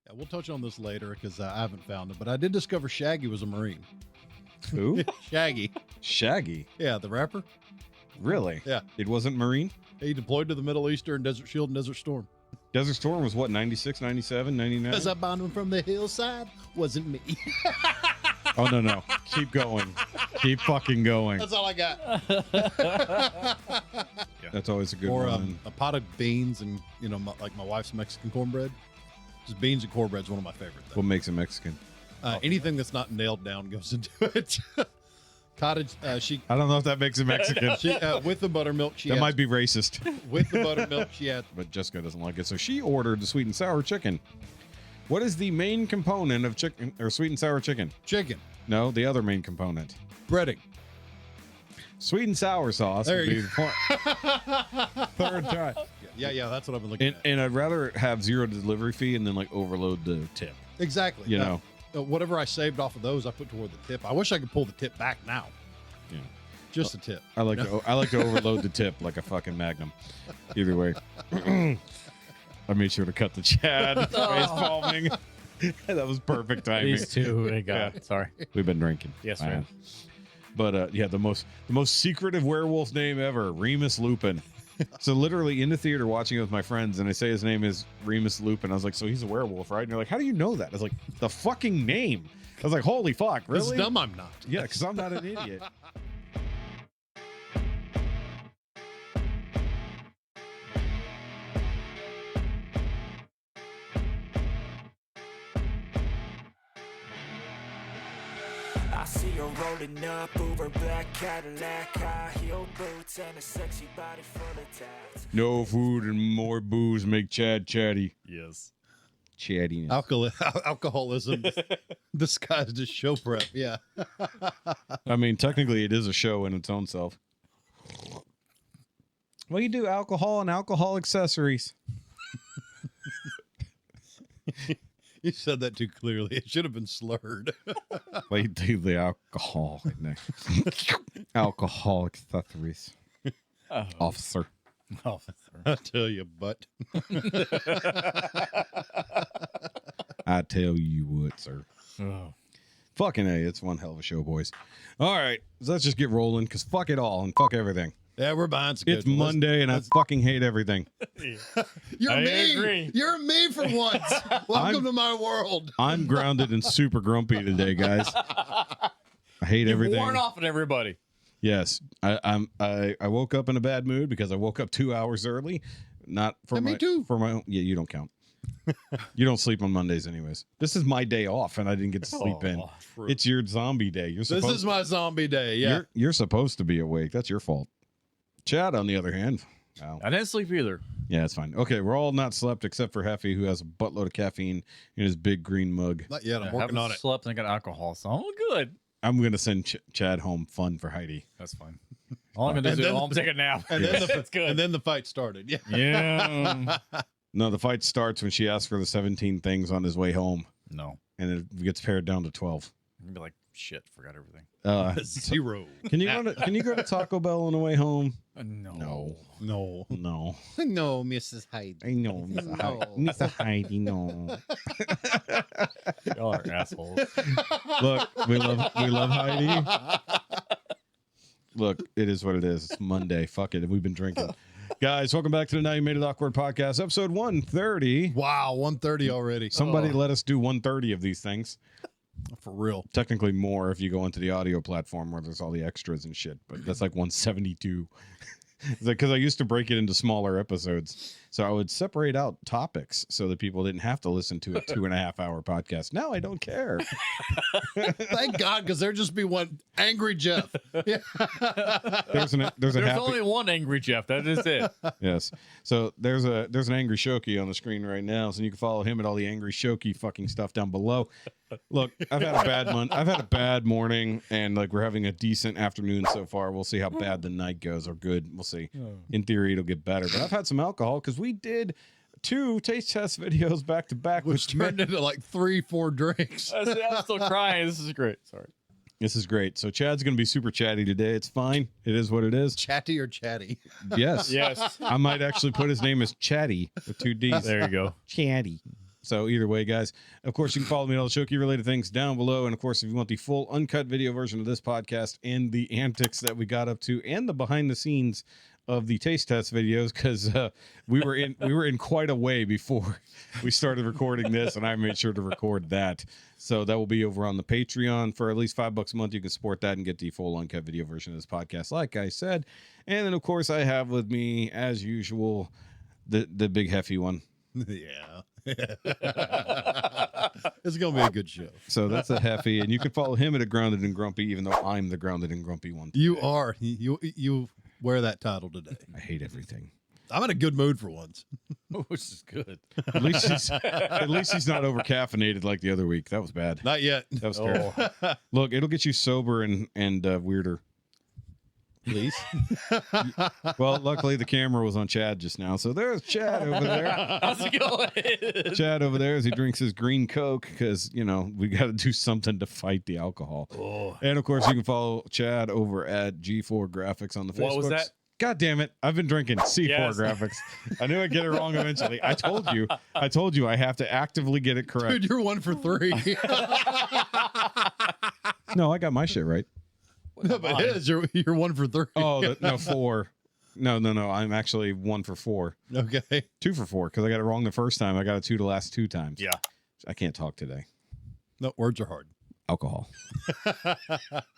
Yeah, we'll touch on this later because I haven't found it, but I did discover Shaggy was a Marine. Who? Shaggy. Shaggy. Yeah, the rapper. Really? Yeah. It wasn't Marine? He deployed to the Middle East during Desert Shield and Desert Storm. Desert Storm was what, 96, 97, 99? Because I bound him from the hillside, wasn't me. Oh, no. Keep going. Keep fucking going. That's all I got. That's always a good Or one. a pot of beans and, like my wife's Mexican cornbread. Just beans and cornbread is one of my favorite things. What makes it Mexican? Anything that's not nailed down goes into it. Cottage, I don't know if that makes it Mexican. with the buttermilk, That might be racist. with the buttermilk, she had. But Jessica doesn't like it, so she ordered the sweet and sour chicken. What is the main component of chicken or sweet and sour chicken? Chicken. No, the other main component. Breading. Sweet and sour sauce. There Would you be the third time. Yeah, that's what I've been looking at. And I'd rather have zero delivery fee and then like overload the tip. Exactly. You know. Whatever I saved off of those, I put toward the tip. I wish I could pull the tip back now. Yeah. Just a tip. I like to overload the tip like a fucking Magnum. Either way. I made sure to cut the Chad face palming. That was perfect timing. These two, sorry. We've been drinking. Yes, man. But the most secretive werewolf name ever, Remus Lupin. So literally in the theater watching it with my friends, and I say his name is Remus Lupin. I was like, so he's a werewolf, right? And they're like, how do you know that? I was like, the fucking name. I was like, holy fuck, really? It's dumb I'm not. Yeah, because I'm not an idiot. I see her rolling up over black Cadillac, high heel boots and a sexy body full of tats. No food and more booze make Chad chatty. Yes. Chattiness. Alcoholism disguised as show prep. Yeah. I mean, technically it is a show in its own self. Well, you do alcohol and alcohol accessories. You said that too clearly. It should have been slurred. Well, you do the alcohol in there. Alcohol accessories. Officer. I tell you, but I tell you what, sir. Oh. Fucking A, it's one hell of a show, boys. All right, so let's just get rolling, because fuck it all and fuck everything. yeah, we're behind schedule. It's Monday, and I fucking hate everything. You're I me. agree. You're me for once. Welcome to my world. I'm grounded and super grumpy today, guys. I hate You've everything. worn off on everybody. Yes, I woke up in a bad mood because I woke up 2 hours early. Not for Me too. For my own. Yeah, you don't count. You don't sleep on Mondays, anyways. This is my day off, and I didn't get to sleep in. True. It's your zombie day. You're supposed. This is my zombie day. Yeah. You're supposed to be awake. That's your fault. Chad, on the other hand, wow. I didn't sleep either. Yeah, it's fine. Okay, we're all not slept except for Heffy, who has a buttload of caffeine in his big green mug. Not yet. I'm I working haven't on it. slept and I got alcohol, so I'm good. I'm gonna send Chad home fun for Heidi. That's fine. All I'm gonna do is I'm taking a nap. And then That's good. And then the fight started. Yeah. Yeah. No, the fight starts when she asks for the 17 things on his way home, No. and it gets pared down to 12. I'm gonna be like, shit, forgot everything. Zero. Can you go to Taco Bell on the way home? No. No. No. No. No, Mrs. Heidi. I know, Miss Heidi. No. Y'all are assholes. Look, we love Heidi. Look, it is what it is. It's Monday. Fuck it. We've been drinking. Guys, welcome back to the Now You Made It Awkward podcast, episode 130. Wow, 130 already. Somebody let us do 130 of these things. For real. Technically more if you go into the audio platform where there's all the extras and shit, but that's like 172. Because I used to break it into smaller episodes. So I would separate out topics so that people didn't have to listen to a 2.5 hour podcast. Now I don't care. Thank God, because there'd just be one angry Jeff. Yeah. There's a There's happy, only one angry Jeff. That is it. yes. So there's an angry Shoki on the screen right now, so you can follow him at all the angry Shoki fucking stuff down below. Look, I've had a bad month. I've had a bad morning, and like we're having a decent afternoon so far. We'll see how bad the night goes, or good. We'll see. In theory, it'll get better. But I've had some alcohol because we did 2 taste test videos back to back, Which turned into like 3-4 drinks. I'm still crying. This is great. Sorry. This is great. So Chad's going to be super chatty today. It's fine. It is what it is. Chatty or chatty? Yes. Yes. I might actually put his name as Chatty with 2 D's. There you go. Chatty. So either way, guys, of course, you can follow me on all the Shoky related things down below. And of course, if you want the full uncut video version of this podcast and the antics that we got up to and the behind the scenes of the taste test videos, because we were in quite a way before we started recording this, and I made sure to record that. So that will be over on the Patreon for at least $5 a month. You can support that and get the full uncut video version of this podcast, like I said. And then, of course, I have with me, as usual, the big Heffy one. Yeah. It's gonna be a good show. So that's a Heffy, and you can follow him at a Grounded and Grumpy, even though I'm the Grounded and Grumpy one today. You are. You wear that title today. I hate everything. I'm in a good mood for once. Which is good. At least he's not over caffeinated like the other week. That was bad. Not yet. That was terrible. Look, it'll get you sober and weirder. Please. Well, luckily the camera was on Chad just now, so there's Chad over there. How's it going? Chad over there as he drinks his green Coke, because we got to do something to fight the alcohol. Oh. And of course, you can follow Chad over at G4 Graphics on the Facebook. What was that? God damn it! I've been drinking C4 Yes. Graphics. I knew I'd get it wrong eventually. I told you I have to actively get it correct. Dude, you're 1 for 3. No, I got my shit right. No, but it is. You're 1 for 3. Oh, no, 4. No. I'm actually 1 for 4. Okay. 2 for 4, because I got it wrong the first time. I got a 2 the last 2 times. Yeah. I can't talk today. No, words are hard. Alcohol.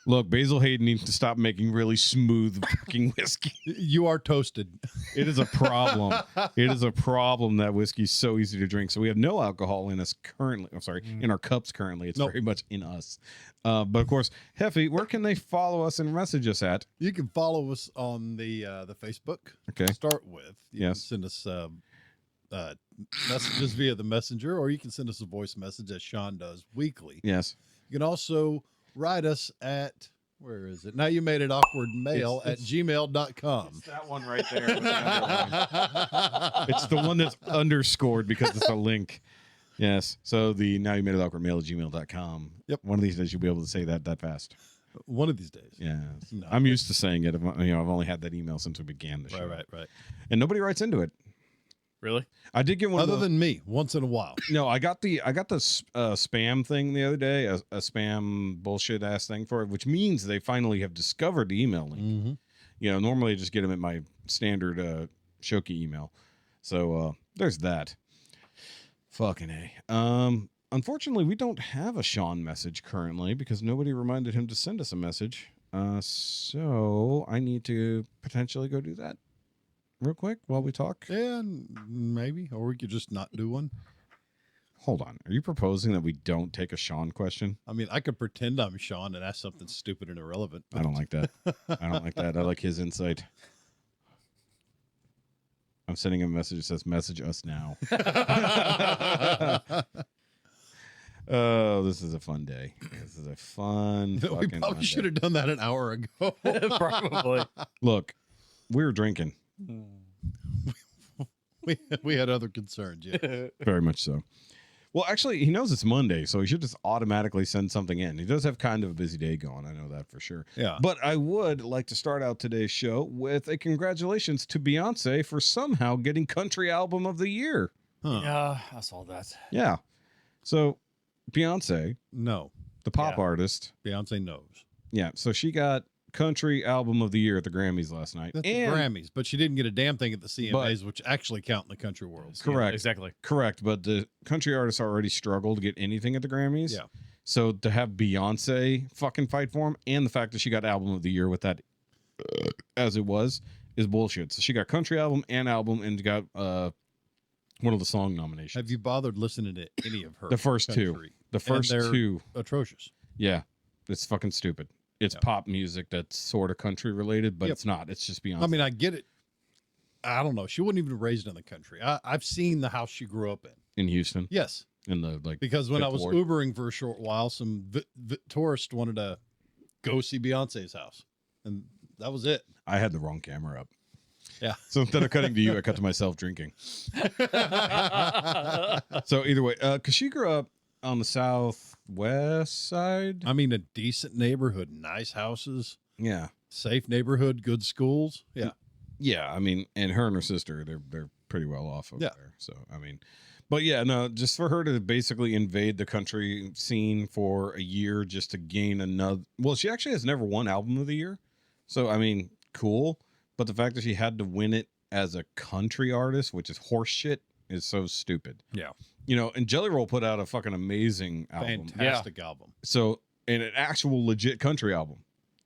Look, Basil Hayden needs to stop making really smooth fucking whiskey. You are toasted. It is a problem. It is a problem that whiskey's so easy to drink. So we have no alcohol in us currently. I'm sorry, in our cups currently. It's Nope. very much in us. But of course, Heffy, where can they follow us and message us at? You can follow us on the Facebook. Okay. To start with. You can Yes. send us messages via the messenger, or you can send us a voice message as Shaun does weekly. Yes. You can also write us at, where is it? NowYouMadeItAwkwardMail at gmail.com. That one right there. It's the one that's underscored because it's a link. Yes. So the NowYouMadeItAwkwardMail at gmail.com. Yep. One of these days you'll be able to say that fast. One of these days. Yeah. No. I'm used to saying it. I've only had that email since we began the show. Right. And nobody writes into it. Really? I did get one Other of those. than me, once in a while. No, I got the spam thing the other day, a spam bullshit ass thing for it, which means they finally have discovered the email link. Mm-hmm. Normally I just get them at my standard Shoky email. So there's that. Fucking A. Unfortunately, we don't have a Shaun message currently because nobody reminded him to send us a message. So I need to potentially go do that real quick while we talk. Yeah, maybe. Or we could just not do one. Hold on. Are you proposing that we don't take a Shaun question? I mean, I could pretend I'm Shaun and ask something stupid and irrelevant. I don't like that. I don't like that. I like his insight. I'm sending him a message that says, message us now. Oh, this is a fun day. This is a fun We fucking probably should have done that an hour ago. Probably. Look, we were drinking. we had other concerns, yeah. Very much so. Well, actually, he knows it's Monday, so he should just automatically send something in. He does have kind of a busy day going. I know that for sure. Yeah. But I would like to start out today's show with a congratulations to Beyonce for somehow getting Country Album of the Year. Huh. Yeah, I saw that. Yeah. So Beyonce, No. the pop Yeah. artist. Beyonce knows. Yeah. So she got Country Album of the Year at the Grammys last night. That's And- the Grammys, but she didn't get a damn thing at the CMAs, which actually count in the country world. Correct. Exactly. Correct. But the country artists already struggle to get anything at the Grammys. Yeah. So to have Beyonce fucking fight for him, and the fact that she got Album of the Year with that as it was, is bullshit. So she got Country Album and got one of the song nominations. Have you bothered listening to any of her? The first two. country? The first they're two. Atrocious. Yeah. It's fucking stupid. It's Yeah. pop music that's sort of country related, but Yep. it's not. It's just Beyonce. I mean, I get it. I don't know. She wasn't even raised in the country. I've seen the house she grew up in. in Houston, Yes, in the because when I Fifth was Ward. Ubering for a short while, some tourists wanted to go see Beyonce's house, and that was it. I had the wrong camera up. Yeah. So instead of cutting to you, I cut to myself drinking. So either way, because she grew up on the southwest side. I mean, a decent neighborhood, nice houses, Yeah. safe neighborhood, good schools. Yeah. Yeah. I mean, and her and her sister, they're pretty well off over Yeah. there. So I mean, But yeah, no, just for her to basically invade the country scene for a year just to gain another. Well, she actually has never won Album of the Year. So, I mean, cool. But the fact that she had to win it as a country artist, which is horse shit, is so stupid. Yeah. You know, and Jelly Roll put out a fucking amazing album. Fantastic album. So, and an actual legit country album,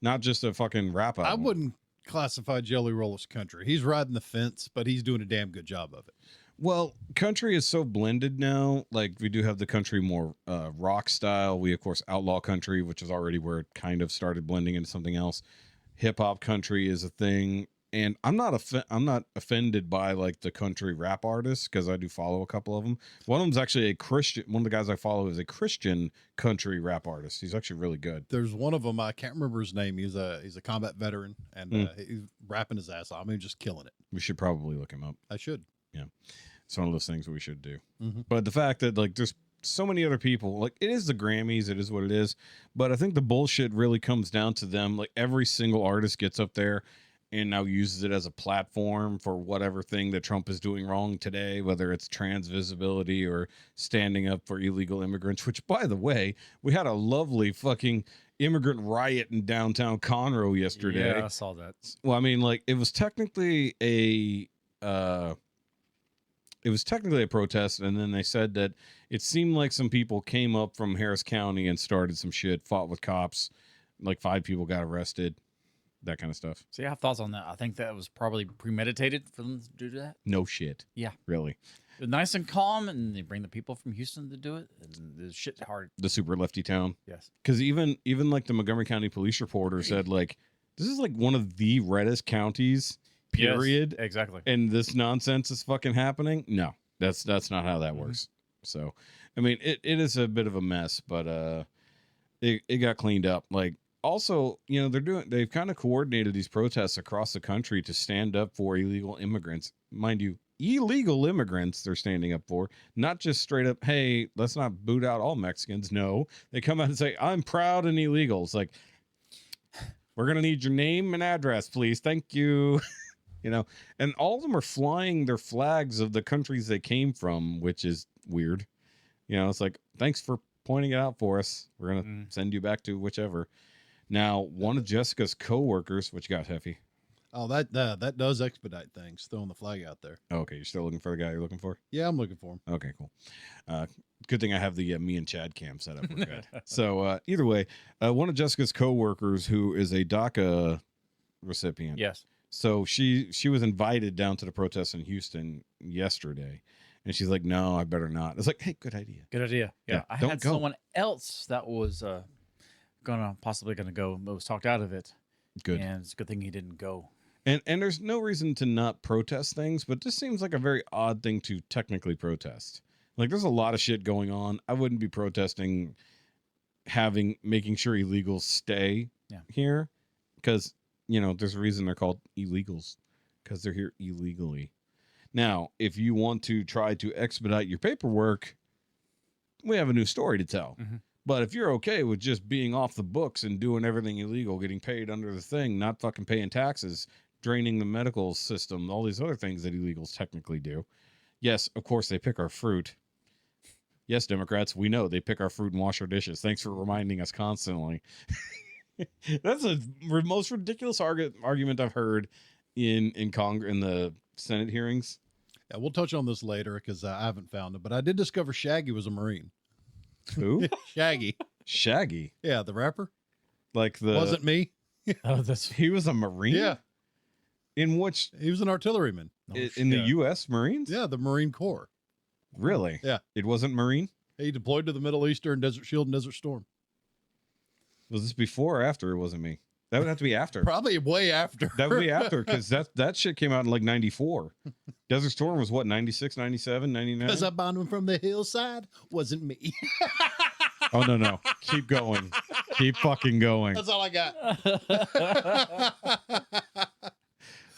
not just a fucking rap album. I wouldn't classify Jelly Roll as country. He's riding the fence, but he's doing a damn good job of it. Well, country is so blended now. Like, we do have the country more rock style. We, of course, outlaw country, which is already where it kind of started blending into something else. Hip hop country is a thing. And I'm not offended by like the country rap artists, because I do follow a couple of them. One of them's actually a Christian. One of the guys I follow is a Christian country rap artist. He's actually really good. There's one of them, I can't remember his name. He's a combat veteran, and he's rapping his ass off. I mean, just killing it. We should probably look him up. I should. Yeah, it's one of those things we should do. Mm-hmm. But the fact that like there's so many other people, like it is the Grammys, it is what it is. But I think the bullshit really comes down to them. Like every single artist gets up there and now uses it as a platform for whatever thing that Trump is doing wrong today, whether it's trans visibility or standing up for illegal immigrants, which, by the way, we had a lovely fucking immigrant riot in downtown Conroe yesterday. Yeah, I saw that. Well, I mean, like, it was technically a protest, and then they said that it seemed like some people came up from Harris County and started some shit, fought with cops, like 5 people got arrested. That kind of stuff. So, I have thoughts on that. I think that was probably premeditated for them to do that. No shit. Yeah. Really. Nice and calm, and they bring the people from Houston to do it. And the shit hard. The super lefty town. Yes. Because even like the Montgomery County police reporter said, like, this is like one of the reddest counties, period. Yes, exactly. And this nonsense is fucking happening. No, that's not how that works. So, I mean, it is a bit of a mess, but it got cleaned up. Like, also, you know, they've kind of coordinated these protests across the country to stand up for illegal immigrants. Mind you, illegal immigrants they're standing up for, not just straight up, hey, let's not boot out all Mexicans. No, they come out and say, I'm proud and illegal. It's like, we're going to need your name and address, please. Thank you. You know, and all of them are flying their flags of the countries they came from, which is weird. You know, it's like, thanks for pointing it out for us. We're going to send you back to whichever. Now, one of Jessica's coworkers, which got Heffy. Oh, that does expedite things, throwing the flag out there. Okay, you're still looking for the guy you're looking for? Yeah, I'm looking for him. Okay, cool. Good thing I have the me and Chad cam set up. We're good. So either way, one of Jessica's coworkers, who is a DACA recipient. Yes. So she was invited down to the protest in Houston yesterday, and she's like, "No, I better not." It's like, "Hey, good idea." Good idea. Yeah. I don't had go. someone else that was possibly gonna go, but was talked out of it. Good. And it's a good thing he didn't go. And there's no reason to not protest things, but this seems like a very odd thing to technically protest. Like, there's a lot of shit going on. I wouldn't be protesting making sure illegals stay here, because, you know, there's a reason they're called illegals, because they're here illegally. Now, if you want to try to expedite your paperwork, we have a new story to tell. Mm-hmm. But if you're okay with just being off the books and doing everything illegal, getting paid under the thing, not fucking paying taxes, draining the medical system, all these other things that illegals technically do. Yes, of course, they pick our fruit. Yes, Democrats, we know they pick our fruit and wash our dishes. Thanks for reminding us constantly. That's the most ridiculous argument I've heard in Congress, in the Senate hearings. Yeah, we'll touch on this later because I haven't found it, but I did discover Shaggy was a Marine. Who? Shaggy. Shaggy. Yeah, the rapper. Like the Wasn't me. Oh, that's he was a Marine? Yeah. In which He was an artilleryman. in the US Marines? Yeah, the Marine Corps. Really? Yeah. It wasn't Marine? He deployed to the Middle Eastern Desert Shield and Desert Storm. Was this before or after? It wasn't me. That would have to be after. Probably way after. That would be after, because that shit came out in like 94. Desert Storm was what, 96, 97, 99? Because I bound him from the hillside. Wasn't me. Oh, no. Keep going. Keep fucking going. That's all I got.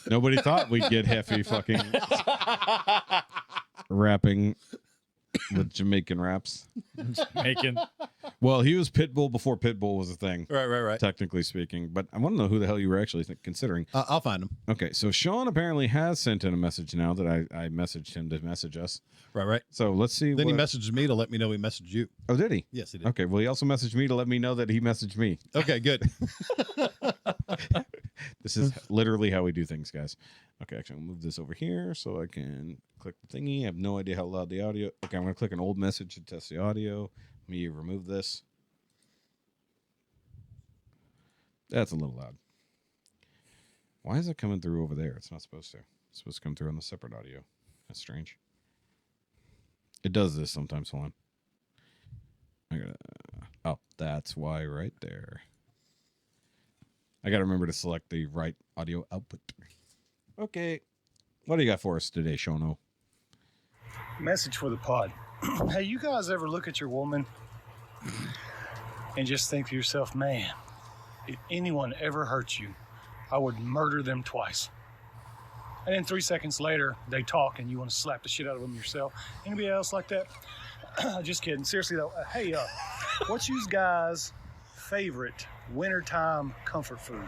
Nobody thought we'd get Heffy fucking rapping with Jamaican raps. Jamaican. Well, he was Pitbull before Pitbull was a thing, Right. technically speaking. But I want to know who the hell you were actually considering. I'll find him. Okay, so Shaun apparently has sent in a message now that I messaged him to message us. Right. So let's see. Then he messaged me to let me know he messaged you. Oh, did he? Yes, he did. Okay, well, he also messaged me to let me know that he messaged me. Okay, good. This is literally how we do things, guys. Okay, actually, I'll move this over here so I can click the thingy. I have no idea how loud the audio. Okay, I'm going to click an old message to test the audio. Let me remove this. That's a little loud. Why is it coming through over there? It's not supposed to. It's supposed to come through on the separate audio. That's strange. It does this sometimes. Hold on. Oh, that's why right there. I got to remember to select the right audio output. Okay. What do you got for us today, Shono? Message for the pod. Hey, you guys ever look at your woman and just think to yourself, man, if anyone ever hurts you, I would murder them twice. And then 3 seconds later, they talk and you want to slap the shit out of them yourself. Anybody else like that? Just kidding. Seriously though, hey, what's you guys' favorite wintertime comfort food?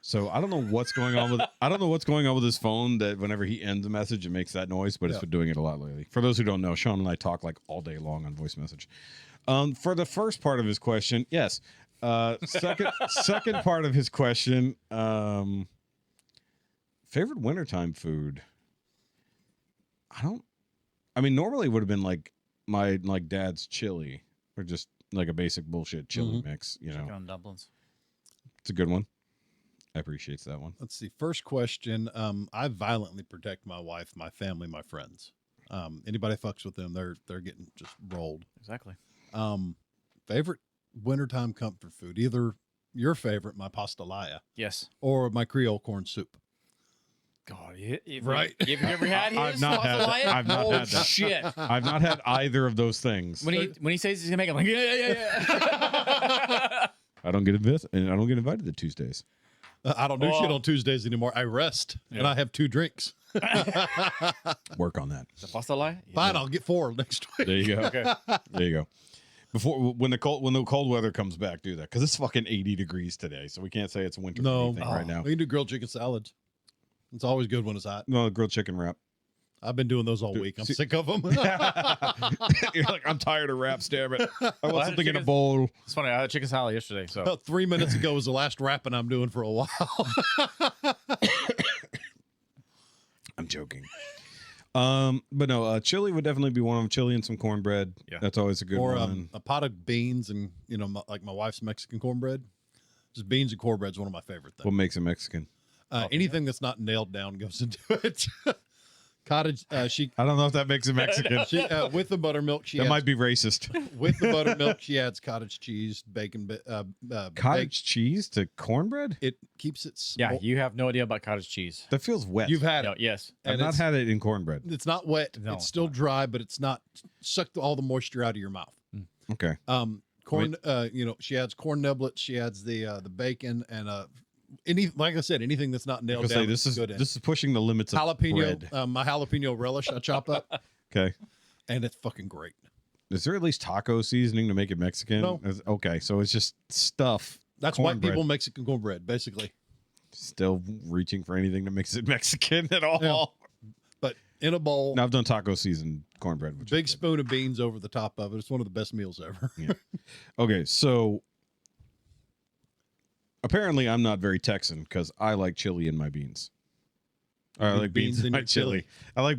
So I don't know what's going on with his phone that whenever he ends a message, it makes that noise, but it's been doing it a lot lately. For those who don't know, Shaun and I talk like all day long on voice message. For the first part of his question, yes. Second part of his question, favorite wintertime food. Normally it would have been like my dad's chili or just like a basic bullshit chili mix, you know. Chicken dumplings. It's a good one. I appreciate that one. Let's see. First question. I violently protect my wife, my family, my friends. Anybody fucks with them, they're getting just rolled. Exactly. Favorite wintertime comfort food, either your favorite, my pastelaya, Yes. or my Creole corn soup. God, Right. Have you ever had his? I've not had that. I've not had that. Shit. I've not had either of those things. When he says he's gonna make it, I'm like, yeah. I don't get invited to Tuesdays. I don't do shit on Tuesdays anymore. I rest and I have 2 drinks. Work on that. The pasta lie? Fine, I'll get 4 next week. There you go. Okay. There you go. When the cold weather comes back, do that because it's fucking 80 degrees today, so we can't say it's winter or anything right now. We can do grilled chicken salads. It's always good when it's hot. No, grilled chicken wrap. I've been doing those all week. I'm sick of them. You're like, I'm tired of wraps, damn it. I want something in a bowl. It's funny. I had chicken salad yesterday. So About 3 minutes ago was the last wrapping I'm doing for a while. I'm joking. But no, chili would definitely be one of them. Chili and some cornbread. Yeah. That's always a good Or one. a pot of beans and, like my wife's Mexican cornbread. Just beans and cornbread is one of my favorite things. What makes it Mexican? Anything that's not nailed down goes into it. Cottage, I don't know if that makes it Mexican. with the buttermilk, That might be racist. with the buttermilk, she adds cottage cheese, bacon, Cottage cheese to cornbread? It keeps it. yeah, you have no idea about cottage cheese. That feels wet. You've had No, it. yes. I've and not it's- had it in cornbread. It's not wet. No, it's it's still not. dry, but it's not sucked all the moisture out of your mouth. Okay. Corn. She adds corn niblets. She adds the bacon and like I said, anything that's not nailed down. This is good in. this is pushing the limits of bread. jalapeno. My jalapeno relish I chop up, Okay. and it's fucking great. Is there at least taco seasoning to make it Mexican? No. Okay, so it's just stuff. That's white Cornbread. people Mexican cornbread, basically. Still reaching for anything that makes it Mexican at all. Yeah. But in a bowl, Now I've done taco seasoned cornbread. Which big is good. spoon of beans over the top of it. It's one of the best meals ever. Okay, so apparently I'm not very Texan because I like chili in my beans. Or I like beans in my your chili. I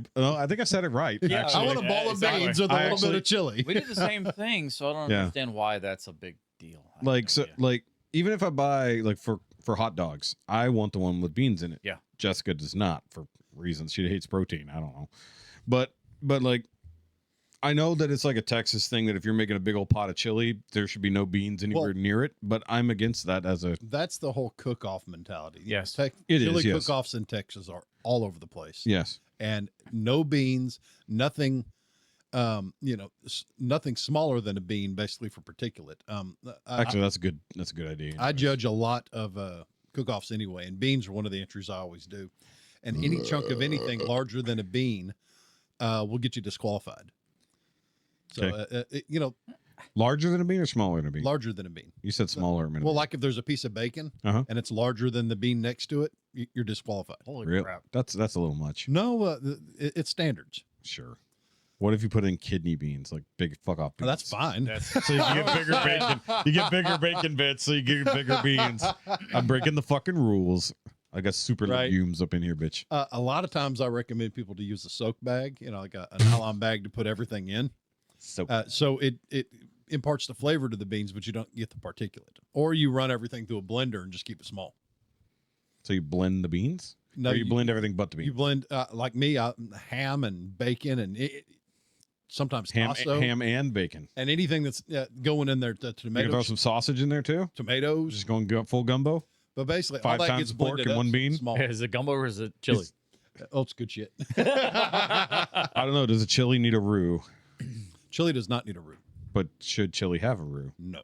think I said it right. Yeah, actually. I want a bowl of exactly. beans with a I little bit actually- of chili. We did the same thing, so I don't Yeah. understand why that's a big deal. I have Like no so idea. like even if I buy like for hot dogs, I want the one with beans in it. Yeah. Jessica does not for reasons. She hates protein. I don't know. But like I know that it's like a Texas thing that if you're making a big old pot of chili, there should be no beans anywhere near it. But I'm against that as a That's the whole cook-off mentality. Yes. It is, chili yes. cook-offs in Texas are all over the place. yes. And no beans, nothing, nothing smaller than a bean, basically for particulate. Actually, that's a good idea. I judge a lot of cook-offs anyway, and beans are one of the entries I always do. And any chunk of anything larger than a bean will get you disqualified. So, Okay. larger than a bean or smaller than a bean? larger than a bean. You said smaller a minute. Well, ago. like if there's a piece of bacon Uh-huh. and it's larger than the bean next to it, you're disqualified. Holy Real? crap. That's a little much. No, it's standards. Sure. What if you put in kidney beans, like big fuck off beans? Well, that's fine. So you get bigger bacon. You get bigger bacon bits, so you get bigger beans. I'm breaking the fucking rules. I got super Right. legumes up in here, bitch. A lot of times I recommend people to use a soak bag, like a nylon bag to put everything in. So So it imparts the flavor to the beans, but you don't get the particulate. Or you run everything through a blender and just keep it small. you blend the beans? No, Or you blend everything but the beans? You blend like me, ham and bacon and sometimes tasso ham and bacon. and anything that's going in there. You can throw Tomatoes, some sausage in there too. tomatoes. Just going full gumbo. But basically, 5 all that times gets the pork blended and up, one so bean? it's small. Is it gumbo or is it chili? Oh, it's good shit. I don't know. Does a chili need a roux? Chili does not need a roux. But should chili have a roux? No.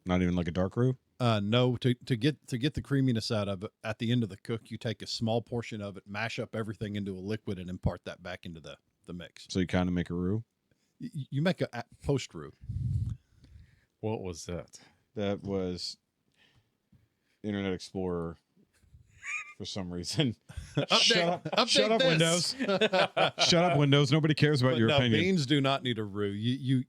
Not even like a dark roux? No, to get the creaminess out of it, at the end of the cook, you take a small portion of it, mash up everything into a liquid, and impart that back into the mix. So you kind of make a roux? You make a post roux. What was that? That was Internet Explorer for some reason. Shut update up, this. Windows. Shut up, Windows. Nobody cares about But your no, opinion. beans do not need a roux. You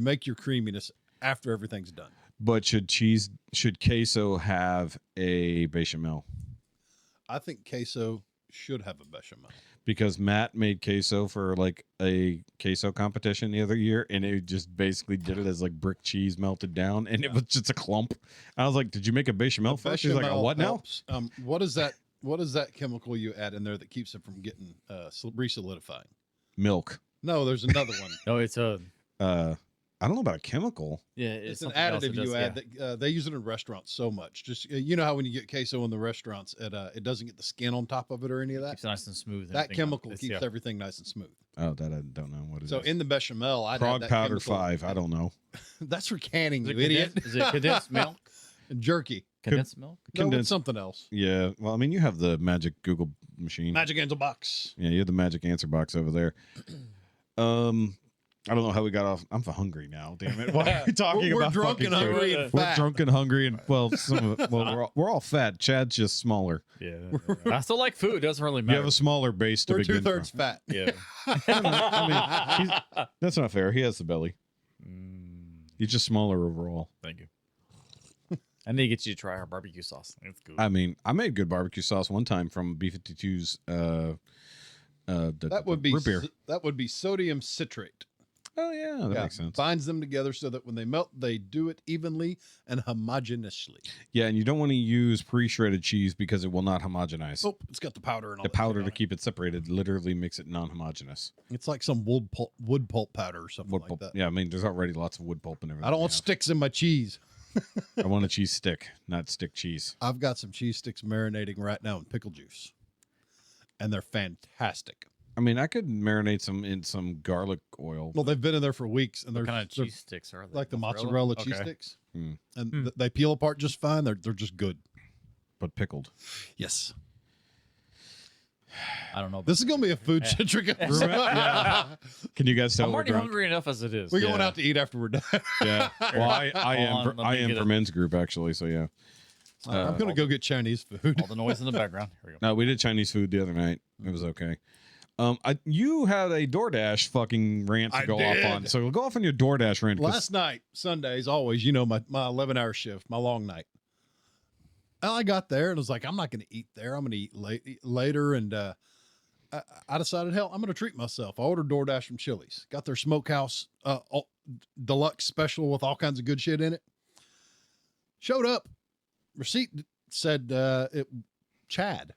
make your creaminess after everything's done. But should queso have a bechamel? I think queso should have a bechamel. Because Matt made queso for like a queso competition the other year, and it just basically did it as like brick cheese melted down, and it was just a clump. I was like, "Did you make a bechamel first?" He's like, "What now?" helps. What is that? What is that chemical you add in there that keeps it from getting re-solidifying? Milk. No, there's another one. No, it's a I don't know about a chemical. It's an something else additive that does- you add. That, they use it in restaurants so much. Just you know how when you get queso in the restaurants, it doesn't get the skin on top of it or any of that. keeps it nice and smooth. and That everything. chemical It's- keeps yeah. everything nice and smooth. Oh, that I don't know what it is. So in the bechamel, I'd add Frog that powder chemical. 5. I don't know. That's for canning, Is you it idiot. Is it condensed milk? And jerky. Condensed milk? No, it's Condensed- something else. Yeah. Well, I mean, you have the magic Google machine. Magic Angel box. Yeah, you have the magic answer box over there. I don't know how we got off. I'm hungry now. Damn it! Why are we talking We're about drunk fucking and food? hungry and We're fat. drunk and hungry, and well, we're all fat. Chad's just smaller. Yeah. I still like food. It doesn't really You matter. have a smaller base to We're begin 2/3 from. fat. Yeah. I mean, that's not fair. He has the belly. He's just smaller overall. Thank you. I need to get you to try our barbecue sauce. It's good. I mean, I made good barbecue sauce one time from B52's. That would be root beer. that would be sodium citrate. Oh yeah, that makes sense. Binds them together so that when they melt, they do it evenly and homogeneously. Yeah, and you don't want to use pre-shredded cheese because it will not homogenize. Oh, it's got the powder and all The that shit powder on to it. keep it separated literally makes it non-homogeneous. It's like some wood pulp powder or something Wood like pulp. that. Yeah, I mean, there's already lots of wood pulp and everything. I don't want now. sticks in my cheese. I want a cheese stick, not stick cheese. I've got some cheese sticks marinating right now in pickle juice, and they're fantastic. I mean, I could marinate some in some garlic oil. Well, they've been in there for weeks, and what they're kind of they're cheese sticks are they? like the mozzarella cheese Okay. sticks, Hmm. and they peel apart just fine. They're just good. But pickled. Yes, I don't know. this is gonna be a food centric episode. Can you guys tell I'm we're already drunk? hungry enough as it is. We're going Yeah. out to eat after we're done. Yeah. Well, I Hold on, let I me am get for it. men's group actually. So yeah. I'm gonna go get Chinese food. All the noise in the background. Here we go. No, we did Chinese food the other night. It was okay. You had a DoorDash fucking rant to I go did. off on. So go off on your DoorDash rant. 'cause- Last night, Sundays, always, my 11-hour shift, my long night. And I got there and was like, I'm not going to eat there. I'm going to eat later. And I decided, hell, I'm going to treat myself. I ordered DoorDash from Chili's. Got their smokehouse deluxe special with all kinds of good shit in it. Showed up. Receipt said Chad,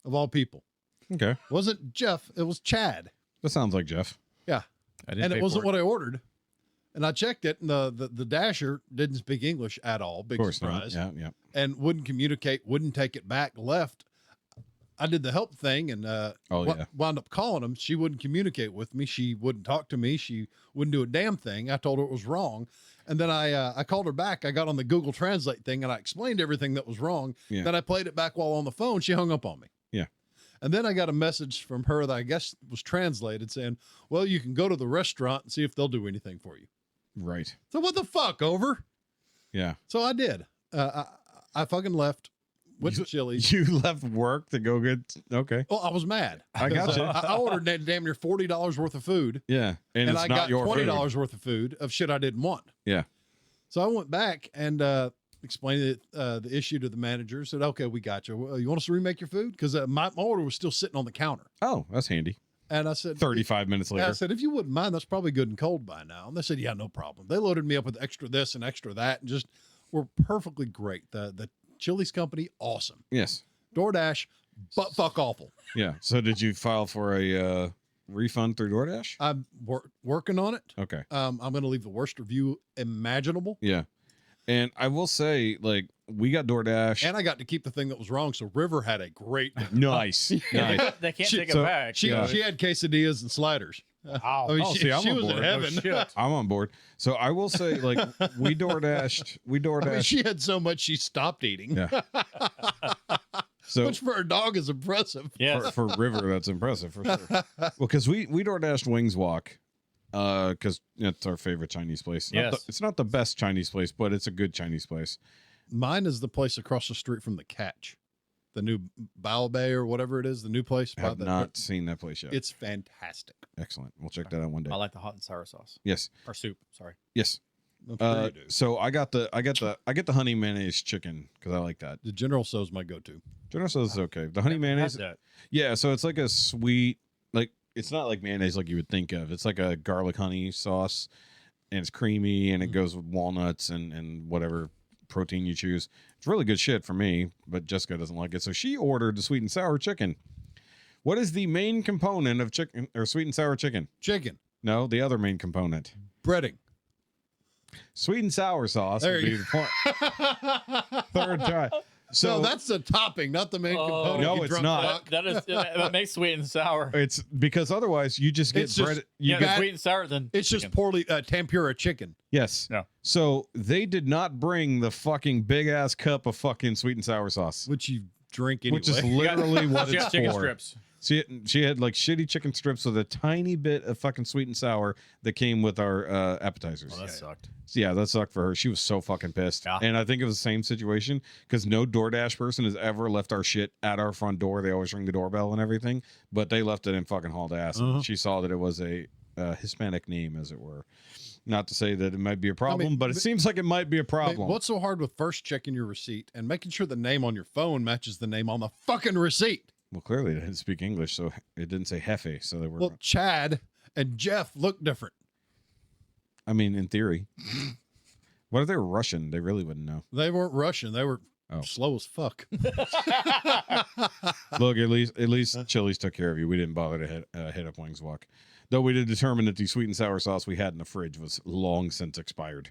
of all people. Okay. Wasn't Jeff. It was Chad. That sounds like Jeff. Yeah. I didn't And pay it wasn't for what I ordered. And I checked it, and the dasher didn't speak English at all. Big Of course surprise. not. Yeah, yeah. And wouldn't communicate, wouldn't take it back, left. I did the help thing and wound up calling him. She wouldn't communicate with me. She wouldn't talk to me. She wouldn't do a damn thing. I told her it was wrong. And then I called her back. I got on the Google Translate thing and I explained everything that was wrong. Yeah. Then I played it back while on the phone. She hung up on me. Yeah. And then I got a message from her that I guess was translated saying, well, you can go to the restaurant and see if they'll do anything for you. Right. So what the fuck, over? Yeah. So I did. I fucking left, went to Chili's. You left work to go get. Okay. Well, I was mad. I got you. I ordered damn near $40 worth of food. Yeah. And it's I not got your $20 food. worth of food of shit I didn't want. Yeah. So I went back and explained the issue to the manager. Said, okay, we got you. Well, you want us to remake your food? Because my order was still sitting on the counter. Oh, that's handy. And I said, 35 minutes later. I said, if you wouldn't mind, that's probably good and cold by now. And they said, yeah, no problem. They loaded me up with extra this and extra that and just were perfectly great. The Chili's company, awesome. Yes. DoorDash, but fuck awful. Yeah. So did you file for a refund through DoorDash? I'm working on it. Okay. I'm going to leave the worst review imaginable. Yeah. And I will say, like, we got DoorDash. And I got to keep the thing that was wrong. So River had a great. Nice. Nice. They can't take so it back. She Yeah. had quesadillas and sliders. Wow. I mean, Oh, she, see, I'm she on was in board. heaven. Oh, shit. I'm on board. So I will say, like, we DoorDashed. I mean, she had so much she stopped eating. Yeah. So Which for a dog is impressive. Yes. for River, that's impressive for sure. Well, because we DoorDashed Wings Walk, because it's our favorite Chinese place. Yes. It's not the best Chinese place, but it's a good Chinese place. Mine is the place across the street from the Catch, the new Bao Bay or whatever it is, the new place. I have not seen that place yet. It's fantastic. Excellent. We'll check that out one day. I like the hot and sour sauce Yes. or soup. Sorry. Yes. I'm sure you do. So I get the honey mayonnaise chicken because I like that. The General Tso's my go-to. General Tso's is okay. The honey mayonnaise, Had that. yeah. So it's like a sweet, like it's not like mayonnaise like you would think of. It's like a garlic honey sauce, and it's creamy, and it goes with walnuts and whatever protein you choose. It's really good shit for me, but Jessica doesn't like it, so she ordered the sweet and sour chicken. What is the main component of chicken or sweet and sour chicken? Chicken, No, the other main component. breading. Sweet and sour sauce. There Would be you the point. Third try. So So that's the topping, not the main component. No, you it's drunk not. fuck. That is that makes sweet and sour. it's because otherwise you just get It's just- bread. You Yeah, get, sweet and sour. Then It's just chicken. poorly tempura chicken. yes. No. So they did not bring the fucking big ass cup of fucking sweet and sour sauce, Which you drink anyway. which is literally what She it's got chicken for. strips. She had like shitty chicken strips with a tiny bit of fucking sweet and sour that came with our appetizers. Well, that sucked. So yeah, that sucked for her. She was so fucking pissed. Yeah. And I think it was the same situation because no DoorDash person has ever left our shit at our front door. They always ring the doorbell and everything, but they left it in fucking hauled ass. Uh-huh. She saw that it was a Hispanic name, as it were. Not to say that it might be a problem, but it seems like it might be a I mean, problem. what's so hard with first checking your receipt and making sure the name on your phone matches the name on the fucking receipt? Well, clearly they didn't speak English, so it didn't say Hefe. So they were, Well, Chad and Jeff look different. I mean, in theory. What if they were Russian? They really wouldn't know. They weren't Russian. They were Oh. slow as fuck. Look, at least Chili's took care of you. We didn't bother to hit up Wings Walk. Though we did determine that the sweet and sour sauce we had in the fridge was long since expired.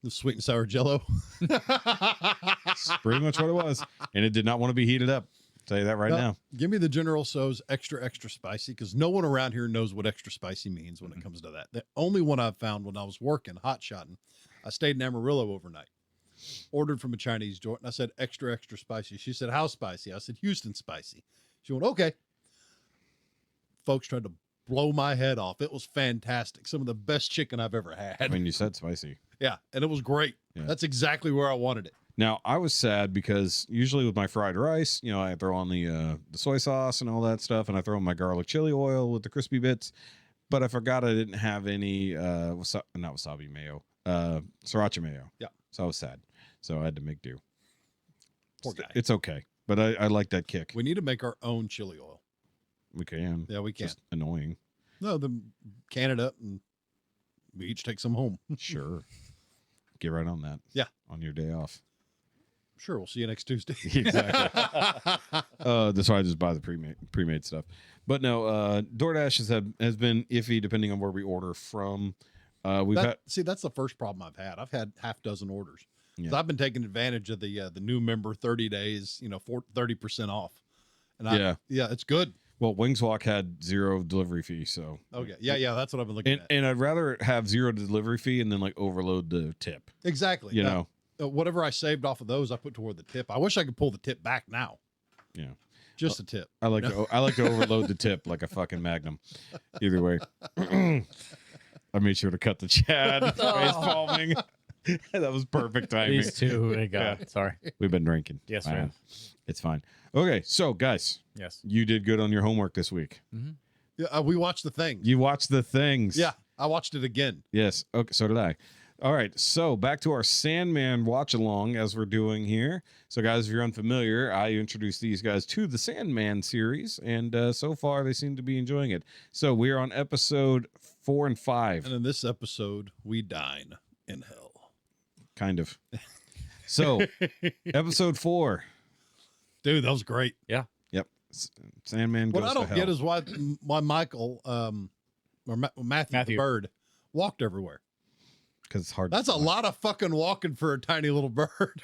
The sweet and sour jello. That's pretty much what it was. And it did not want to be heated up. I'll tell you that right now. Give me the General Tso's extra spicy because no one around here knows what extra spicy means when it comes to that. The only one I've found when I was working, hot shotting, I stayed in Amarillo overnight. Ordered from a Chinese joint, and I said extra spicy. She said, how spicy? I said, Houston spicy. She went, okay. Folks tried to blow my head off. It was fantastic. Some of the best chicken I've ever had. I mean, you said spicy. Yeah, and it was great. Yeah. That's exactly where I wanted it. Now, I was sad because usually with my fried rice, you know, I throw on the soy sauce and all that stuff, and I throw in my garlic chili oil with the crispy bits. But I forgot I didn't have any not wasabi mayo, sriracha mayo. Yeah. So I was sad. So I had to make do. Poor guy. It's okay. But I like that kick. We need to make our own chili oil. We can. Yeah, we can. Just annoying. No, then can it up and we each take some home. Sure. Get right on that. Yeah. On your day off. Sure, we'll see you next Tuesday. Exactly. That's why I just buy the pre-made stuff. But no, DoorDash has been iffy depending on where we order from. See, that's the first problem I've had. I've had half dozen orders. 'Cause Yeah. I've been taking advantage of the new member 30 days, 30% off. And Yeah. it's good. Well, Wings Walk had 0 delivery fee, so Okay. Yeah, that's what I've been looking at. and I'd rather have 0 delivery fee and then like overload the tip. Exactly. You know. Whatever I saved off of those, I put toward the tip. I wish I could pull the tip back now. Yeah. Just a tip. I like to overload the tip like a fucking Magnum. Either way, I made sure to cut the Chad face palming. That was perfect timing. These two, hey God, sorry. We've been drinking. Yes, Fine. ma'am. It's fine. Okay, so guys, Yes. you did good on your homework this week. Yeah, we watched the thing. You watched the things. Yeah, I watched it again. Yes. Okay. So did I. All right. So back to our Sandman watch along as we're doing here. So guys, if you're unfamiliar, I introduced these guys to the Sandman series, and so far they seem to be enjoying it. So we're on episode 4 and 5. And in this episode, we dine in hell. Kind of. So episode 4. Dude, that was great. Yeah. Yep. Sandman goes What I to don't hell. get is why Michael Matthew the bird walked everywhere. Because it's hard. That's to a fly. lot of fucking walking for a tiny little bird.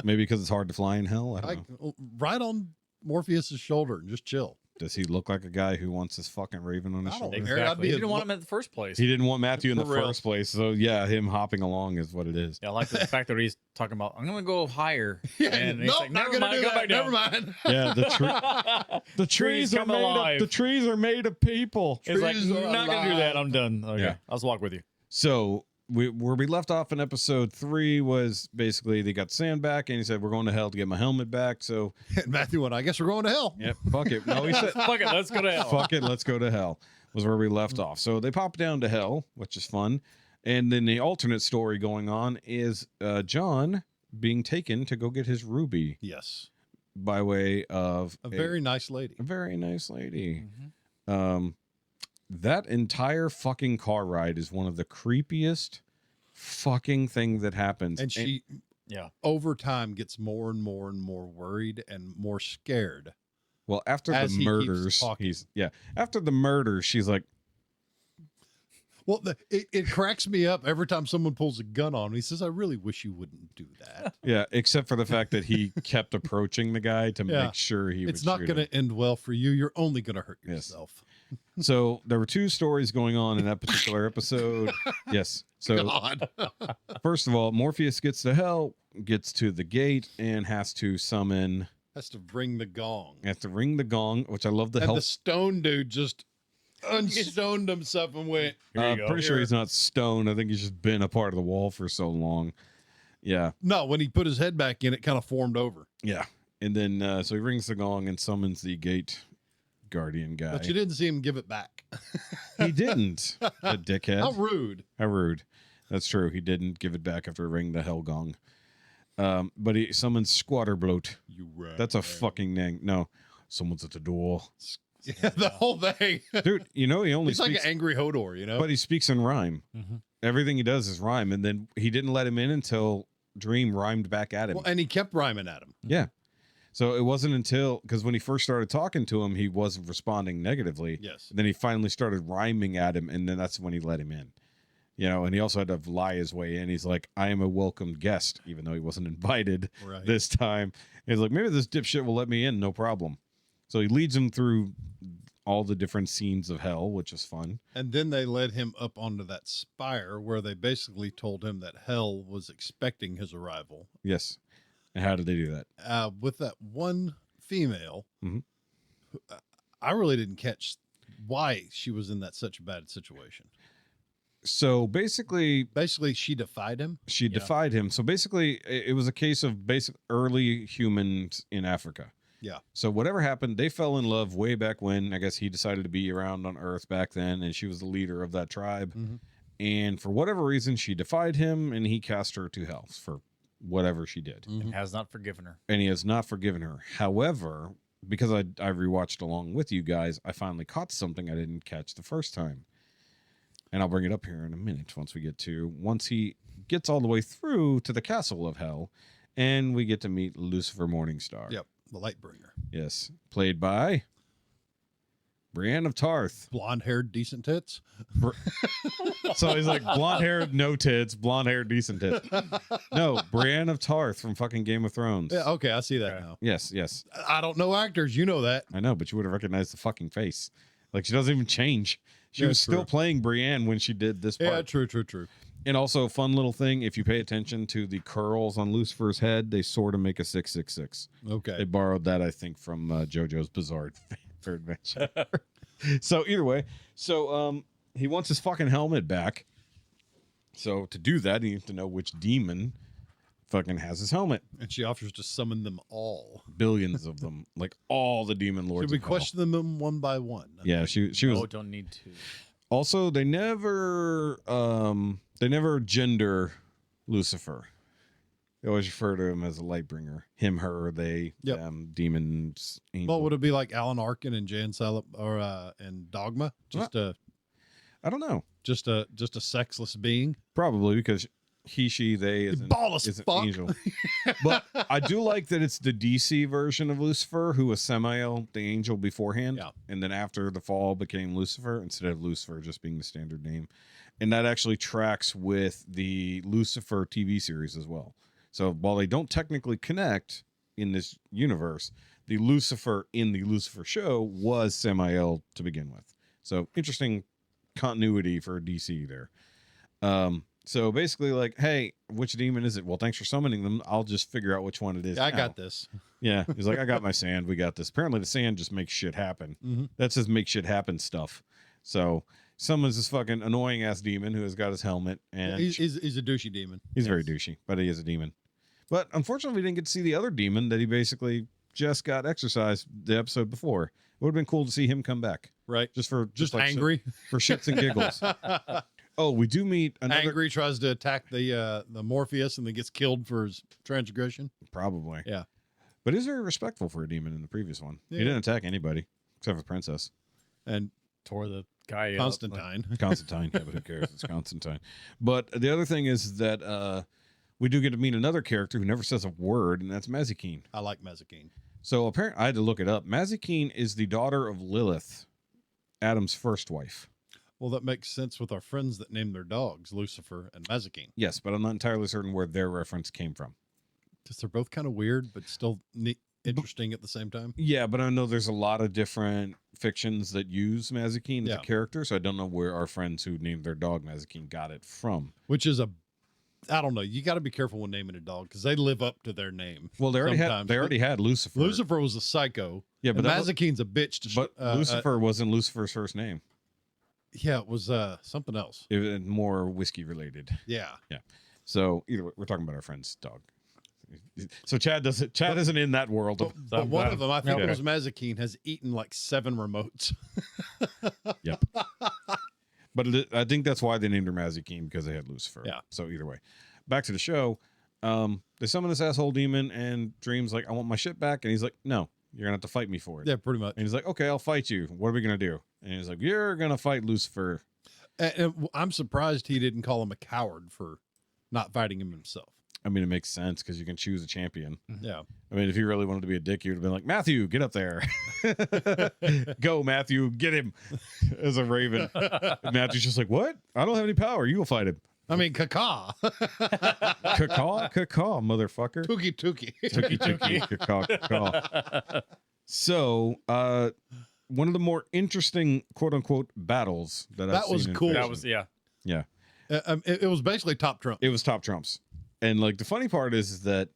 Maybe because it's hard to fly in hell. I don't know. Right on Morpheus's shoulder and just chill. Does he look like a guy who wants his fucking raven on his I don't shoulder? care. That'd Exactly. be You a- didn't want him in the first place. He didn't want Matthew in the For real. first place. So yeah, him hopping along is what it is. Yeah, I like the fact that he's talking about, I'm going to go higher. Yeah, and he's nope, like, not never gonna mind, do go back that. down. Never mind. Yeah, the Trees trees are come made alive. of the trees are made of people. He's like, Trees are not going to do that. alive. I'm done. Okay, Yeah. I'll just walk with you. So where we left off in episode 3 was basically they got sand back and he said, we're going to hell to get my helmet back. So And Matthew went, I guess we're going to hell. yep, fuck it. No, he said, Fuck it, let's go to hell. fuck it, let's go to hell was where we left off. So they pop down to hell, which is fun. And then the alternate story going on is John being taken to go get his ruby Yes. by way of A very nice lady. a very nice lady. Mhm. That entire fucking car ride is one of the creepiest fucking thing that happens. And she, Yeah. over time, gets more and more and more worried and more scared. well, after as the he keeps murders, talking. after the murders, she's like, Well, it cracks me up every time someone pulls a gun on me. He says, I really wish you wouldn't do that. yeah, except for the fact that he kept approaching the guy to Yeah. make sure he It's would not shoot going him. to end well for you. You're only going to hurt Yes. yourself. So there were 2 stories going on in that particular episode. Yes. So God. first of all, Morpheus gets to hell, gets to the gate, and has to summon, Has to ring the gong. has to ring the gong, which I love the And hell. the stone dude just unstoned himself and went, Here you go. Pretty sure Here. he's not stoned. I think he's just been a part of the wall for so long. Yeah. no, when he put his head back in, it kind of formed over. Yeah. And then, so he rings the gong and summons the gate guardian guy. But you didn't see him give it back. He didn't. A dickhead. How rude. How rude. That's true. He didn't give it back after ringing the hell gong. But he summons Squatter Bloat. You right. That's a fucking name. No, someone's at the door. Yeah, the whole thing. Dude, you know, he only He's like speaks, an angry Hodor, you know? but he speaks in rhyme. Mhm. Everything he does is rhyme. And then he didn't let him in until Dream rhymed back at him. Well, and he kept rhyming at him. Yeah. So it wasn't until, because when he first started talking to him, he wasn't responding negatively. Yes. Then he finally started rhyming at him, and then that's when he let him in. You know, and he also had to lie his way in. He's like, I am a welcome guest, even though he wasn't invited Right. this time. He's like, maybe this dipshit will let me in, no problem. So he leads him through all the different scenes of hell, which is fun. And then they led him up onto that spire where they basically told him that hell was expecting his arrival. Yes. And how did they do that? With that one female, Mhm. I really didn't catch why she was in that such a bad situation. So basically, She defied him. she defied him. So basically, it was a case of basic early humans in Africa. Yeah. So whatever happened, they fell in love way back when. I guess he decided to be around on Earth back then, and she was the leader of that tribe. Mhm. And for whatever reason, she defied him, and he cast her to hell for whatever she did. Mhm. Has not forgiven her. And he has not forgiven her. However, because I rewatched along with you guys, I finally caught something I didn't catch the first time. And I'll bring it up here in a minute once he gets all the way through to the castle of hell, and we get to meet Lucifer Morningstar. Yep. The light bringer. Yes. Played by Brienne of Tarth. Blonde haired, decent tits. So he's like blonde hair, no tits, blonde hair, decent tits. No, Brienne of Tarth from fucking Game of Thrones. Yeah. Okay. I see that Okay. now. Yes. I don't know actors. You know that. I know, but you would have recognized the fucking face. Like she doesn't even change. She Yeah, was still true. playing Brienne when she did this part. Yeah. True. And also, a fun little thing, if you pay attention to the curls on Lucifer's head, they sort of make a 666. Okay. They borrowed that, I think, from JoJo's Bizarre Adventure. So either way, he wants his fucking helmet back. So to do that, he needs to know which demon fucking has his helmet. And she offers to summon them all. Billions of them, like all the demon lords. Should we of hell. question them one by one? Yeah, she was. Oh, don't need to. Also, they never gender Lucifer. They always refer to him as a light bringer. Him, her, they, Yep. them, demons, angel. Well, would it be like Alan Arkin and Jan Salop or and Dogma? Just I don't know. just a sexless being. Probably because he, she, they is Ball as is an fuck. angel. But I do like that it's the DC version of Lucifer, who was Samael, the angel beforehand. Yeah. And then after the fall became Lucifer instead of Lucifer just being the standard name. And that actually tracks with the Lucifer TV series as well. So while they don't technically connect in this universe, the Lucifer in the Lucifer show was Samael to begin with. So interesting continuity for DC there. So basically, like, hey, which demon is it? Well, thanks for summoning them. I'll just figure out which one it is. I now. got this. Yeah, he's like, I got my sand. We got this. Apparently, the sand just makes shit happen. Mhm. That's his make shit happen stuff. So summons this fucking annoying ass demon who has got his helmet, and He's a douchey demon. he's very douchey, but he is a demon. But unfortunately, we didn't get to see the other demon that he basically just got exorcised the episode before. It would have been cool to see him come back, Right. just for Just like angry. for shits and giggles. Oh, we do meet another. Angry tries to attack the Morpheus and then gets killed for his transgression. Probably. Yeah. But he's very respectful for a demon in the previous one. Yeah. He didn't attack anybody except for the princess. And Tore the guy up. Constantine. Constantine. Yeah, but who cares? It's Constantine. But the other thing is that we do get to meet another character who never says a word, and that's Mazikeen. I like Mazikeen. So apparently, I had to look it up. Mazikeen is the daughter of Lilith, Adam's first wife. Well, that makes sense with our friends that named their dogs Lucifer and Mazikeen. Yes, but I'm not entirely certain where their reference came from. Because they're both kind of weird, but still interesting at the same time. Yeah, but I know there's a lot of different fictions that use Mazikeen as Yeah. a character, so I don't know where our friends who named their dog Mazikeen got it from. Which is I don't know. You got to be careful when naming a dog because they live up to their name. Well, they already Sometimes. had Lucifer. Lucifer was a psycho. Yeah, but and Mazikeen's a bitch. but Lucifer wasn't Lucifer's first name. Yeah, it was something else. It was more whiskey related. Yeah. So either way, we're talking about our friend's dog. So Chad isn't in that world. But one of them, I think Okay. it was Mazikeen, has eaten like 7 remotes. Yep. But I think that's why they named her Mazikeen, because they had Lucifer. Yeah. So either way, back to the show. They summon this asshole demon, and Dream's like, I want my shit back. And he's like, no, you're going to have to fight me for it. Yeah, pretty much. And he's like, okay, I'll fight you. What are we going to do? And he's like, you're going to fight Lucifer. And I'm surprised he didn't call him a coward for not fighting him himself. I mean, it makes sense because you can choose a champion. Yeah. I mean, if he really wanted to be a dick, he would have been like, Matthew, get up there. Go, Matthew, get him as a raven. And Matthew's just like, what? I don't have any power. You go fight him. I mean, caca. Caw, motherfucker. Tuki. Tookie, caw. So, one of the more interesting quote unquote battles that I've That was seen in cool. fiction. That was Yeah. It was basically top trump. It was top trumps. And like the funny part is that,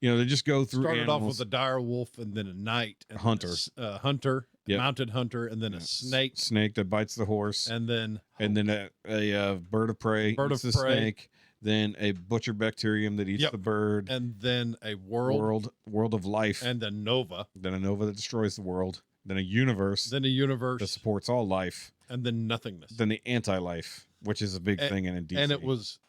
you know, they just go through Started off animals. with a dire wolf and then a knight. And Hunter. A hunter. Yep. Mounted hunter. And then a snake. Snake that bites the horse. And then a bird of prey. Bird eats of the prey. Snake. Then a butcher bacterium that eats Yep. the bird. and then a world. World of life. And then Nova. Then a nova that destroys the world. Then a universe Then a universe. that supports all life. And then nothingness. Then the anti-life, which is a big thing in DC. And it was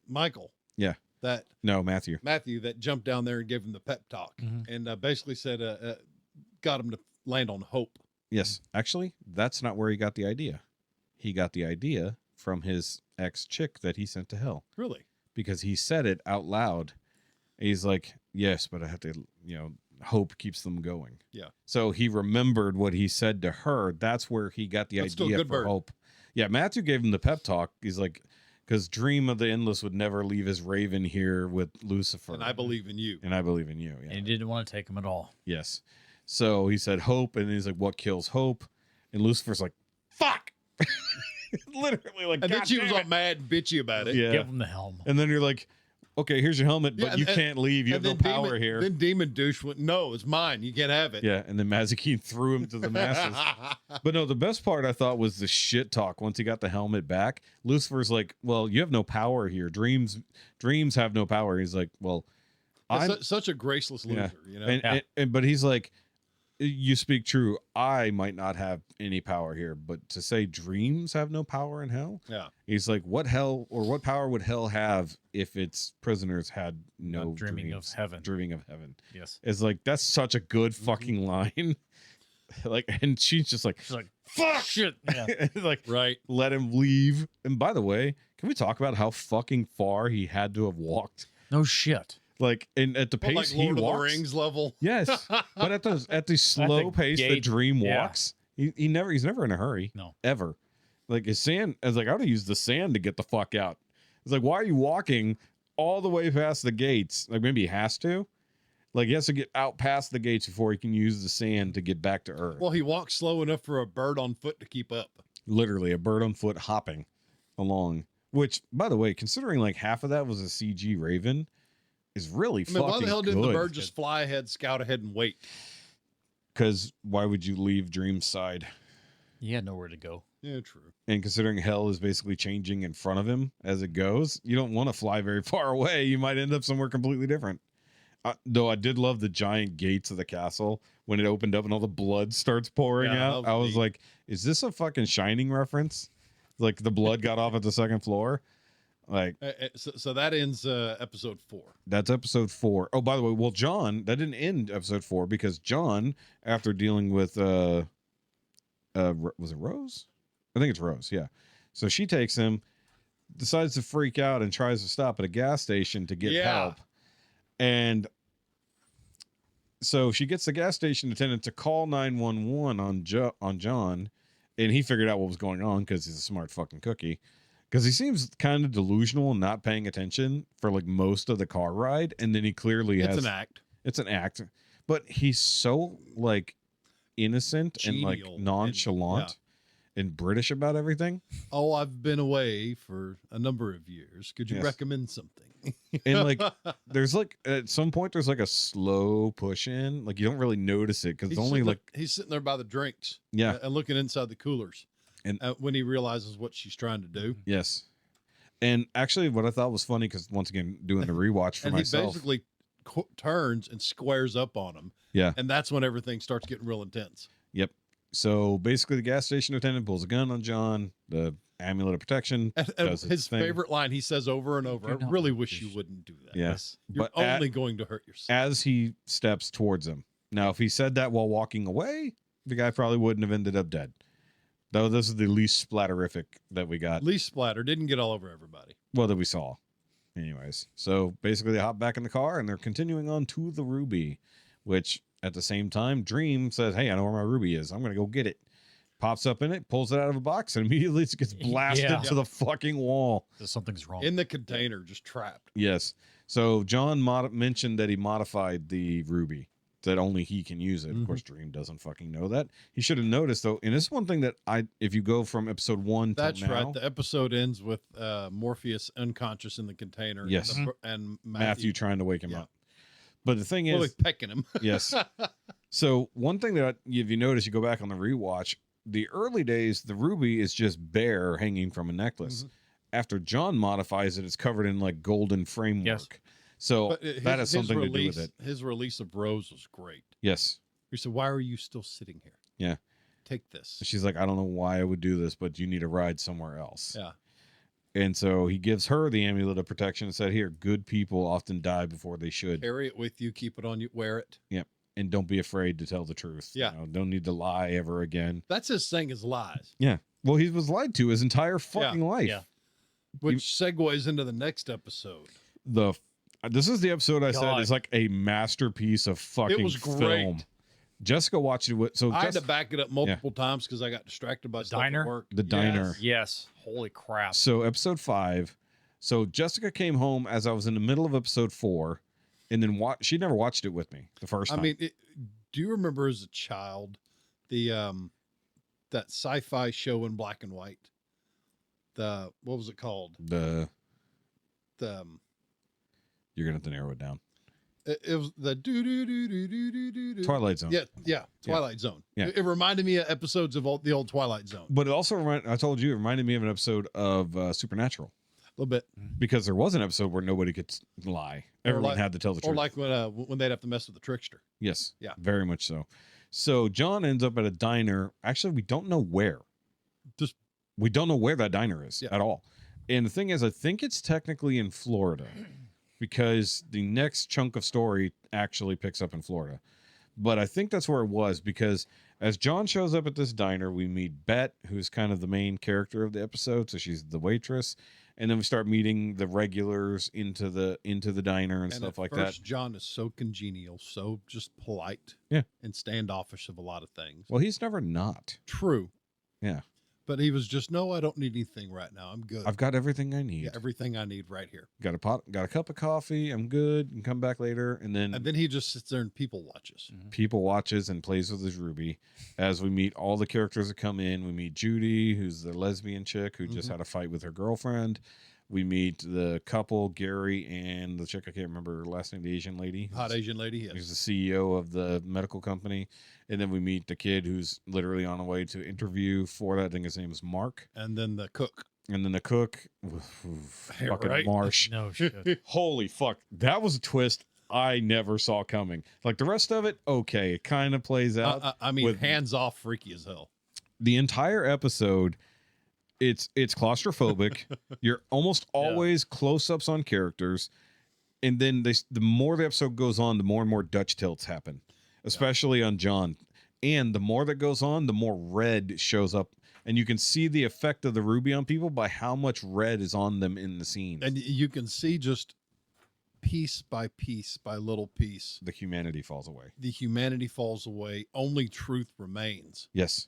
Michael. Yeah. That No, Matthew. that jumped down there and gave him the pep talk Mhm. and basically said, got him to land on hope. Yes. Actually, that's not where he got the idea. He got the idea from his ex-chick that he sent to hell Really? because he said it out loud. He's like, yes, but I have to, hope keeps them going. Yeah. So he remembered what he said to her. That's where he got the That's still a idea good for bird. hope. Yeah. Matthew gave him the pep talk. He's like, because Dream of the Endless would never leave his raven here with Lucifer. And I believe in you. And I believe in you. Yeah. And he didn't want to take him at all. Yes. So he said hope, and he's like, what kills hope? And Lucifer's like, fuck. Literally, like, And then God she was damn all it. mad and bitchy about it. Yeah. Give him the helm. And then you're like, okay, here's your helmet, but Yeah, you can't leave. You have and no then power Demon, here. Then Demon Douche went, no, it's mine. You can't have it. Yeah, and then Mazikeen threw him to the masses. But no, the best part I thought was the shit talk once he got the helmet back. Lucifer's like, well, you have no power here. Dreams have no power. He's like, well, I'm Such a graceless loser, yeah. you know? And but he's like, you speak true. I might not have any power here, but to say dreams have no power in hell, yeah. he's like, what hell or what power would hell have if its prisoners had no Not dreaming dreams, of heaven. dreaming of heaven? Yes. It's like, that's such a good fucking line. Like, and she's just like, She's like, fuck shit. Yeah. like, Right. let him leave. And by the way, can we talk about how fucking far he had to have walked? No shit. Like, and at the Well, pace like Lord he of the walks, Rings level. yes, but at the slow pace that gate, Dream yeah. walks, he's never in a hurry. No. Ever. Like his sand, I was like, I would use the sand to get the fuck out. It's like, why are you walking all the way past the gates? Like maybe he has to. Like he has to get out past the gates before he can use the sand to get back to Earth. Well, he walks slow enough for a bird on foot to keep up. Literally a bird on foot hopping along. Which, by the way, considering like half of that was a CG Raven, is really I mean, fucking why the hell didn't the good. bird just fly ahead, scout ahead, and wait? Because why would you leave Dream's side? He had nowhere to go. Yeah, true. And considering hell is basically changing in front of him as it goes, you don't want to fly very far away. You might end up somewhere completely different. Though I did love the giant gates of the castle when it opened up and all the blood starts pouring Yeah, out. that I was was neat. like, is this a fucking Shining reference? Like the blood got off at the second floor. Like So that ends episode 4. that's episode 4. Oh, by the way, well, John, that didn't end episode 4 because John, after dealing with was it Rose? I think it's Rose, yeah. So she takes him, decides to freak out and tries to stop at a gas station to get help. And so she gets the gas station attendant to call 911 on John, and he figured out what was going on because he's a smart fucking cookie. Because he seems kind of delusional and not paying attention for like most of the car ride, and then he clearly has It's an act. It's an act, but he's so like innocent and like Genial nonchalant and British about everything. Oh, I've been away for a number of years. Could you Yes. recommend something? And like, there's like at some point there's like a slow push in, like you don't really notice it because it's only like he's sitting there by the drinks, yeah, and looking inside the coolers, and when he realizes what she's trying to do, yes. And actually, what I thought was funny because once again doing the rewatch for and myself, he basically turns and squares up on him, yeah, and that's when everything starts getting real intense. yep. So basically, the gas station attendant pulls a gun on John. The amulet of protection And does his its thing. favorite line he says over and over, Do "I not really want wish this you wouldn't do that. Yes, You're but only going to hurt yourself." as he steps towards him. Now, if he said that while walking away, the guy probably wouldn't have ended up dead. Though this is the least splatterific that we got. Least splatter didn't get all over everybody. Well, that we saw. Anyways, so basically they hop back in the car and they're continuing on to the Ruby, which at the same time, Dream says, hey, I know where my Ruby is. I'm going to go get it. Pops up in it, pulls it out of a box, and immediately it gets blasted Yeah. to the fucking wall. So something's wrong. In the container, just trapped. Yes. So John mentioned that he modified the Ruby, that only he can use it. Of course, Dream doesn't fucking know that. He should have noticed, though. And this is one thing that if you go from episode 1 That's to now, right. The episode ends with Morpheus unconscious in the container. Yes. And Matthew trying to wake him Yeah. up. But the thing well, is, like pecking him. yes. So one thing that if you notice, you go back on the rewatch, the early days, the Ruby is just bare hanging from a necklace. After John modifies it, it's covered in like golden framework. Yes. So But that has something to do with it. His release of Rose was great. Yes. He said, "Why are you still sitting here? Yeah. Take this." She's like, I don't know why I would do this, but you need a ride somewhere else. Yeah. And so he gives her the amulet of protection and said, here, good people often die before they should. Carry it with you. Keep it on you. Wear it. Yep. And don't be afraid to tell the truth. Yeah. You know, don't need to lie ever again. That's his thing, is lies, Yeah. Well, he was lied to his entire fucking life. Yeah. which segues into the next episode. This is the episode I said God. is like a masterpiece of fucking was great. film. Jessica watched it with I had to back it up multiple times because I got distracted by stuff at diner? work. The diner. Yes. Yes. Holy crap. So episode 5. So Jessica came home as I was in the middle of episode 4, and then she never watched it with me the first time. I mean, do you remember as a child the that sci-fi show in black and white? what was it called? The The you're gonna have to narrow it down. it was the do. Twilight Zone. Yeah, Twilight Zone. Yeah. It reminded me of episodes of the old Twilight Zone. But it also I told you, it reminded me of an episode of Supernatural, A little bit, because there was an episode where nobody could lie. Everyone had to tell the truth. or like when they'd have to mess with the trickster. Yes. Yeah. Very much so. So John ends up at a diner. Actually, we don't know where. We don't know where that diner is at all. And the thing is, I think it's technically in Florida, because the next chunk of story actually picks up in Florida. But I think that's where it was, because as John shows up at this diner, we meet Bet, who's kind of the main character of the episode. So she's the waitress. And then we start meeting the regulars into the diner and stuff like that. John is so congenial, so just polite, and standoffish of a lot of things. Well, he's never not. True. Yeah. But he was just, no, I don't need anything right now. I'm good. I've got everything I need. Yeah, everything I need right here. Got a cup of coffee. I'm good. And come back later. And then he just sits there and people watches. People watches and plays with his Ruby. As we meet all the characters that come in, we meet Judy, who's the lesbian chick who just had a fight with her girlfriend. We meet the couple, Gary and the chick, I can't remember her last name, the Asian lady. Hot Asian lady, yes. Who's the CEO of the medical company. And then we meet the kid who's literally on the way to interview for that. I think his name is Mark. And then the cook. And then the cook, fucking Right? Marsh. No shit. Holy fuck. That was a twist I never saw coming. Like the rest of it, okay. It kind of plays out. I mean, with hands off, freaky as hell. the entire episode. It's claustrophobic. You're almost always close-ups on characters. And then the more the episode goes on, the more and more Dutch tilts happen, especially on John. And the more that goes on, the more red shows up. And you can see the effect of the Ruby on people by how much red is on them in the scene. And you can see just piece by little piece, the humanity falls away. the humanity falls away. Only truth remains. Yes.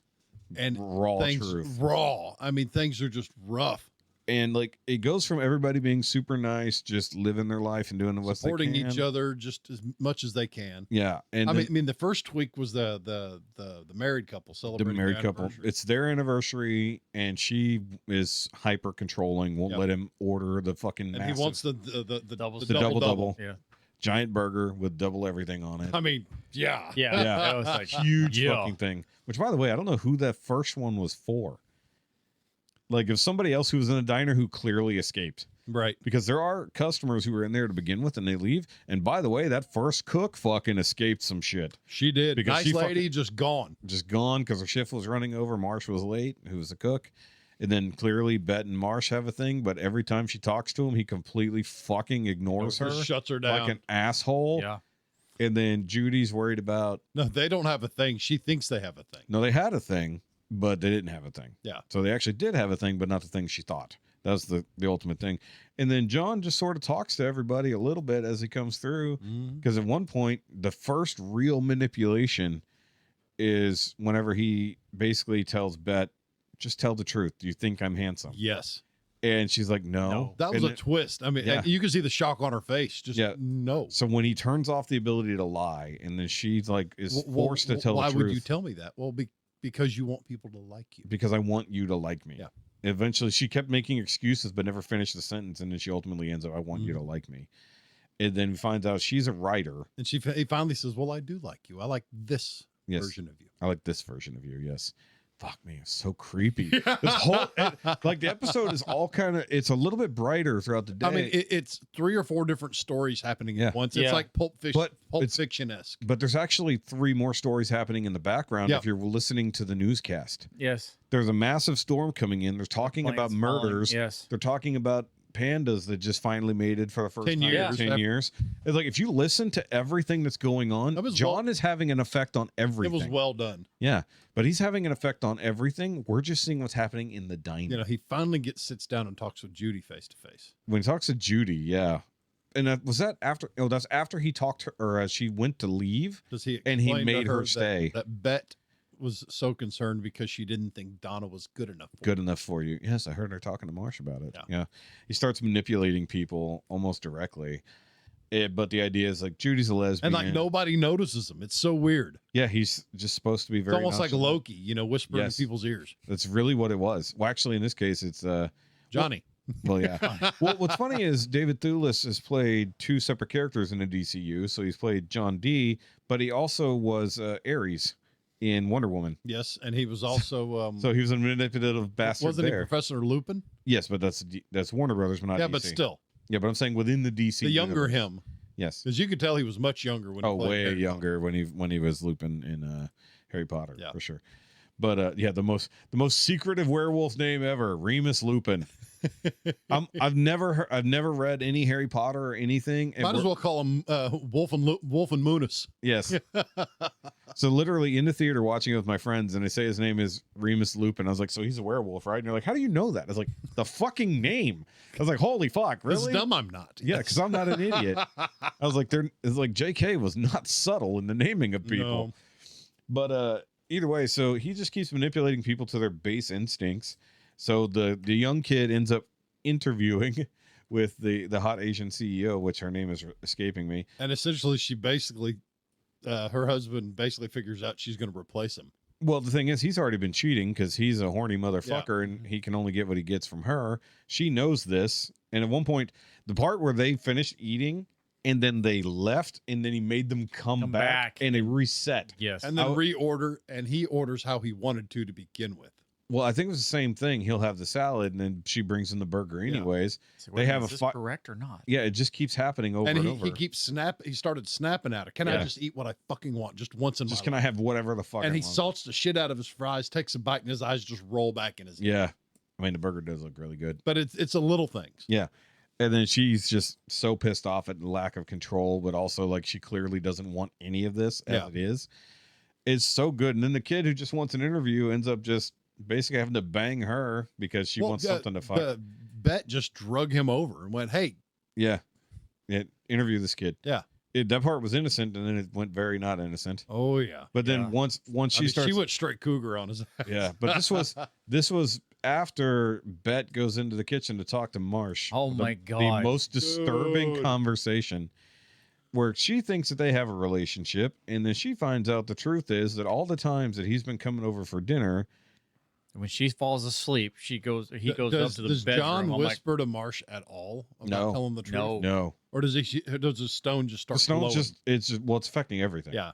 And Raw things truth. raw. I mean, things are just rough. And like it goes from everybody being super nice, just living their life and doing what Supporting they can. each other just as much as they can. Yeah. And I mean, the first week was the married couple the celebrating married their couple. anniversary. It's their anniversary, and she is hyper controlling. Won't let him order the fucking. And he wants the double double. Yeah. Giant burger with double everything on it. I mean, yeah. Yeah. Yeah. That was like Huge yeah. fucking thing. Which, by the way, I don't know who that first one was for. Like, if somebody else who was in a diner who clearly escaped. Right. Because there are customers who were in there to begin with and they leave. And by the way, that first cook fucking escaped some shit. She did. Because Nice she lady, just gone. Just gone because her shift was running over. Marsh was late, who was the cook. And then clearly Bet and Marsh have a thing, but every time she talks to him, he completely fucking ignores her. Just shuts her down. Like an asshole. Yeah. And then Judy's worried about. No, they don't have a thing. She thinks they have a thing. No, they had a thing, but they didn't have a thing. Yeah. So they actually did have a thing, but not the thing she thought. That was the ultimate thing. And then John just sort of talks to everybody a little bit as he comes through. Because at one point, the first real manipulation is whenever he basically tells Bet, just tell the truth. Do you think I'm handsome? Yes. And she's like, no. That was And a twist. I mean, Yeah. you can see the shock on her face. Just no. So when he turns off the ability to lie, and then she's like, is forced to tell the why truth. would you tell me that? Well, because you want people to like you. Because I want you to like me. Yeah. Eventually, she kept making excuses, but never finished the sentence. And then she ultimately ends up, I want you to like me. And then he finds out she's a writer. And he finally says, well, I do like you. I like this Yes. version of you. I like this version of you. Yes. Fuck me. It's so creepy. This whole, like the episode is all kind of, it's a little bit brighter throughout the day. I mean, it's 3 or 4 different stories happening at once. It's Yeah. like Pulp it's- Fiction-esque. but there's actually 3 more stories happening in the background Yeah. if you're listening to the newscast. Yes. There's a massive storm coming in. They're talking about Planes falling. murders. Yes. They're talking about pandas that just finally mated for the first 10 time in years. 10 years. It's like if you listen to everything that's going on, That was John is having an effect on It everything. was well done. Yeah, but he's having an effect on everything. We're just seeing what's happening in the diner. You know, he finally sits down and talks with Judy face to face. When he talks to Judy, yeah. And was that after? Oh, that's after he talked to her, or she went to leave. Does he? And he explain to made her that- stay. That Bet was so concerned because she didn't think Donna was good enough. For Good enough for you. Yes, I heard her talking to Marsh about it. Yeah. Yeah. He starts manipulating people almost directly. But the idea is like Judy's a lesbian. And like nobody notices him. It's so weird. Yeah, he's just supposed to be It's very almost like nonchalant. Loki, whispering Yes. in people's ears. That's really what it was. Well, actually, in this case, it's Johnny. Well, yeah. Well, what's funny is David Thewlis has played 2 separate characters in the DCU. So he's played John D, but he also was Ares in Wonder Woman. Yes, and he was also So he was a manipulative bastard wasn't there. he Professor Lupin? Yes, but that's Warner Brothers, but not Yeah, DC. but still, Yeah, but I'm saying within the DC. the younger universe. him, Yes. because you could tell he was much younger when. Oh, he played way Harry younger when he was Lupin in Harry Potter, Yeah. for sure. But yeah, the most secretive werewolf name ever, Remus Lupin. I've never read any Harry Potter or anything. Might as well call him Wolf and Moonis. Yes. So literally in the theater watching it with my friends, and they say his name is Remus Lupin. I was like, so he's a werewolf, right? And they're like, how do you know that? I was like, the fucking name. I was like, holy fuck, really? It's dumb I'm not. Yeah, because I'm not an idiot. I was like, it's like J.K. was not subtle in the naming of people. No. But either way, so he just keeps manipulating people to their base instincts. So the young kid ends up interviewing with the hot Asian CEO, which her name is escaping me. And essentially, she basically, her husband basically figures out she's going to replace him. Well, the thing is, he's already been cheating because he's a horny motherfucker, and he can only get what he gets from her. She knows this, and at one point, the part where they finished eating and then they left, and then he made them come back and they reset. Yes. And then reorder, and he orders how he wanted to begin with. Well, I think it was the same thing. He'll have the salad, and then she brings in the burger anyways. So they have is a this fight. correct or not? Yeah, it just keeps happening over And and he over. he started snapping at her. Can I Yeah. just eat what I fucking want just once in Just my can life? I have whatever the fuck And I he want? salts the shit out of his fries, takes a bite, and his eyes just roll back in his head. Yeah. I mean, the burger does look really good. But it's a little things. Yeah. And then she's just so pissed off at the lack of control, but also like she clearly doesn't want any of this as Yeah. it is. It's so good. And then the kid who just wants an interview ends up just basically having to bang her because she wants something to fight. Bet just drug him over and went, hey. Yeah. Interview this kid. Yeah. That part was innocent, and then it went very not innocent. Oh, yeah. But then Yeah. once she starts, she went straight cougar on his ass. yeah. But this was after Bet goes into the kitchen to talk to Marsh. Oh The- my The God. most disturbing Dude. conversation where she thinks that they have a relationship, and then she finds out the truth is that all the times that he's been coming over for dinner. When she falls asleep, he goes up Does to the bedroom. John I'm whisper to Marsh at all about No. telling the truth? No. No, Or does the stone just start the stone's glowing? it's affecting everything. Yeah.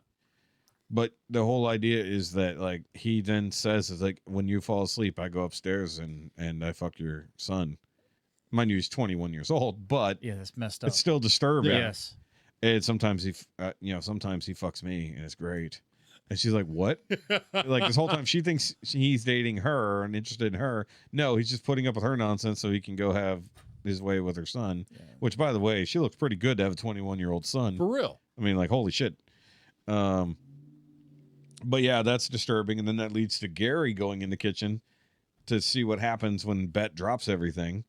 But the whole idea is that like he then says is like when you fall asleep, I go upstairs and I fuck your son. Mind you, he's 21 years old, but yeah, that's messed up. it's still disturbing. Yes. And sometimes sometimes he fucks me, and it's great. And she's like, "What?" Like this whole time, she thinks he's dating her and interested in her. No, he's just putting up with her nonsense so he can go have his way with her son. Yeah. Which, by the way, she looks pretty good to have a 21-year-old son. For real. I mean, like, holy shit. But yeah, that's disturbing. And then that leads to Gary going in the kitchen to see what happens when Bet drops everything.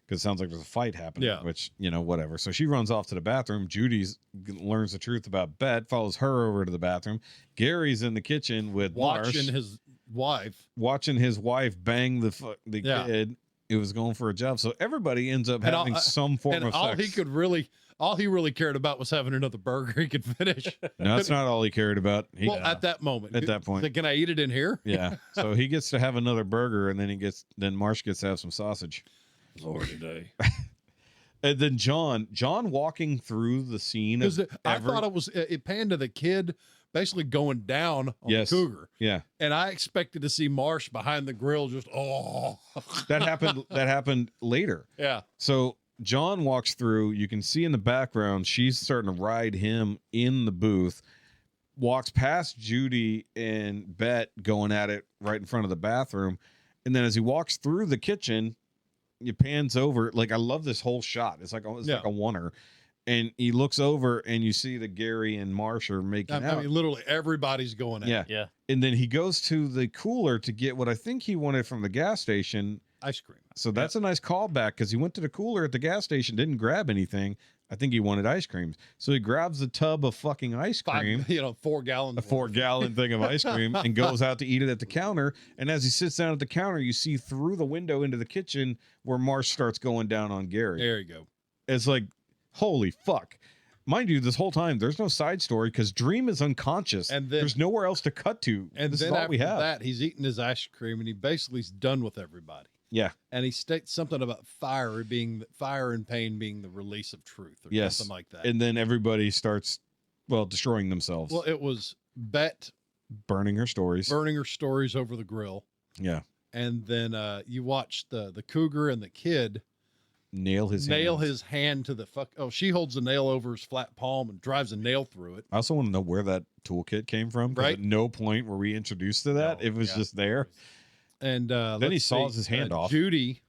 Because it sounds like there's a fight happening, Yeah. which, whatever. So she runs off to the bathroom. Judy learns the truth about Bet, follows her over to the bathroom. Gary's in the kitchen with Watching Marsh, his wife. watching his wife bang the Yeah. kid who was going for a job. So everybody ends up And having some form And of all sex. he really cared about was having another burger he could finish. No, that's not all he cared about. At that moment. At that point. Like, can I eat it in here? Yeah. So he gets to have another burger, and then Marsh gets to have some sausage. Lord today. And then John walking through the scene. Because Of I thought it panned to the kid basically going down on Yes. the cougar. Yeah. And I expected to see Marsh behind the grill just, That happened later. Yeah. So John walks through. You can see in the background, she's starting to ride him in the booth. Walks past Judy and Bet going at it right in front of the bathroom. And then as he walks through the kitchen, it pans over. Like, I love this whole shot. It's like a oneer. And he looks over and you see that Gary and Marsh are making out. I mean, literally everybody's going at it. Yeah. And then he goes to the cooler to get what I think he wanted from the gas station. Ice cream. So that's a nice callback because he went to the cooler at the gas station, didn't grab anything. I think he wanted ice cream. So he grabs a tub of fucking ice cream, 4 gallons. a 4-gallon thing of ice cream, and goes out to eat it at the counter. And as he sits down at the counter, you see through the window into the kitchen where Marsh starts going down on Gary. There you go. It's like, holy fuck. Mind you, this whole time, there's no side story because Dream is unconscious. And then- there's nowhere else to cut to. And this then is all after we have. that, he's eating his ice cream and he basically is done with everybody. Yeah. And he states something about fire and pain being the release of truth, or Yes. something like that. And then everybody starts, destroying themselves. Well, it was Bet burning her stories. burning her stories over the grill, Yeah. and then you watch the cougar and the kid Nail his hand to the fuck. Oh, she holds a nail over his flat palm and drives a nail through it. I also want to know where that toolkit came from. 'Cause Right. At no point were we introduced to that. No, It was yeah. just there. And Then he saws his hand off. Judy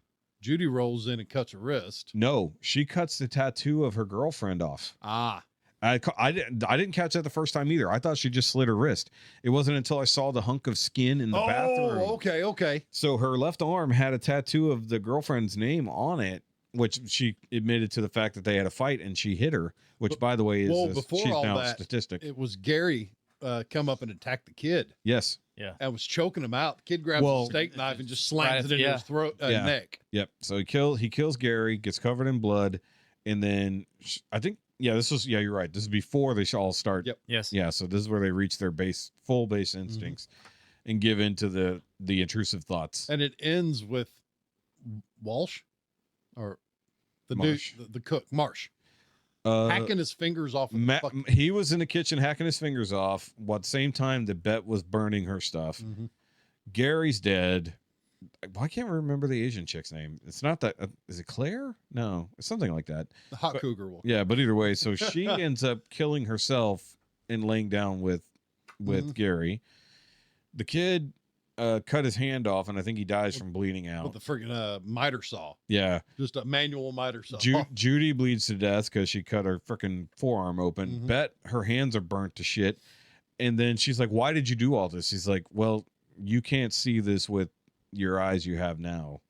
rolls in and cuts her wrist. No, she cuts the tattoo of her girlfriend off. Ah, I didn't catch that the first time either. I thought she just slit her wrist. It wasn't until I saw the hunk of skin in the bathroom. okay. So her left arm had a tattoo of the girlfriend's name on it, which she admitted to the fact that they had a fight and she hit her, which, by the way, is before she's all now a that, statistic. it was Gary come up and attacked the kid Yes. Yeah. and was choking him out. The kid grabs a steak knife and just slams it into his throat, Yeah. neck. Yep. So he kills Gary, gets covered in blood, and then I think you're right. This is before they all start. Yep. Yes. Yeah. So this is where they reach their full base instincts, and give in to the intrusive thoughts. And it ends with Walsh, or the Marsh. dude, the cook, Marsh, Uh, hacking his fingers off. With the fucking- he was in the kitchen hacking his fingers off, while at the same time the Bet was burning her stuff. Mhm. Gary's dead. I can't remember the Asian chick's name. It's not that. Is it Claire? No, it's something like that. The hot cougar will. Yeah, but either way, so she ends up killing herself and laying down with Gary. The kid cut his hand off, and I think he dies from bleeding out. With the freaking miter saw, Yeah, just a manual miter saw. Judy bleeds to death because she cut her freaking forearm open. Mhm. Bet her hands are burnt to shit, and then she's like, "Why did you do all this?" He's like, "Well, you can't see this with your eyes you have now.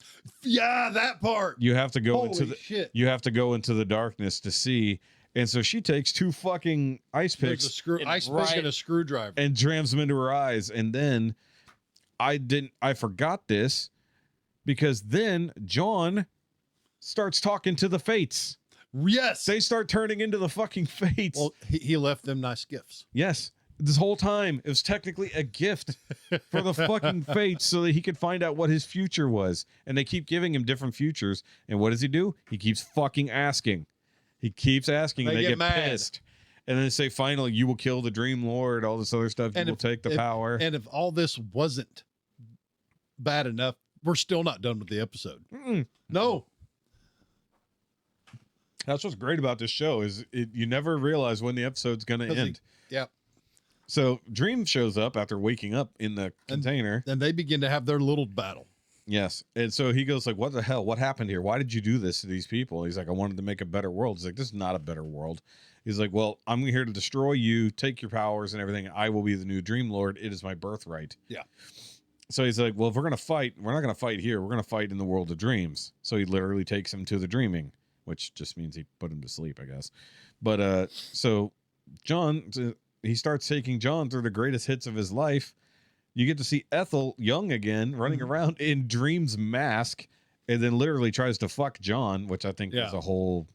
Yeah, that part. You have to go Holy into the shit. you have to go into the darkness to see." And so she takes two fucking ice There's picks ice pick and a screwdriver. and jams them into her eyes. And then I forgot this because then John starts talking to the fates. Yes. They start turning into the fucking fates. Well, he left them nice gifts. Yes. This whole time it was technically a gift for the fucking fates so that he could find out what his future was. And they keep giving him different futures. And what does he do? He keeps fucking asking. He keeps asking, and They they get get mad. pissed. And then they say, finally, you will kill the Dream Lord, all this other stuff. You will take the power. And if all this wasn't bad enough, we're still not done with the episode. Mm-mm. No. That's what's great about this show is you never realize when the episode's going to end. Yeah. So Dream shows up after waking up in the container. And they begin to have their little battle. Yes. And so he goes like, what the hell? What happened here? Why did you do this to these people? He's like, I wanted to make a better world. He's like, this is not a better world. He's like, well, I'm here to destroy you, take your powers and everything. I will be the new Dream Lord. It is my birthright. Yeah. So he's like, well, if we're going to fight, we're not going to fight here. We're going to fight in the world of dreams. So he literally takes him to the dreaming, which just means he put him to sleep, I guess. But so John, he starts taking John through the greatest hits of his life. You get to see Ethel young again, running around in Dream's mask, and then literally tries to fuck John, which I think is a whole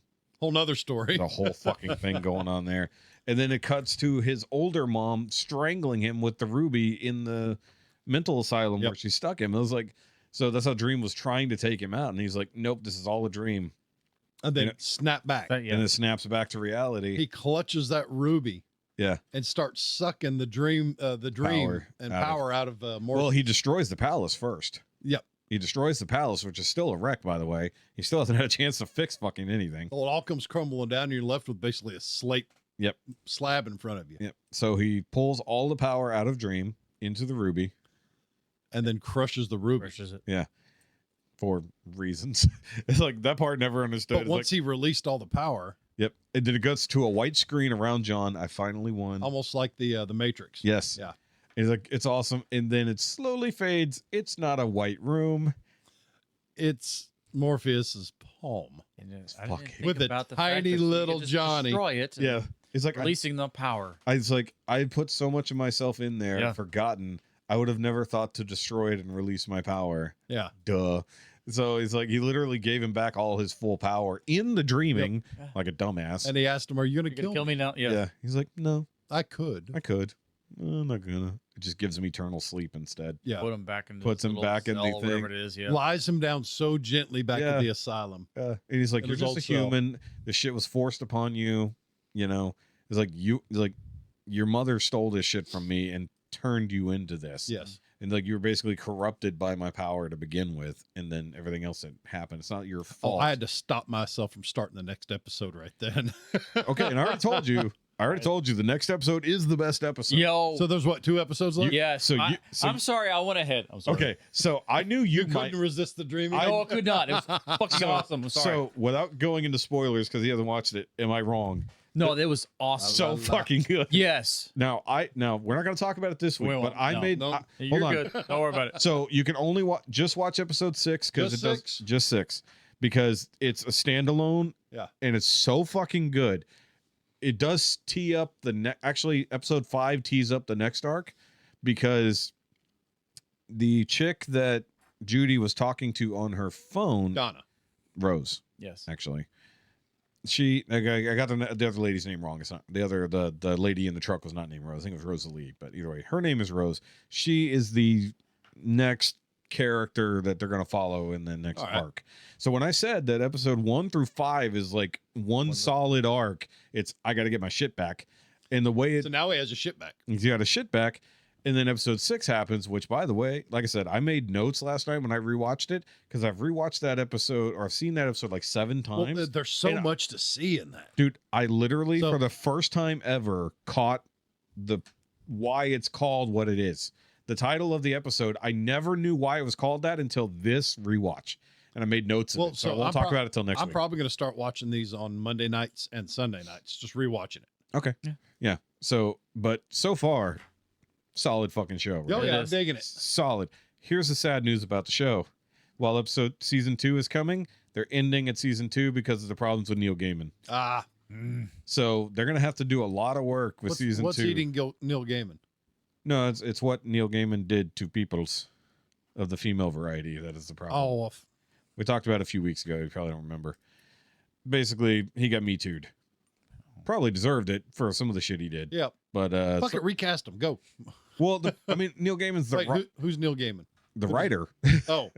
nother story. The whole fucking thing going on there. And then it cuts to his older mom strangling him with the ruby in the mental asylum where she stuck him. It was like, so that's how Dream was trying to take him out. And he's like, nope, this is all a dream. And then snap back. And it snaps back to reality. He clutches that ruby. Yeah. And starts sucking the dream power out of Morpheus. Well, he destroys the palace first. Yep. He destroys the palace, which is still a wreck, by the way. He still hasn't had a chance to fix fucking anything. Well, it all comes crumbling down, and you're left with basically a slate slab in front of you. Yep. So he pulls all the power out of Dream into the ruby. And then crushes the ruby. Crushes it. Yeah. For reasons. It's like that part never understood. But once he released all the power. Yep. And then it goes to a white screen around John. I finally won. Almost like the Matrix. Yes. Yeah. And he's like, it's awesome. And then it slowly fades. It's not a white room. It's Morpheus's palm. With a tiny little Johnny. Destroy it. Yeah. It's like releasing the power. I put so much of myself in there and forgotten. I would have never thought to destroy it and release my power. Yeah. Duh. So he's like, he literally gave him back all his full power in the dreaming, like a dumbass. And he asked him, are you going to kill me now? Yeah. He's like, no. I could. I'm not gonna. It just gives him eternal sleep instead. Yeah. Put him back in. Puts him back in the cell, whatever thing. it is. Yeah. Lies him down so gently back Yeah. at the asylum. And he's like, In "You're his just old a cell. human. This shit was forced upon you. You know." It's like your mother stole this shit from me and turned you into this. Yes. And like you were basically corrupted by my power to begin with, and then everything else that happened. It's not your fault. Oh, I had to stop myself from starting the next episode right then. Okay, and I already told you. The next episode is the best episode. Yo. So there's what, 2 episodes left? yes. so I, you- so- I'm sorry. I went ahead. I'm sorry. Okay, so I knew you You might. couldn't resist the dream. No, I could not. It was fucking awesome. I'm sorry. So without going into spoilers because he hasn't watched it, am I wrong? no, that was awesome. So fucking good. yes. Now we're not going to talk about it this week, We but won't. I No. made. No. You're hold on. good. Don't worry about it. So you can only just watch episode 6 because it Just does 6? just 6 because it's a standalone. Yeah. And it's so fucking good. It does tee up actually episode 5 tees up the next arc because the chick that Judy was talking to on her phone, Donna. Rose, Yes. actually. I got the other lady's name wrong. It's not the lady in the truck was not named Rose. I think it was Rosalie, but either way, her name is Rose. She is the next character that they're going to follow in the next All right. arc. So when I said that episode 1 through 5 is like one solid arc, it's I got to get my shit back. And the way So now he has a shit back. he's got his shit back. And then episode 6 happens, which, by the way, like I said, I made notes last night when I rewatched it because I've rewatched that episode, or I've seen that episode like 7 times. Well, there's so And much to see in that. Dude, I literally, So- for the first time ever, caught why it's called what it is. The title of the episode, I never knew why it was called that until this rewatch. And I made notes of Well, it. So I so won't I'm talk prob- about it till next I'm week. probably going to start watching these on Monday nights and Sunday nights, just rewatching it. Okay. Yeah. So, but so far, solid fucking show. Oh, right? yeah, I'm is. digging it. Solid. Here's the sad news about the show. While season 2 is coming, they're ending at season 2 because of the problems with Neil Gaiman. Ah, So they're gonna have to do a lot of work with season what's 2. eating Neil Gaiman? No, it's what Neil Gaiman did to peoples of the female variety that is the problem. Oh, We talked about it a few weeks ago. You probably don't remember. Basically, he got Me Too'd. Probably deserved it for some of the shit he did. yeah. But Fuck it, recast him. Go. well, I mean, Neil Gaiman's Wait, who's Neil Gaiman? the writer. Oh,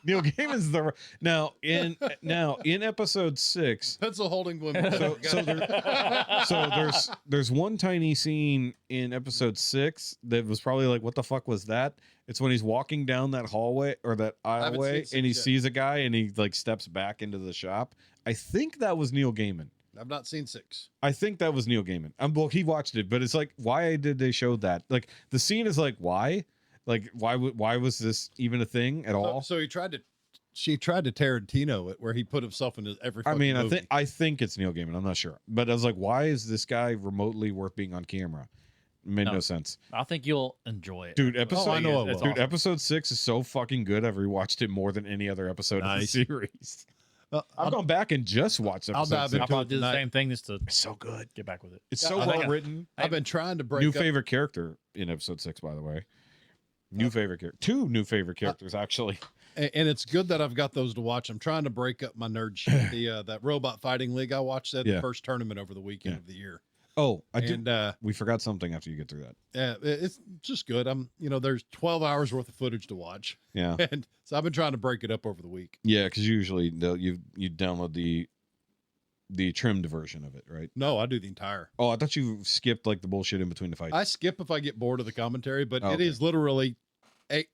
Neil Gaiman's now in episode 6. pencil holding women. So there's one tiny scene in episode 6 that was probably like, what the fuck was that? It's when he's walking down that hallway or that haven't aisleway seen and he 6 yet. sees a guy and he like steps back into the shop. I think that was Neil Gaiman. I've not seen 6. I think that was Neil Gaiman. Well, he watched it, but it's like, why did they show that? Like the scene is like, why? Like why was this even a thing at all? So she tried to Tarantino it, where he put himself into every. I mean, movie. I think it's Neil Gaiman. I'm not sure, but I was like, why is this guy remotely worth being on camera? Made no sense, I think you'll enjoy it. dude. Episode, I know I It's will. dude, episode 6 is so fucking good. I've rewatched it more than any other episode Nice. of the series. I've I'll gone back and just watched I'll episode dive 6. I'll into probably it do the tonight. same thing just to It's so good. get back with it. It's so I well think written. I've been trying to break New up. favorite character in episode 6, by the way. New favorite character. 2 new favorite characters, actually. And it's good that I've got those to watch. I'm trying to break up my nerd shit. The that robot fighting league I watched that Yeah. the first tournament over the weekend Yeah. of the year. Oh, I did. And We forgot something after you get through that. it's just good. There's 12 hours worth of footage to watch, Yeah. and so I've been trying to break it up over the week. Yeah, because usually you download the trimmed version of it, right? No, I do the entire. Oh, I thought you skipped like the bullshit in between the fights. I skip if I get bored of the commentary, but Oh, it okay. is literally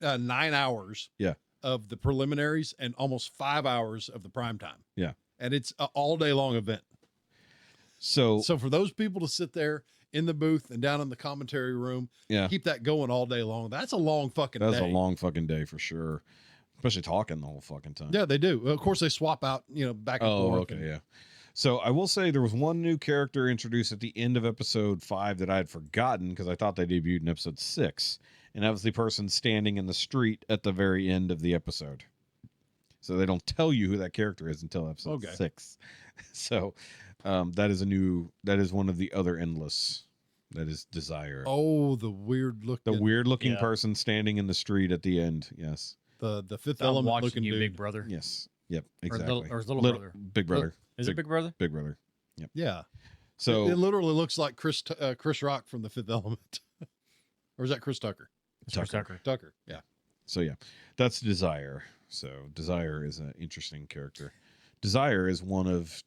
9 hours. Yeah. Of the preliminaries and almost 5 hours of the prime time. Yeah. And it's an all day long event. So So for those people to sit there in the booth and down in the commentary room, yeah, keep that going all day long. That's a long fucking that's day. a long fucking day for sure. Especially talking the whole fucking time. Yeah, they do. Of course, they swap out, back and Oh, forth. okay, and- yeah. So I will say there was one new character introduced at the end of episode 5 that I had forgotten because I thought they debuted in episode 6, and that was the person standing in the street at the very end of the episode. So they don't tell you who that character is until episode Okay. 6. So that is one of the other endless. That is Desire. Oh, the weird look. The weird looking Yeah. person standing in the street at the end. Yes. The fifth I'm element watching looking you, dude. Big Brother. Yes. Yep. Or Exactly. little brother. Big brother. Is it Big Brother? Big brother. Yeah. So it literally looks like Chris Rock from The Fifth Element. Or is that Chris Tucker? Tucker. Yeah. So yeah, that's Desire. So Desire is an interesting character. Desire is one of,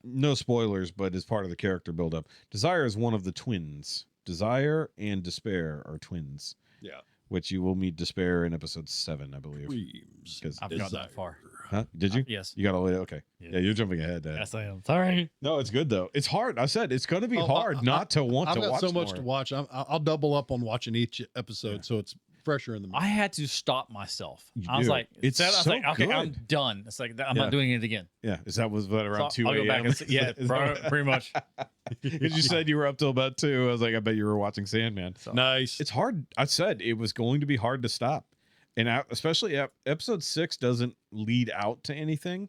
no spoilers, but as part of the character buildup, Desire is one of the twins. Desire and Despair are twins. Yeah. Which you will meet Despair in episode 7, I believe. Dreams. 'Cause- I've gotten that far. Huh? Did you? Yes. You got all the way. Okay. Yes. Yeah, you're jumping ahead. Dad. Yes, I am. Sorry. No, it's good though. It's hard. I said it's going to be Oh, hard not to want I've to got watch so much more. to watch. I'll double up on watching each episode, so it's fresher in the mind. I had to stop myself. You I was do. like, It's I was so like, okay, I'm good. done. It's like I'm Yeah. not doing it again. Yeah, is that was that around So 2 I'll go back a.m.? and see, yeah, Is that- pretty much. Because you said you were up till about 2. I was like, I bet you were watching Sandman. So, Nice. It's hard. I said it was going to be hard to stop, and especially episode 6 doesn't lead out to anything.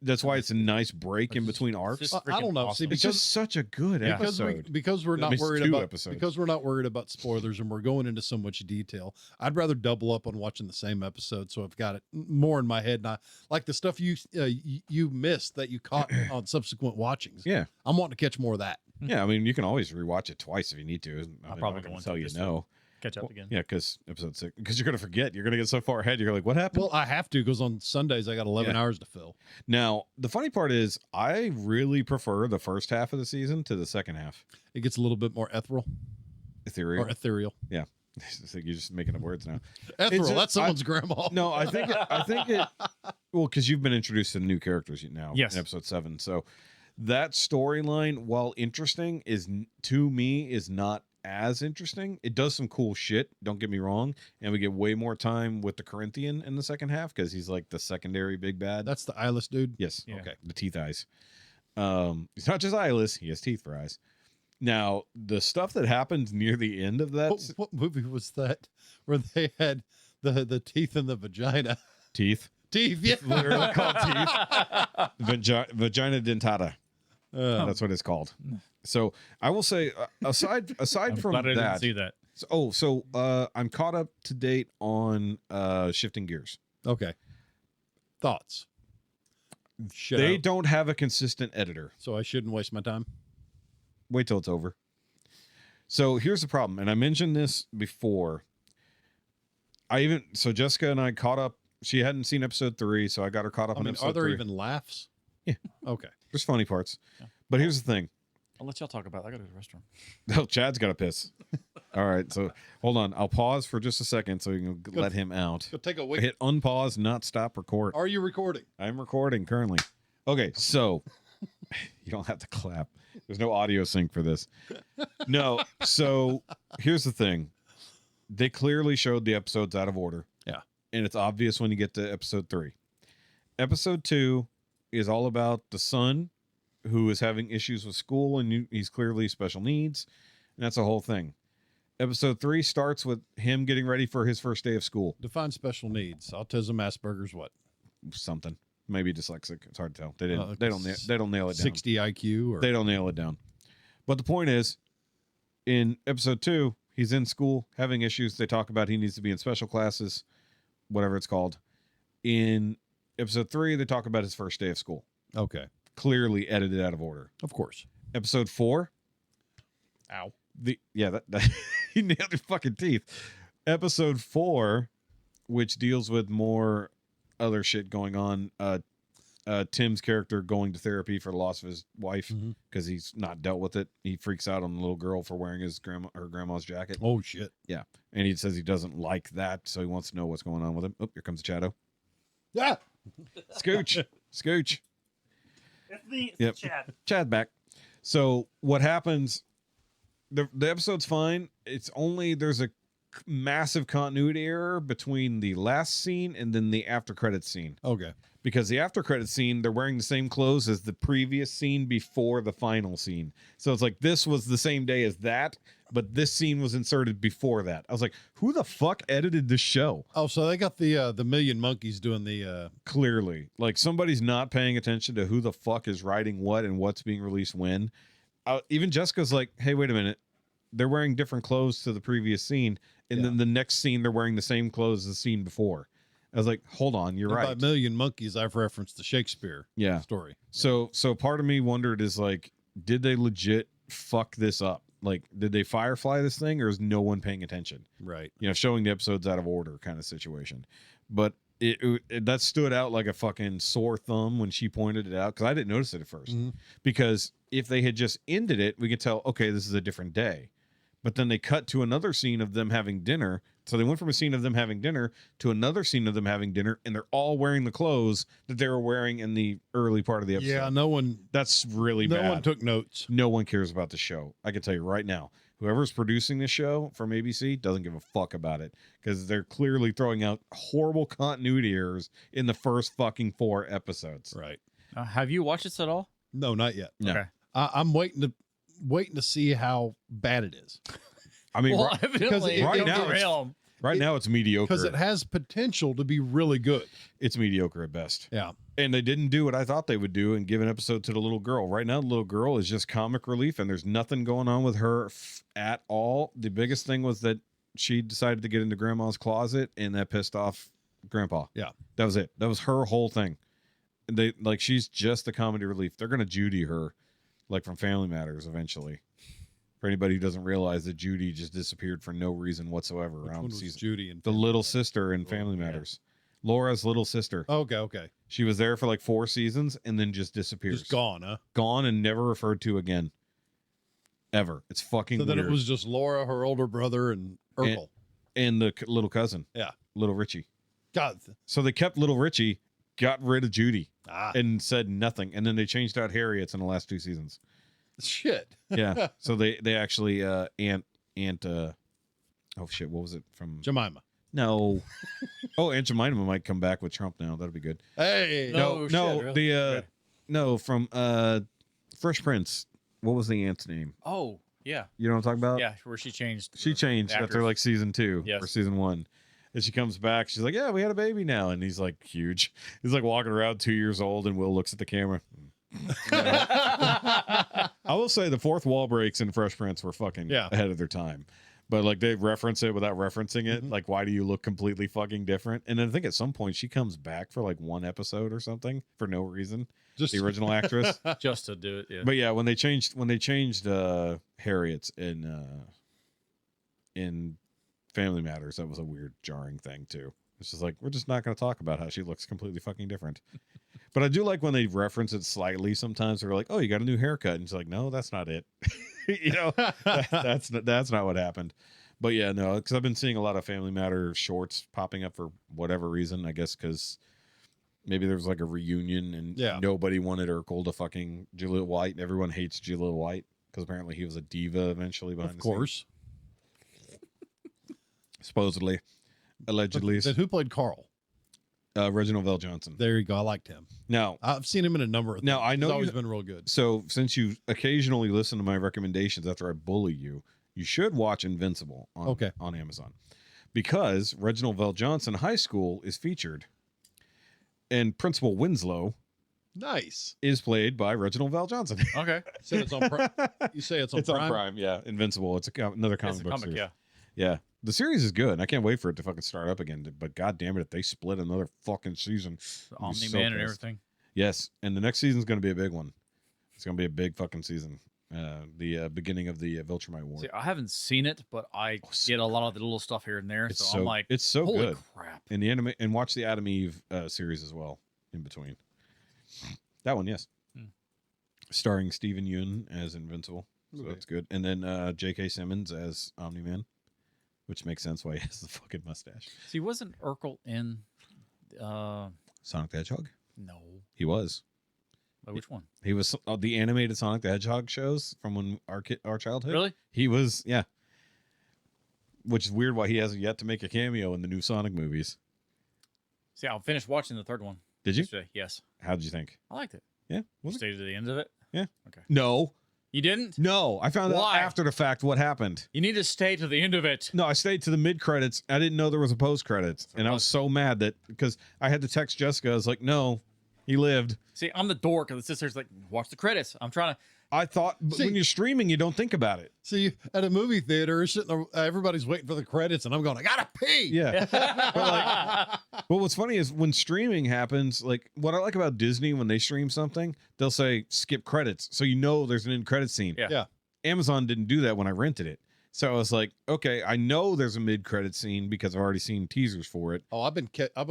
That's why it's a nice break in between arcs. just I don't know. freaking See, awesome. It's just such a good episode. because we're At not least worried 2 about episodes. because we're not worried about spoilers and we're going into so much detail. I'd rather double up on watching the same episode, so I've got it more in my head. And I like the stuff you missed that you caught on subsequent watchings. Yeah. I'm wanting to catch more of that. Yeah, I mean, you can always rewatch it twice if you need to. I'm probably not going going to tell to you just no. catch up Well, again. Yeah, because episode 6, because you're going to forget. You're going to get so far ahead. You're like, what happened? Well, I have to because on Sundays I got 11 Yeah. hours to fill. Now, the funny part is, I really prefer the first half of the season to the second half. It gets a little bit more ethereal Ethereal. or ethereal. Yeah. I think you're just making up words now. Ethereal. It's That's someone's grandma. No, I think it. Well, because you've been introduced to new characters now. Yes. In episode 7. So that storyline, while interesting, to me is not as interesting. It does some cool shit. Don't get me wrong, and we get way more time with the Corinthian in the second half because he's like the secondary big bad. That's the eyeless dude. Yes. Yeah. Okay. The teeth eyes. He's not just eyeless. He has teeth for eyes. Now, the stuff that happens near the end of that What movie was that where they had the teeth in the vagina? teeth, Teeth, yeah. literally called teeth, vagina dentata. That's what it's called. So I will say, aside I'm from glad I didn't that, see that. I'm caught up to date on Shifting Gears. Okay. Thoughts? Should They I- don't have a consistent editor. so I shouldn't waste my time. Wait till it's over. So here's the problem, and I mentioned this before. So Jessica and I caught up. She hadn't seen episode 3, so I got her caught up I on mean, episode are there 3. even laughs? Yeah. Okay. There's funny parts. Yeah. But here's the thing. I'll let y'all talk about it. I got to go to the restroom. Oh, Chad's got to piss. All right, so hold on. I'll pause for just a second so you can let him out. Go take a I wait. hit unpause, not stop record. Are you recording? I'm recording currently. Okay, so you don't have to clap. There's no audio sync for this. No, so here's the thing. They clearly showed the episodes out of order. Yeah. And it's obvious when you get to episode 3. Episode 2 is all about the son who is having issues with school and he's clearly special needs. And that's the whole thing. Episode 3 starts with him getting ready for his first day of school. Define special needs. Autism, Asperger's, what? Something. Maybe dyslexic. It's hard to tell. They Uh, don't nail it down. 60 IQ or They don't nail it down. But the point is, in episode 2, he's in school having issues. They talk about he needs to be in special classes, whatever it's called. In episode 3, they talk about his first day of school. okay. Clearly edited out of order. Of course. Episode 4. Ow. That he nailed his fucking teeth. Episode 4, which deals with more other shit going on. Tim's character going to therapy for the loss of his wife Mhm. because he's not dealt with it. He freaks out on the little girl for wearing her grandma's jacket, Oh shit. and he says he doesn't like that, so he wants to know what's going on with him. Oh, here comes the Shadow. Yeah. Scooch, Scooch. It's me. Yep. Chad back. So what happens? The episode's fine. It's only there's a massive continuity error between the last scene and then the after credits scene. Okay. Because the after credits scene, they're wearing the same clothes as the previous scene before the final scene. So it's like this was the same day as that, but this scene was inserted before that. I was like, who the fuck edited this show? Oh, so they got the Million Monkeys doing the Clearly, like somebody's not paying attention to who the fuck is writing what and what's being released when. Even Jessica's like, hey, wait a minute. They're wearing different clothes to the previous scene. And then the next scene, they're wearing the same clothes as the scene before. I was like, hold on, you're and right. by Million Monkeys, I've referenced the Shakespeare Yeah. story. So part of me wondered is like, did they legit fuck this up? Like, did they firefly this thing, or is no one paying attention? Right. You know, showing the episodes out of order kind of situation. But it that stood out like a fucking sore thumb when she pointed it out, because I didn't notice it at first. Because if they had just ended it, we could tell, okay, this is a different day. But then they cut to another scene of them having dinner. So they went from a scene of them having dinner to another scene of them having dinner, and they're all wearing the clothes that they were wearing in the early part of the episode. Yeah, no one That's really bad. no one took notes. No one cares about the show. I can tell you right now, whoever's producing this show from ABC doesn't give a fuck about it, because they're clearly throwing out horrible continuity errors in the first fucking 4 episodes. Right. Have you watched this at all? No, not yet. No. Okay. I'm waiting to see how bad it is, I mean, Well, right, evidently, right it now comes it's- around. now it's mediocre. because it has potential to be really good. It's mediocre at best. Yeah. And they didn't do what I thought they would do and give an episode to the little girl. Right now, the little girl is just comic relief, and there's nothing going on with her at all. The biggest thing was that she decided to get into Grandma's closet, and that pissed off Grandpa. Yeah. That was it. That was her whole thing. They like, she's just the comedy relief. They're gonna Judy her, like from Family Matters, eventually. For anybody who doesn't realize that Judy just disappeared for no reason whatsoever Which around one was season. Judy and The little sister in Family Matters. Laura's little sister. Okay. She was there for like 4 seasons and then just disappears. Just gone, huh? Gone and never referred to again. Ever. It's fucking So then weird. it was just Laura, her older brother, and Urkel. And the little cousin. Yeah. Little Richie. God. So they kept little Richie, got rid of Judy, Ah. and said nothing. And then they changed out Harriet's in the last 2 seasons. Shit. Yeah. So they actually Aunt oh shit, what was it from Jemima. No. Oh, Aunt Jemima might come back with Trump now. That'll be good. Hey. No. No, shit, really? the no, from Fresh Prince. What was the aunt's name? Oh, yeah. You know what I'm talking about? Yeah, where she changed. She changed after like season 2 Yes. or season 1. And she comes back. She's like, yeah, we had a baby now. And he's like huge. He's like walking around 2 years old, and Will looks at the camera. I will say the fourth wall breaks in Fresh Prince were fucking ahead of their time. But like they reference it without referencing it. Like, why do you look completely fucking different? And then I think at some point she comes back for like 1 episode or something for no reason. Just The original actress. Just to do it, yeah. But yeah, when they changed Harriet's in Family Matters, that was a weird, jarring thing too. It's just like, we're just not going to talk about how she looks completely fucking different. But I do like when they reference it slightly. Sometimes they're like, "Oh, you got a new haircut," and it's like, "No, that's not it." You know, that's not what happened. But yeah, no, because I've been seeing a lot of Family Matter shorts popping up for whatever reason. I guess because maybe there was like a reunion and nobody wanted Urkel to fucking Jaleel White, and everyone hates Jaleel White because apparently he was a diva eventually behind Of the scenes. course. Supposedly, allegedly. Then who played Carl? Reginald Vell Johnson. There you go. I liked him. Now, I've seen him in a number of things. Now, I know He's always you- been real good. So, since you occasionally listen to my recommendations after I bully you, you should watch Invincible on Amazon, because Reginald Vell Johnson High School is featured, and Principal Winslow Nice. is played by Reginald Vell Johnson. Okay. So it's on you say it's on It's Prime? on Prime, yeah. Invincible. It's another comic It's a book comic, series. yeah. Yeah. The series is good. I can't wait for it to fucking start up again. But god damn it, if they split another fucking season, I'll be Omni so Man and pissed. everything. Yes, and the next season's going to be a big one. It's going to be a big fucking season. The beginning of the Viltrumite War. See, I haven't seen it, but I get a lot of the little stuff here and there. It's So I'm like, it's so holy good. crap. And the anime, and watch the Adam Eve series as well in between. That one, yes. Starring Stephen Yeun as Invincible, so Okay. that's good. And then J.K. Simmons as Omni Man, which makes sense why he has the fucking mustache. See, wasn't Urkel in? Sonic the Hedgehog. No. He was. Wait, which one? He was the animated Sonic the Hedgehog shows from when our childhood. Really? He was, yeah. Which is weird why he hasn't yet to make a cameo in the new Sonic movies. See, I finished watching the third one. Did you? Yesterday. Yes. How did you think? I liked it. Yeah. You Was it? stayed to the end of it. Yeah. Okay. No. You didn't? No. I found out Why? after the fact what happened. You need to stay to the end of it. No, I stayed to the mid credits. I didn't know there was a post credits, and I was so mad that because I had to text Jessica. I was like, "No, he lived." See, I'm the dork, and the sister's like, "Watch the credits." I'm trying to I thought See- when you're streaming, you don't think about it. See, at a movie theater, everybody's waiting for the credits, and I'm going, I gotta pee. Yeah. But what's funny is when streaming happens, like what I like about Disney when they stream something, they'll say skip credits. So you know there's an end credit scene. Yeah. Amazon didn't do that when I rented it. So I was like, okay, I know there's a mid credit scene because I've already seen teasers for it. Oh, I've been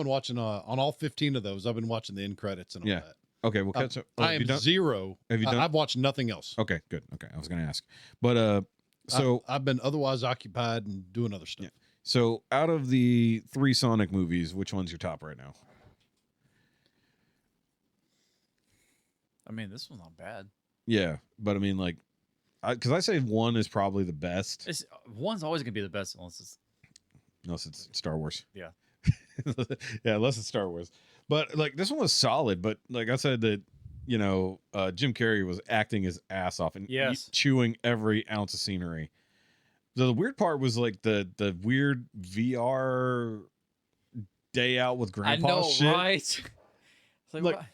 watching on all 15 of those. I've been watching the end credits and all Yeah. that. Okay, well, catch up. I Have you am done- zero. Have you done? I've watched nothing else. Okay, good. Okay, I was going to ask. But so I've been otherwise occupied and doing other stuff. Yeah. So out of the 3 Sonic movies, which one's your top right now? I mean, this one's not bad. Yeah, but I mean, like, because I say 1 is probably the best. One's always gonna be the best Unless it's Star Wars. Yeah. Yeah, unless it's Star Wars. But like this one was solid, but like I said that Jim Carrey was acting his ass off and Yes. chewing every ounce of scenery. The weird part was like the weird VR day out with grandpa I know, shit. right? It's like, Like what?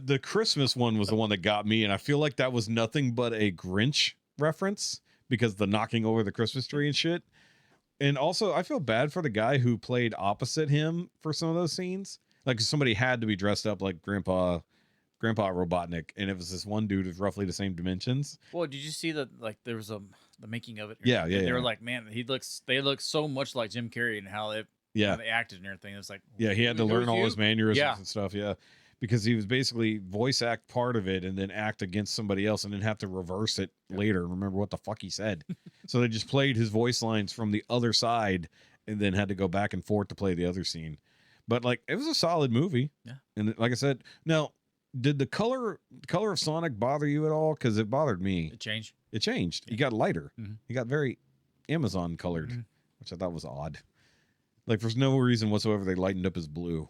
the Christmas one was the one that got me, and I feel like that was nothing but a Grinch reference because the knocking over the Christmas tree and shit. And also, I feel bad for the guy who played opposite him for some of those scenes. Like somebody had to be dressed up like Grandpa Robotnik, and it was this one dude with roughly the same dimensions. Well, did you see that? Like, there was the making of it. Yeah, And yeah, They yeah. were like, man, they look so much like Jim Carrey and how Yeah, they acted and everything. It's like, yeah, he had to it learn was all you? his mannerisms Yeah. and stuff. Yeah, because he was basically voice act part of it and then act against somebody else and then have to reverse it later and remember what the fuck he said. So they just played his voice lines from the other side and then had to go back and forth to play the other scene. But like it was a solid movie. Yeah. And like I said, now did the color of Sonic bother you at all? Because it bothered me. It changed. It changed. He got lighter. Mhm. He got very Amazon colored, Mhm. which I thought was odd. Like for no reason whatsoever, they lightened up his blue.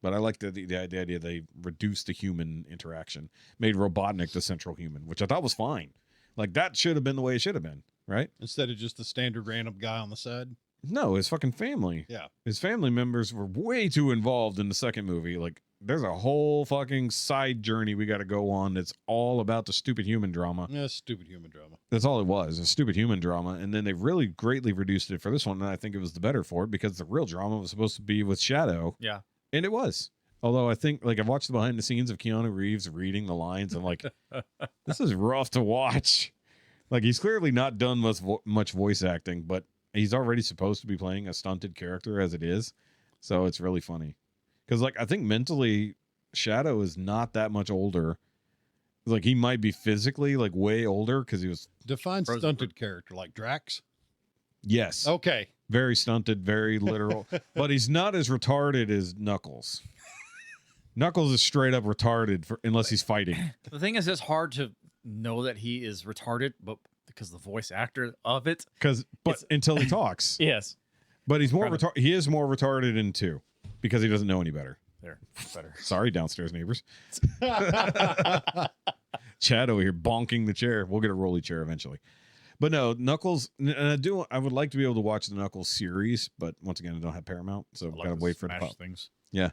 But I like the idea they reduced the human interaction, made Robotnik the central human, which I thought was fine. Like that should have been the way it should have been, right? Instead of just the standard random guy on the side. No, his fucking family. Yeah. His family members were way too involved in the second movie. Like there's a whole fucking side journey we got to go on that's all about the stupid human drama. Yeah, stupid human drama. That's all it was, a stupid human drama. And then they really greatly reduced it for this one. And I think it was the better for it because the real drama was supposed to be with Shadow. Yeah. And it was. Although I think, like, I've watched the behind the scenes of Keanu Reeves reading the lines. I'm like, this is rough to watch. Like, he's clearly not done much voice acting, but he's already supposed to be playing a stunted character as it is. So it's really funny. Because, like, I think mentally, Shadow is not that much older. Like, he might be physically, like, way older because he was. Define Frozen stunted character like Drax. Yes. Okay. Very stunted, very literal. But he's not as retarded as Knuckles. Knuckles is straight up retarded unless he's fighting. The thing is, it's hard to know that he is retarded, but because the voice actor of it. But until he talks. Yes. But he's more retarded. He is more retarded in 2 because he doesn't know any better. There. Better. Sorry, downstairs neighbors. Chad over here bonking the chair. We'll get a rolly chair eventually. But no, Knuckles, and I would like to be able to watch the Knuckles series, but once again, I don't have Paramount, so I've got to wait for it to pop. Things. Yeah.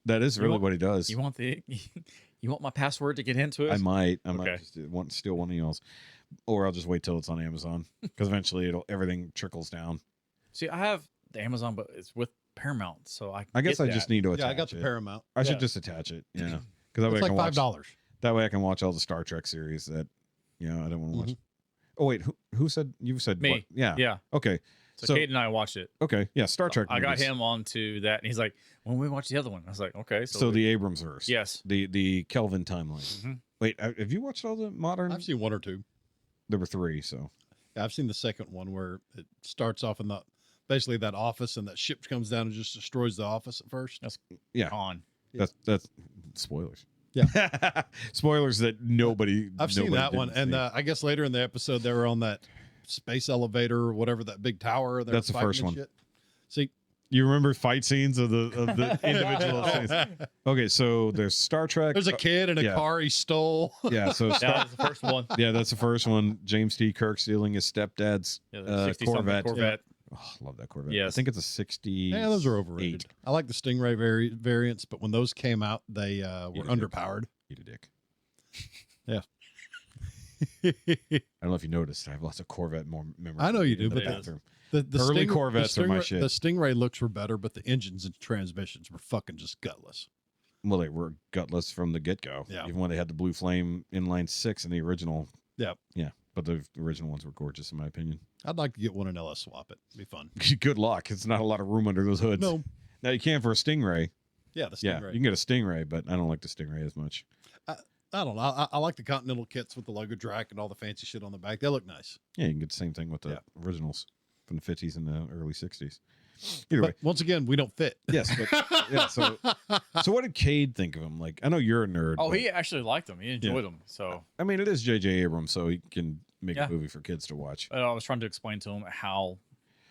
That is really what he does. You want you want my password to get into it? I might Okay. just steal one of y'all's, or I'll just wait till it's on Amazon because eventually everything trickles down. See, I have the Amazon, but it's with Paramount, so I guess I just need to attach Yeah, I got the it. Paramount. I should Yeah. just attach it. Yeah, because that way It's I like can watch. $5. That way I can watch all the Star Trek series that I don't want to watch. Oh wait, who said you said Me. what? Yeah. Yeah. Okay. So Kate and I watched it. Okay. Yeah. Star Trek. I got movies. him onto that, and he's like, "When we watch the other one," I was like, "Okay." So the Abrams verse. yes, The Kelvin timeline. Mhm. Wait, have you watched all the modern? I've seen 1 or 2. There were 3. So Yeah, I've seen the second one where it starts off in basically that office and that ship comes down and just destroys the office at first. yeah, on. that's spoilers. Yeah. Spoilers that nobody. I've seen nobody that one. didn't And see. I guess later in the episode, they were on that space elevator or whatever, that big tower. They were That's the fighting first and one. shit. See, You remember fight scenes of the individual scenes. Okay, so there's Star Trek. there's a kid in a yeah. car he stole. Yeah, so That was the first one. yeah, that's the first one. James T. Kirk stealing his stepdad's Yeah, the 60-something Corvette. Corvette. Oh, I love that Corvette. I Yes. think it's a 60. Yeah, those are overrated. I like the Stingray variants, but when those came out, they were Eat a dick. underpowered. Eat a dick. Yeah. I don't know if you noticed. I have lots of Corvette more memories. I know you do, in the but bathroom. The Early Corvettes are my shit. The Stingray looks were better, but the engines and transmissions were fucking just gutless. Well, they were gutless from the get-go. Yeah. Even when they had the Blue Flame inline 6 in the original. Yeah. Yeah. But the original ones were gorgeous, in my opinion. I'd like to get one and LS swap it. It'd be fun. Good luck. It's not a lot of room under those hoods. No. Now, you can for a Stingray. Yeah, the Yeah, Stingray. you can get a Stingray, but I don't like the Stingray as much. I don't know. I like the Continental kits with the logo track and all the fancy shit on the back. They look nice. Yeah, you can get the same thing with the Yeah. originals from the 50s and the early 60s. Either way. But once again, we don't fit. Yes, but yeah, so what did Cade think of him? Like, I know you're a nerd. Oh, but, he actually liked them. He enjoyed them. So I mean, it is J.J. Abrams, so he can make Yeah. a movie for kids to watch. I was trying to explain to him how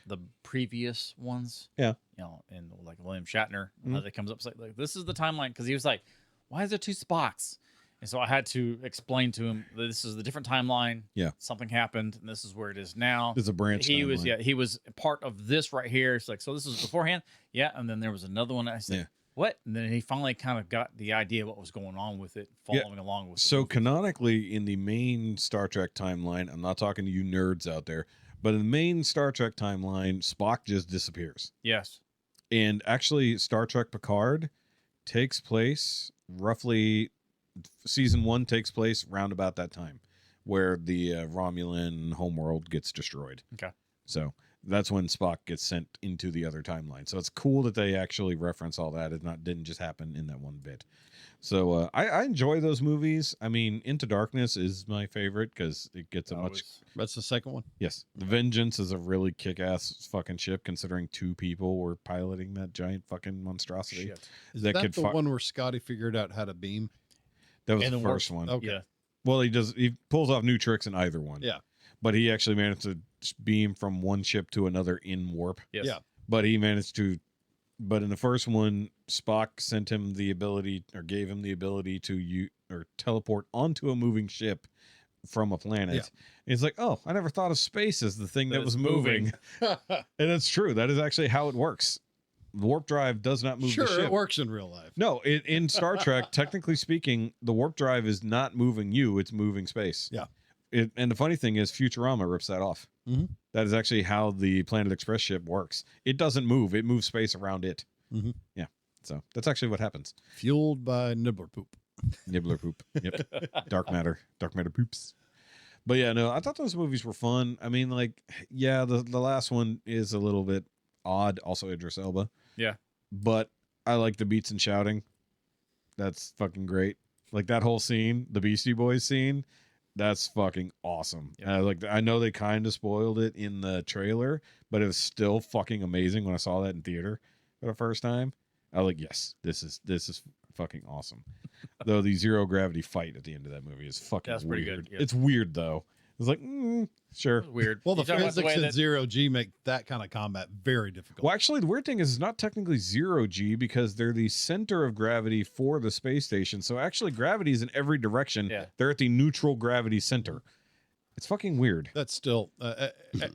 the previous ones, Yeah. you know, and like William Shatner, Mhm. that comes up, it's like this is the timeline, because he was like, why is there two Spocks? And so I had to explain to him that this is the different timeline. Yeah. Something happened, and this is where it is now. There's a branch. He was, timeline. he was part of this right here. It's like, so this is beforehand. Yeah. And then there was another one. I said, Yeah. what? And then he finally kind of got the idea of what was going on with it, following along with it. So canonically, in the main Star Trek timeline, I'm not talking to you nerds out there, but in the main Star Trek timeline, Spock just disappears. Yes. And actually, Star Trek Picard takes place roughly, season 1 takes place round about that time, where the Romulan homeworld gets destroyed. Okay. So that's when Spock gets sent into the other timeline. So it's cool that they actually reference all that. It didn't just happen in that one bit. So I enjoy those movies. I mean, Into Darkness is my favorite because it gets a much. That's the second one. Yes, the Vengeance is a really kick-ass fucking ship, considering 2 people were piloting that giant fucking monstrosity. Shit. Is That that, could the fu- one where Scotty figured out how to beam? That was And the the first worst- one. Okay. Yeah. Well, he pulls off new tricks in either one. Yeah. But he actually managed to beam from one ship to another in warp. Yes. Yeah. But he managed to. But in the first one, Spock sent him the ability, or gave him the ability to teleport onto a moving ship from a planet. Yeah. And he's like, oh, I never thought of space as the thing that That was it's moving. moving. And it's true. That is actually how it works. The warp drive does not move Sure, the ship. it works in real life. No, in Star Trek, technically speaking, the warp drive is not moving you; it's moving space. Yeah. And the funny thing is, Futurama rips that off. Mhm. That is actually how the Planet Express ship works. It doesn't move; it moves space around it. Mhm. Yeah. So that's actually what happens. Fueled by nibbler poop. Nibbler poop. Yep. Dark matter poops. But yeah, no, I thought those movies were fun. I mean, like, yeah, the last one is a little bit odd. Also, Idris Elba. Yeah. But I like the beats and shouting. That's fucking great. Like that whole scene, the Beastie Boys scene, that's fucking awesome. Yeah. I know they kind of spoiled it in the trailer, but it was still fucking amazing when I saw that in theater for the first time. I was like, yes, this is fucking awesome. Though the zero gravity fight at the end of that movie is fucking That's pretty weird. good, yeah. It's weird though. It's like, sure. It was weird. Well, the You talking about physics way in that- zero G make that kind of combat very difficult. Well, actually, the weird thing is it's not technically zero G because they're the center of gravity for the space station. So actually, gravity is in every direction. Yeah. They're at the neutral gravity center. It's fucking weird. That's still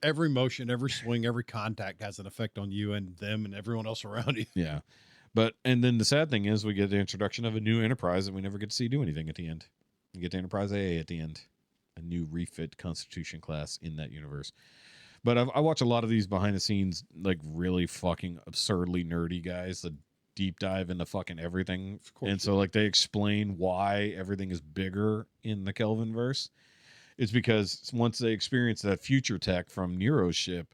every motion, every swing, every contact has an effect on you and them and everyone else around you. Yeah. And then the sad thing is we get the introduction of a new Enterprise and we never get to see do anything at the end. We get the Enterprise AA at the end. A new refit Constitution class in that universe. But I watch a lot of these behind the scenes, like really fucking absurdly nerdy guys that deep dive into fucking everything. Of course. And so like they explain why everything is bigger in the Kelvin verse. It's because once they experience that future tech from Nero's ship,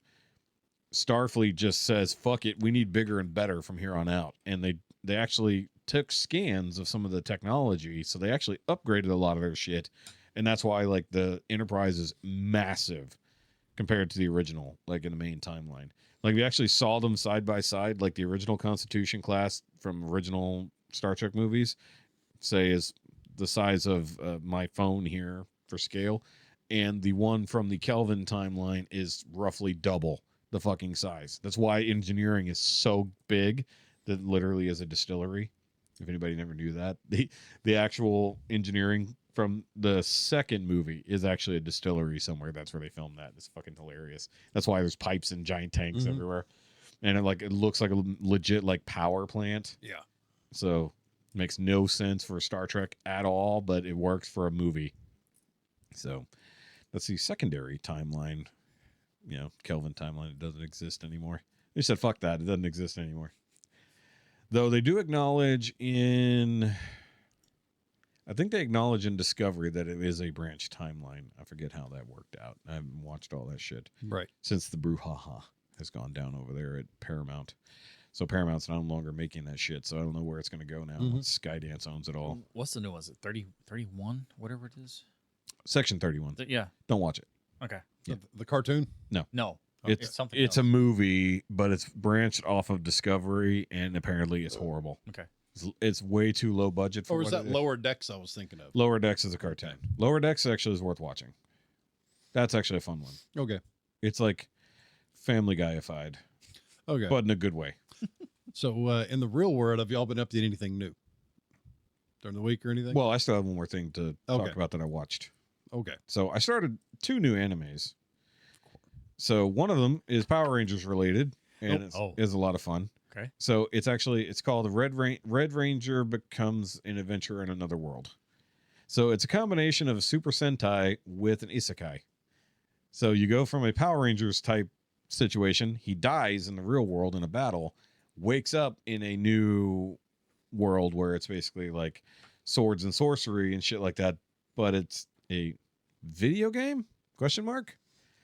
Starfleet just says, fuck it, we need bigger and better from here on out. And they actually took scans of some of the technology, so they actually upgraded a lot of their shit. And that's why like the Enterprise is massive compared to the original, like in the main timeline. Like we actually saw them side by side, like the original Constitution class from original Star Trek movies, say is the size of my phone here for scale. And the one from the Kelvin timeline is roughly double the fucking size. That's why engineering is so big that literally is a distillery. If anybody never knew that, the actual engineering from the second movie is actually a distillery somewhere. That's where they filmed that. It's fucking hilarious. That's why there's pipes and giant tanks Mhm. everywhere. And it looks like a legit like power plant. Yeah. So it makes no sense for Star Trek at all, but it works for a movie. So that's the secondary timeline. Kelvin timeline. It doesn't exist anymore. They said, fuck that. It doesn't exist anymore. Though they do acknowledge I think they acknowledge in Discovery that it is a branch timeline. I forget how that worked out. I haven't watched all that shit. Right. Since the brouhaha has gone down over there at Paramount. So Paramount's no longer making that shit. So I don't know where it's going to go now. Skydance owns it all. What's the new one? Is it 30, 31, whatever it is? Section 31. Yeah. Don't watch it. Okay. Yeah. The cartoon? No. It's something It's else. a movie, but it's branched off of Discovery, and apparently it's horrible. Okay. It's way too low budget for Or was what that it is. Lower Decks I was thinking of? Lower Decks is a cartoon. Lower Decks actually is worth watching. That's actually a fun one. Okay. It's like Family Guy-ified, Okay. but in a good way. So in the real world, have y'all been up to anything new during the week or anything? Well, I still have one more thing to Okay. talk about that I watched. Okay. So I started 2 new animes. So one of them is Power Rangers related, and it's a lot of fun. Okay. So it's called Red Ranger Becomes an Adventure in Another World. So it's a combination of a Super Sentai with an isekai. So you go from a Power Rangers type situation. He dies in the real world in a battle, wakes up in a new world where it's basically like swords and sorcery and shit like that, but it's a video game? Question mark?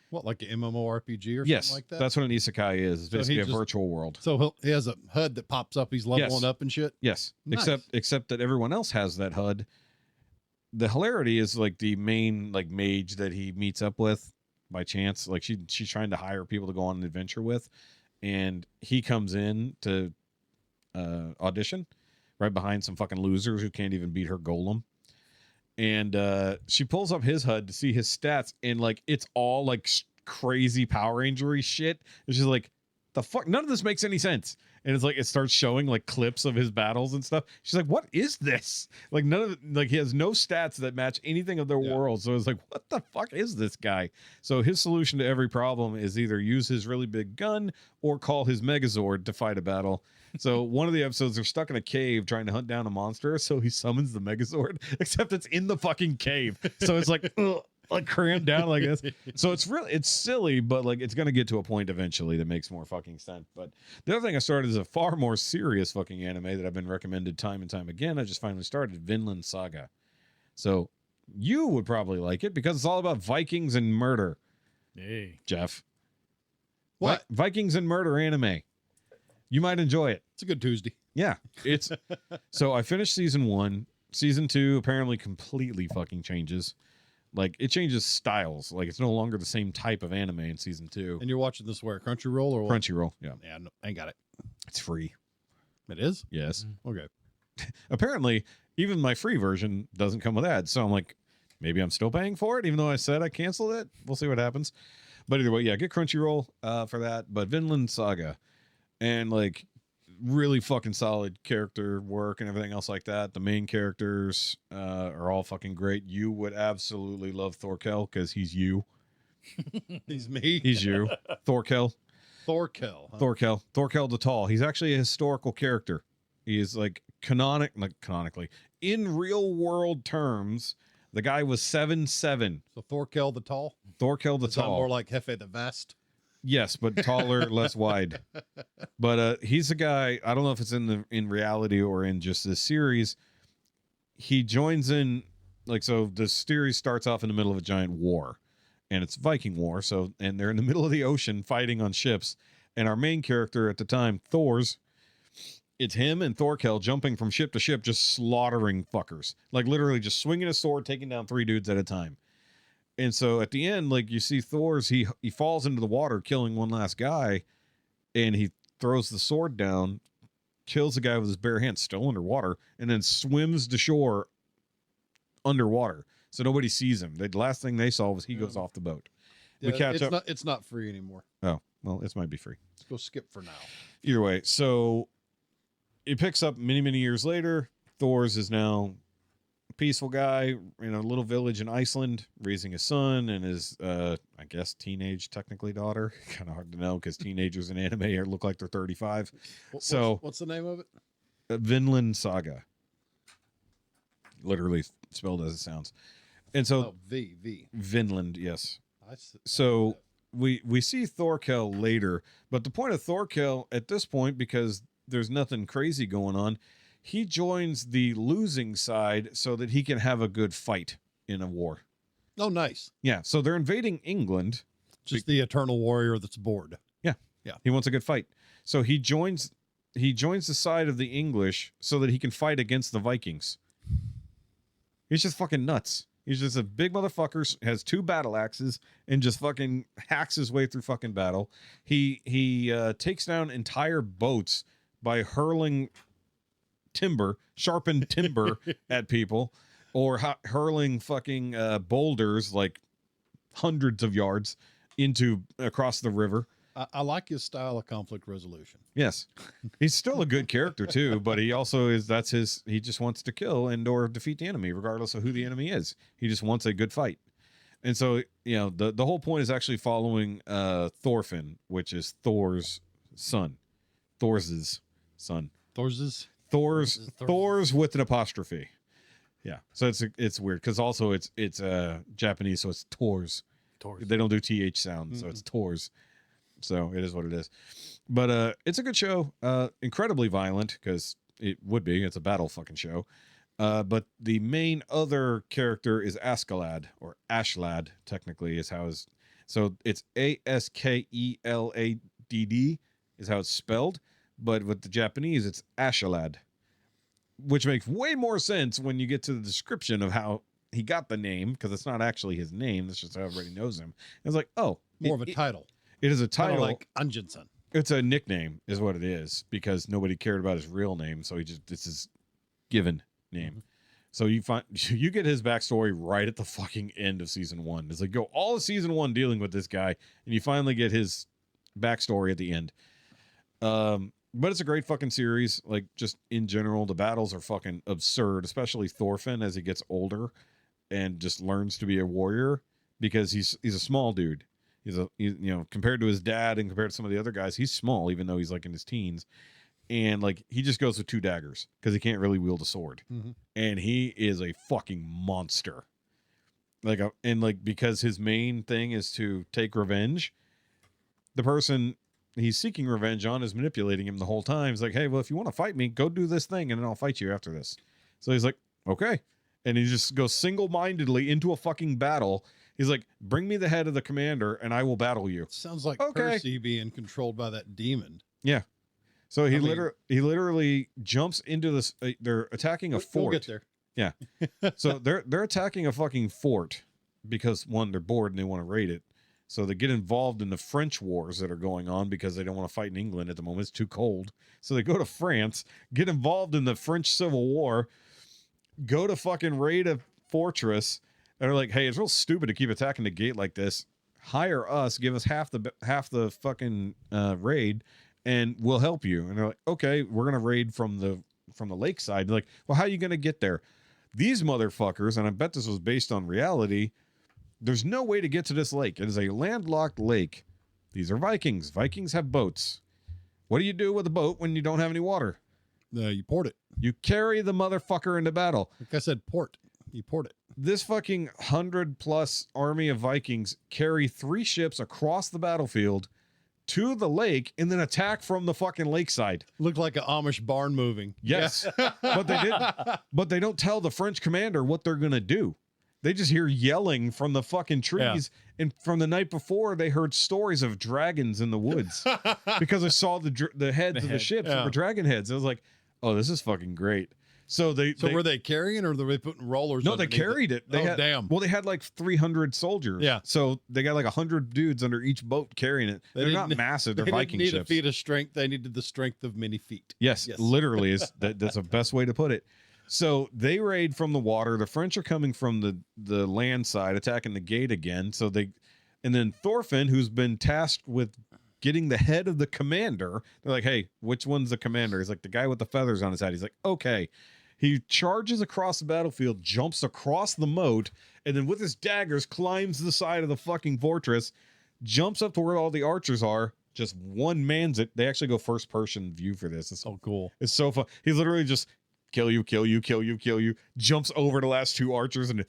What, like an MMORPG or Yes, something like that? that's what an isekai is. It's So basically he a just- virtual world. So he has a HUD that pops up. He's leveling up and shit. Yes, Nice. except that everyone else has that HUD. The hilarity is like the main like mage that he meets up with by chance. Like she's trying to hire people to go on an adventure with, and he comes in to audition right behind some fucking losers who can't even beat her golem. And she pulls up his HUD to see his stats, and like it's all like crazy Power Ranger-y shit. It's just like, the fuck, none of this makes any sense. And it's like it starts showing like clips of his battles and stuff. She's like, what is this? Like none of like he has no stats that match anything of their world. So it's like, what the fuck is this guy? So his solution to every problem is either use his really big gun or call his Megazord to fight a battle. So one of the episodes, they're stuck in a cave trying to hunt down a monster. So he summons the Megazord, except it's in the fucking cave. So it's like, ugh, like crammed down like this. So it's silly, but like it's going to get to a point eventually that makes more fucking sense. But the other thing I started is a far more serious fucking anime that I've been recommended time and time again. I just finally started Vinland Saga. So you would probably like it because it's all about Vikings and murder. Hey. Jeff. What? Vikings and murder anime. You might enjoy it. It's a good Tuesday. Yeah, it's so I finished season 1. Season 2 apparently completely fucking changes. Like it changes styles. Like it's no longer the same type of anime in season 2. And you're watching this where? Crunchyroll or what? Crunchyroll, yeah, Yeah, no, I ain't got it. it's free. It is? Yes, Okay. apparently even my free version doesn't come with ads. So I'm like, maybe I'm still paying for it, even though I said I canceled it. We'll see what happens. But either way, yeah, get Crunchyroll for that. But Vinland Saga, and like really fucking solid character work and everything else like that. The main characters are all fucking great. You would absolutely love Thorkel because he's you. He's me. He's you. Thorkel. Thorkel. Huh? Thorkel the Tall. He's actually a historical character. He is like canonically in real world terms. The guy was 7'7". So Thorkel the Tall? Thorkel the Is that Tall. more like Jefe the Vast? Yes, but taller, less wide. But he's a guy. I don't know if it's in reality or in just this series. He joins in so the series starts off in the middle of a giant war, and it's Viking war. So and they're in the middle of the ocean fighting on ships, and our main character at the time, it's him and Thorkel jumping from ship to ship, just slaughtering fuckers, like literally just swinging a sword, taking down 3 dudes at a time. And so at the end, like you see Thor's, he falls into the water, killing one last guy, and he throws the sword down, kills the guy with his bare hands, still underwater, and then swims to shore underwater. So nobody sees him. The last thing they saw was he goes off the boat. Yeah, we catch up. It's not free anymore. Oh, well, it might be free. Let's go skip for now. Either way, so it picks up many, many years later. Thor's is now peaceful guy in a little village in Iceland, raising his son and his I guess teenage technically daughter. Kind of hard to know because teenagers in anime look like they're 35. What's the name of it? Vinland Saga, literally spelled as it sounds. And so Oh, V. Vinland, yes. I s- So we see Thorkel later, but the point of Thorkel at this point, because there's nothing crazy going on, he joins the losing side so that he can have a good fight in a war. Oh, nice. Yeah, so they're invading England. Just the eternal warrior that's bored. He wants a good fight. So he joins the side of the English so that he can fight against the Vikings. He's just fucking nuts. He's just a big motherfucker, has 2 battle axes, and just fucking hacks his way through fucking battle. He takes down entire boats by hurling sharpened timber at people, or hurling fucking boulders like hundreds of yards across the river. I like his style of conflict resolution. Yes, he's still a good character too, but he also he just wants to kill and or defeat the enemy regardless of who the enemy is. He just wants a good fight. And so, the whole point is actually following Thorfinn, which is Thor's son. Thor's with an apostrophe. Yeah. So it's weird because also it's Japanese, so it's Tor's. They don't do TH sound, so it's Tor's. So it is what it is. But it's a good show. Incredibly violent because it would be. It's a battle fucking show. But the main other character is Askeladd, or Ashlad, technically is how it's. So it's Askeladd is how it's spelled. But with the Japanese, it's Ashelad, which makes way more sense when you get to the description of how he got the name, because it's not actually his name. That's just how everybody knows him. It's like, oh, More of a title. It is a Kind title. of like Anjinsen. It's a nickname, is what it is, because nobody cared about his real name, so this is given name. So you get his backstory right at the fucking end of season 1. It's like go all of season 1 dealing with this guy, and you finally get his backstory at the end. But it's a great fucking series. Like, just in general, the battles are fucking absurd, especially Thorfinn as he gets older and just learns to be a warrior, because he's a small dude. He's compared to his dad and compared to some of the other guys, he's small, even though he's like in his teens. And like, he just goes with 2 daggers because he can't really wield a sword. And he is a fucking monster. Because his main thing is to take revenge, the person he's seeking revenge on is manipulating him the whole time. He's like, hey, well, if you want to fight me, go do this thing and then I'll fight you after this. So he's like, okay. And he just goes single-mindedly into a fucking battle. He's like, bring me the head of the commander and I will battle you. Sounds like Okay. Percy being controlled by that demon. Yeah. So he literally jumps into this. They're attacking a fort. We'll get there. Yeah. So they're attacking a fucking fort because, one, they're bored and they want to raid it. So they get involved in the French wars that are going on because they don't want to fight in England at the moment. It's too cold. So they go to France, get involved in the French Civil War, go to fucking raid a fortress, and they're like, hey, it's real stupid to keep attacking the gate like this. Hire us, give us half the fucking raid, and we'll help you. And they're like, okay, we're gonna raid from the lakeside. They're like, well, how are you gonna get there? These motherfuckers, and I bet this was based on reality, there's no way to get to this lake. It is a landlocked lake. These are Vikings. Vikings have boats. What do you do with a boat when you don't have any water? You port it. You carry the motherfucker into battle. Like I said, port. You port it. This fucking 100+ army of Vikings carry 3 ships across the battlefield to the lake and then attack from the fucking lakeside. Looked like an Amish barn moving. Yes. But they didn't. But they don't tell the French commander what they're going to do. They just hear yelling from the fucking trees. Yeah. And from the night before, they heard stories of dragons in the woods because they saw the heads of the ships that were dragon heads. I was like, oh, this is fucking great. So were they carrying, or were they putting rollers? No, they carried it. Damn. Well, they had like 300 soldiers. Yeah. So they got like 100 dudes under each boat carrying it. They're not massive. They're Viking ships. They didn't need a feat of strength. They needed the strength of many feet. Yes. Literally that's the best way to put it. So they raid from the water. The French are coming from the land side, attacking the gate again. And then Thorfinn, who's been tasked with getting the head of the commander, they're like, hey, which one's the commander? He's like, the guy with the feathers on his head. He's like, okay. He charges across the battlefield, jumps across the moat, and then with his daggers climbs the side of the fucking fortress, jumps up to where all the archers are, just one-mans it. They actually go first-person view for this. It's so cool. It's so fun. He literally just kill you, kill you, kill you, kill you. Jumps over the last two archers and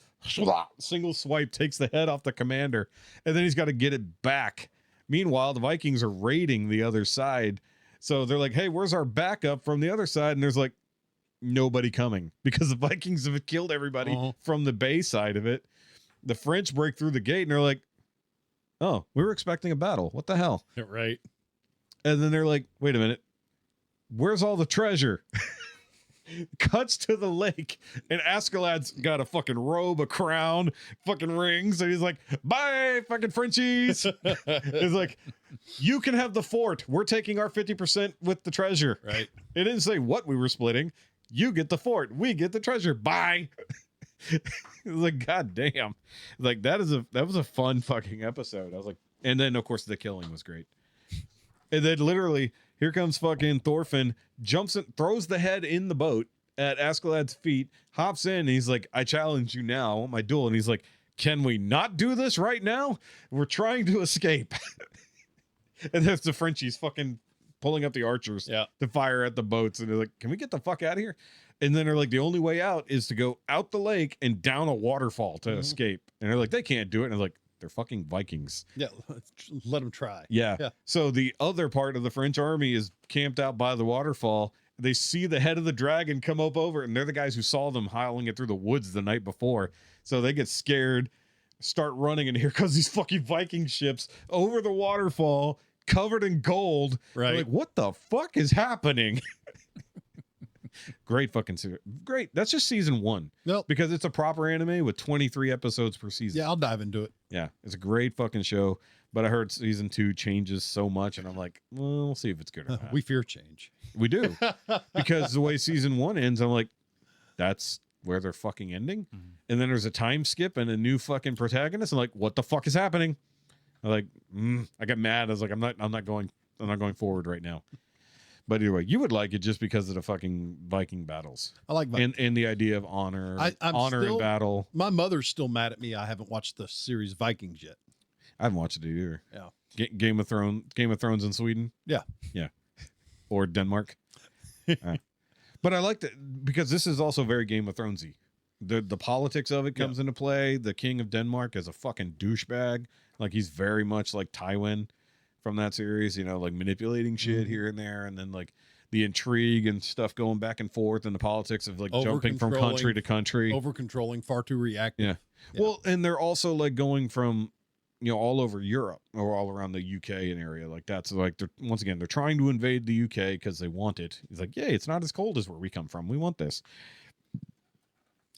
single swipe takes the head off the commander. And then he's got to get it back. Meanwhile, the Vikings are raiding the other side. So they're like, hey, where's our backup from the other side? And there's like nobody coming because the Vikings have killed everybody from the bay side of it. The French break through the gate and they're like, oh, we were expecting a battle. What the hell? Right. And then they're like, wait a minute. Where's all the treasure? Cuts to the lake, and Askeladd's got a fucking robe, a crown, fucking rings, and he's like, bye, fucking Frenchies. He's like, you can have the fort. We're taking our 50% with the treasure. Right. It didn't say what we were splitting. You get the fort. We get the treasure. Bye. It was like, God damn. Like, that was a fun fucking episode. I was like, and then, of course, the killing was great. And then literally, here comes fucking Thorfinn, jumps in, throws the head in the boat at Askeladd's feet, hops in, and he's like, I challenge you now, I want my duel. And he's like, can we not do this right now? We're trying to escape. And there's the Frenchies fucking pulling up the archers to fire at the boats. And they're like, can we get the fuck out of here? And then they're like, the only way out is to go out the lake and down a waterfall to escape. And they're like, they can't do it. And they're like, they're fucking Vikings. Yeah, let them try. Yeah. So the other part of the French army is camped out by the waterfall. They see the head of the dragon come up over, and they're the guys who saw them howling it through the woods the night before. So they get scared, start running, and here comes these fucking Viking ships over the waterfall, covered in gold. Right. They're like, what the fuck is happening? Great fucking series. Great. That's just season 1. Nope. Because it's a proper anime with 23 episodes per season. Yeah, I'll dive into it. Yeah, it's a great fucking show. But I heard season 2 changes so much, and I'm like, well, we'll see if it's good or not. We fear change. We do. Because the way season 1 ends, I'm like, that's where they're fucking ending. And then there's a time skip and a new fucking protagonist. I'm like, what the fuck is happening? I'm like, I got mad. I was like, I'm not going forward right now. But anyway, you would like it just because of the fucking Viking battles. I like Viking. And the idea of honor, honor in battle. My mother's still mad at me. I haven't watched the series Vikings yet. I haven't watched it either. Yeah. Game of Thrones in Sweden. Yeah. Or Denmark. But I liked it because this is also very Game of Thronesy. The politics of it comes into play. The king of Denmark is a fucking douchebag. Like, he's very much like Tywin from that series, you know, like manipulating shit here and there, and then like the intrigue and stuff going back and forth, and the politics of like jumping from country to country, over controlling, far too reactive. Well, and they're also like going from, you know, all over Europe or all around the UK and area like that. So like, once again, they're trying to invade the UK because they want it. It's like, yeah, it's not as cold as where we come from. We want this.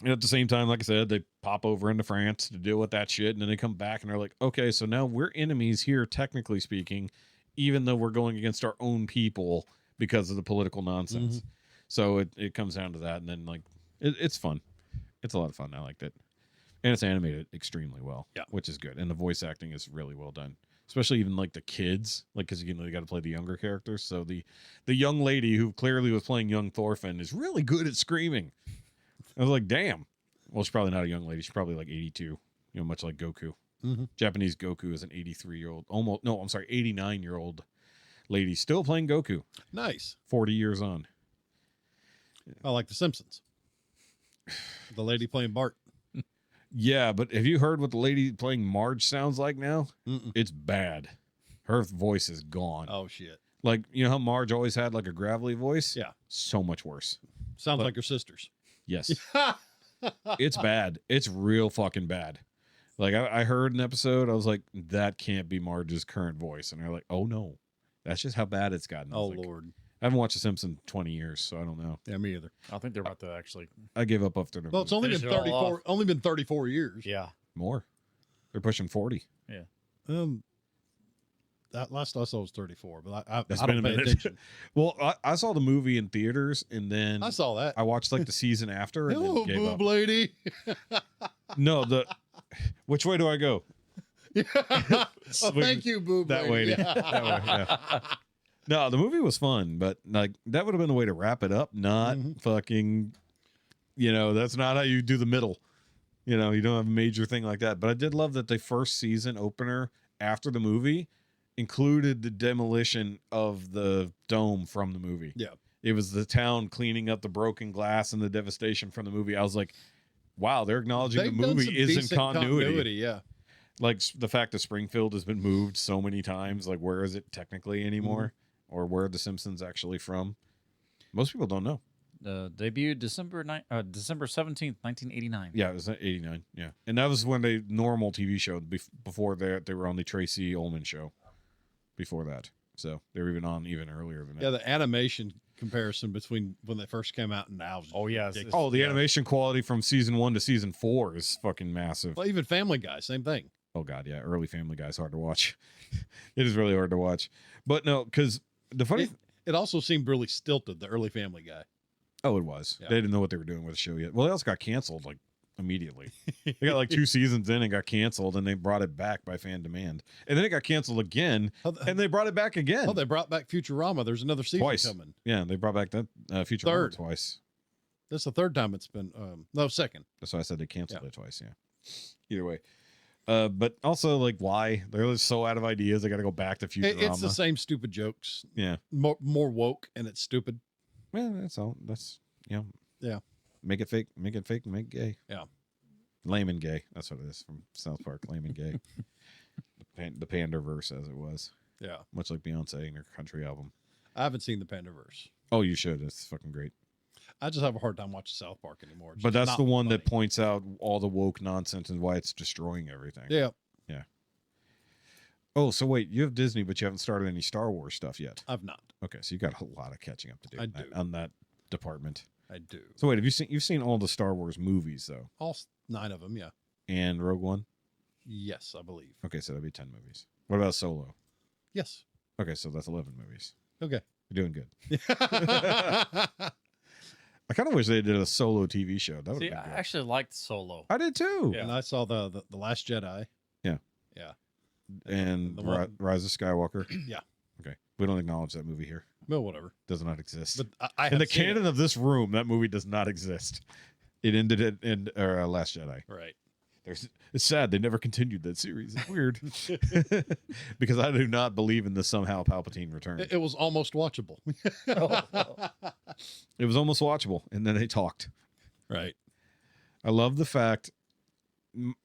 And at the same time, like I said, they pop over into France to deal with that shit. And then they come back and they're like, okay, so now we're enemies here, technically speaking, even though we're going against our own people because of the political nonsense. So it comes down to that. And then like, it's fun. It's a lot of fun. I liked it. And it's animated extremely well, which is good. And the voice acting is really well done, especially even like the kids, like, because you know, you got to play the younger characters. So the young lady who clearly was playing young Thorfinn is really good at screaming. I was like, damn. Well, she's probably not a young lady. She's probably like 82, you know, much like Goku. Japanese Goku is an 83-year-old, 89-year-old lady still playing Goku. Nice. 40 years on. I like The Simpsons. The lady playing Bart. Yeah, but have you heard what the lady playing Marge sounds like now? It's bad. Her voice is gone. Oh, shit. Like, you know how Marge always had like a gravelly voice? Yeah. So much worse. Sounds like her sisters. Yes. It's bad. It's real fucking bad. Like, I heard an episode, I was like, that can't be Marge's current voice. And they're like, oh no, that's just how bad it's gotten. Oh, like, Lord. I haven't watched The Simpsons in 20 years, so I don't know. Yeah, me either. I think they're about to actually. I gave up after the Well, it's only been Finish it all 34. Only been 34 years. Yeah. more. They're pushing 40. That last I saw was 34, but I That's don't been a pay minute. attention. Well, I saw the movie in theaters, and then I saw that. I watched like the season after and Hello, then gave boob up. lady. No, which way do I go? Oh, thank you, boob That lady. way. That way, yeah. No, the movie was fun, but like that would have been the way to wrap it up, not fucking, you know, that's not how you do the middle. You know, you don't have a major thing like that. But I did love that the first season opener after the movie included the demolition of the dome from the movie. Yeah. it was the town cleaning up the broken glass and the devastation from the movie. I was like, wow, they're acknowledging They've the done movie some is in decent continuity. Yeah. Like the fact that Springfield has been moved so many times. Like, where is it technically anymore? Or where are the Simpsons actually from? Most people don't know. Debuted December 17th, 1989. Yeah, it was 89. Yeah. And that was when they normal TV show. Before that, they were on the Tracy Ullman show before that. So they were even on even earlier than that. Yeah, the animation comparison between when they first came out and now. Is Oh, yeah. ridiculous. Oh, the animation quality from season 1 to season 4 is fucking massive. Well, even Family Guy, same thing. Oh, God, yeah. Early Family Guy is hard to watch. It is really hard to watch. But no, because the funny... It also seemed really stilted, the early Family Guy. Oh, it was. Yeah. They didn't know what they were doing with the show yet. Well, they also got canceled like immediately. They got like 2 seasons in and got canceled, and they brought it back by fan demand. And then it got canceled again, and they brought it back again. Oh, they brought back Futurama. There's another season Twice. coming. Yeah, they brought back that Futurama Third. twice. That's the third time it's been. No, second. That's why I said they canceled it twice. Yeah. Either way. But also, like, why? They're just so out of ideas. They got to go back to Futurama. It's the same stupid jokes. Yeah. More woke, and it's stupid. Well, that's all. That's, you know. Yeah. Make it fake, make it gay. Yeah. Lame and gay. That's what it is from South Park. Lame and gay. The Pandaverse, as it was. Yeah. Much like Beyonce in her country album. I haven't seen the Pandaverse. Oh, you should. It's fucking great. I just have a hard time watching South Park anymore. It's But just that's not the one funny. that points out all the woke nonsense and why it's destroying everything. Yeah. Yeah. Oh, so wait, you have Disney, but you haven't started any Star Wars stuff yet. I've not. Okay, so you got a lot of catching up to do I on do. on that department. I do. So wait, you've seen all the Star Wars movies though, All 9 of them, yeah. and Rogue One? Yes, I believe. Okay, so that'd be 10 movies. What about Solo? Yes. Okay, so that's 11 movies. Okay. You're doing good. I kind of wish they did a Solo TV show. That would See, be I good. actually liked Solo. I did too. Yeah. And I saw the Last Jedi. Yeah. Yeah. And The one- Rise of Skywalker. Yeah. Okay. We don't acknowledge that movie here. Well, whatever. Does not exist. But I in have the seen canon of this room, that movie does not exist. It ended in Last Jedi. it. Right. It's sad they never continued that series. It's weird because I do not believe in the somehow Palpatine return. It was almost watchable. It was almost watchable, and then they talked. Right. I love the fact,